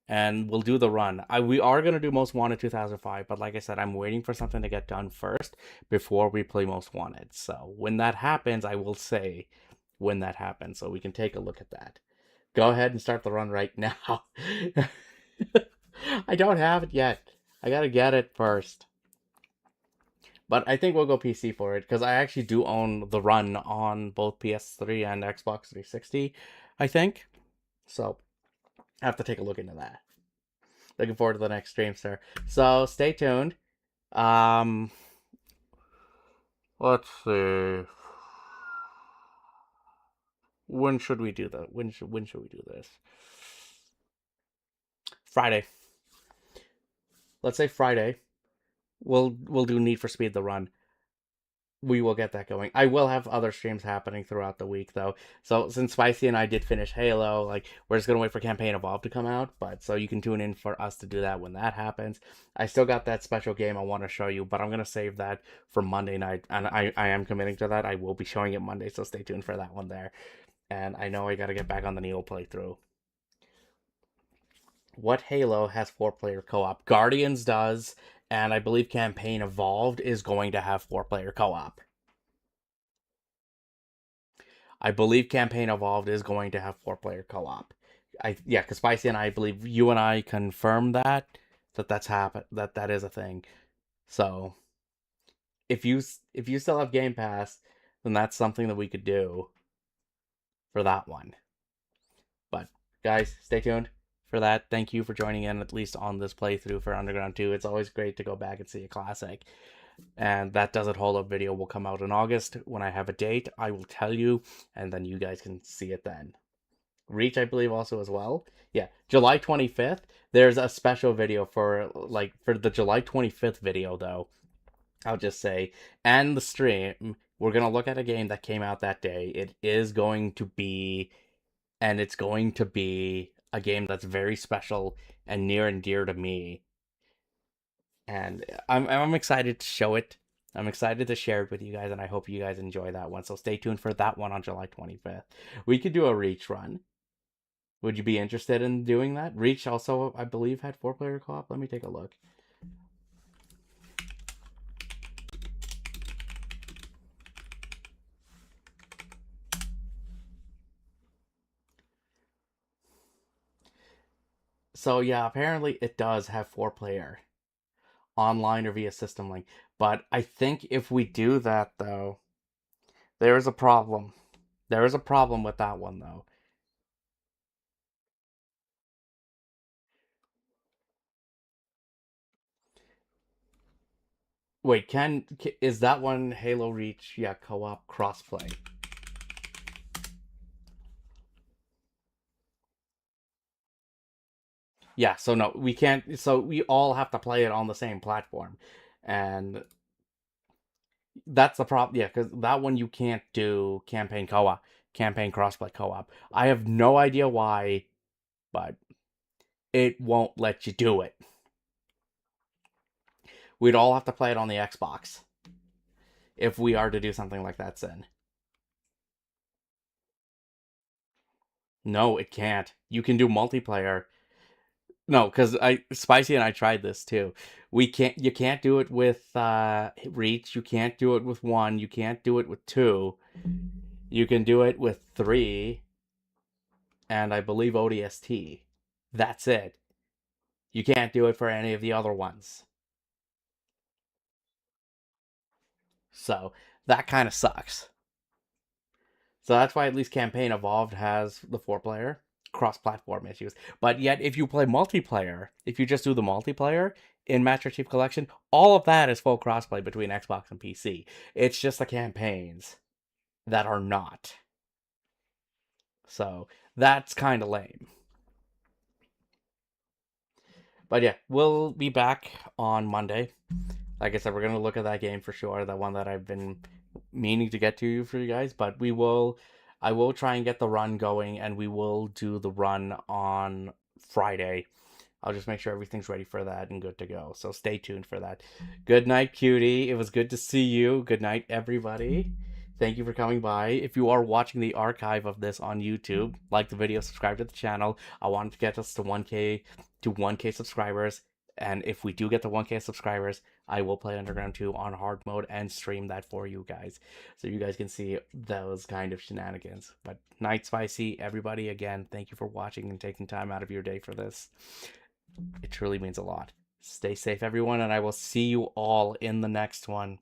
And we'll do the run. We are going to do Most Wanted 2005, but like I said, I'm waiting for something to get done first before we play Most Wanted. So when that happens, I will say when that happens, so we can take a look at that. Go ahead and start the run right now. I don't have it yet. I gotta get it first. But I think we'll go PC for it, because I actually do own the run on both PS3 and Xbox 360, I think. So I have to take a look into that. Looking forward to the next stream, sir. So stay tuned. Let's see. When should we do that? When should we do this? Friday. Let's say Friday. We'll do Need for Speed the Run. We will get that going. I will have other streams happening throughout the week, though. So since Spicy and I did finish Halo, like, we're just gonna wait for Campaign Evolved to come out. But so you can tune in for us to do that when that happens. I still got that special game I want to show you, but I'm gonna save that for Monday night, and I am committing to that. I will be showing it Monday, so stay tuned for that one there. And I know I gotta get back on the Neo playthrough. What Halo has 4-player co-op? Guardians does, and I believe Campaign Evolved is going to have 4-player co-op. I believe Campaign Evolved is going to have 4-player co-op. Yeah, because Spicy and I believe you and I confirmed that's happened, that is a thing. So if you still have Game Pass, then that's something that we could do for that one. But guys, stay tuned for that. Thank you for joining in, at least on this playthrough for Underground 2. It's always great to go back and see a classic. And that Does It Hold Up video will come out in August. When I have a date, I will tell you, and then you guys can see it then. Reach, I believe, also as well. Yeah, July 25th. There's a special video for the July 25th video, though. I'll just say, and the stream, we're gonna look at a game that came out that day. It's going to be a game that's very special and near and dear to me. And I'm excited to show it. I'm excited to share it with you guys, and I hope you guys enjoy that one. So stay tuned for that one on July 25th. We could do a Reach run. Would you be interested in doing that? Reach also, I believe, had 4-player co-op. Let me take a look. So yeah, apparently it does have 4-player online or via system link. But I think if we do that, though, there is a problem. There is a problem with that one, though. Wait, is that one Halo Reach? Yeah, co-op crossplay. Yeah, so no, we can't. So we all have to play it on the same platform, and that's the problem. Yeah, because that one you can't do campaign co-op, campaign crossplay co-op. I have no idea why, but it won't let you do it. We'd all have to play it on the Xbox if we are to do something like that, Sin. No, it can't. You can do multiplayer. No, because Spicy and I tried this too. You can't do it with Reach, you can't do it with 1, you can't do it with 2. You can do it with 3, and I believe ODST. That's it. You can't do it for any of the other ones. So, that kind of sucks. So that's why at least Campaign Evolved has the 4-player. cross-platform issues. But yet, if you play multiplayer, if you just do the multiplayer in Master Chief Collection, all of that is full crossplay between Xbox and PC. It's just the campaigns that are not. So that's kind of lame. But yeah, we'll be back on Monday. Like I said, we're going to look at that game for sure. The one that I've been meaning to get to for you guys. But I will try and get the run going, and we will do the run on Friday. I'll just make sure everything's ready for that and good to go. So stay tuned for that. Good night, cutie. It was good to see you. Good night, everybody. Thank you for coming by. If you are watching the archive of this on YouTube, like the video, subscribe to the channel. I wanted to get us to 1K subscribers. And if we do get to 1K subscribers, I will play Underground 2 on hard mode and stream that for you guys. So you guys can see those kind of shenanigans. But Night Spicy, everybody, again, thank you for watching and taking time out of your day for this. It truly means a lot. Stay safe, everyone, and I will see you all in the next one.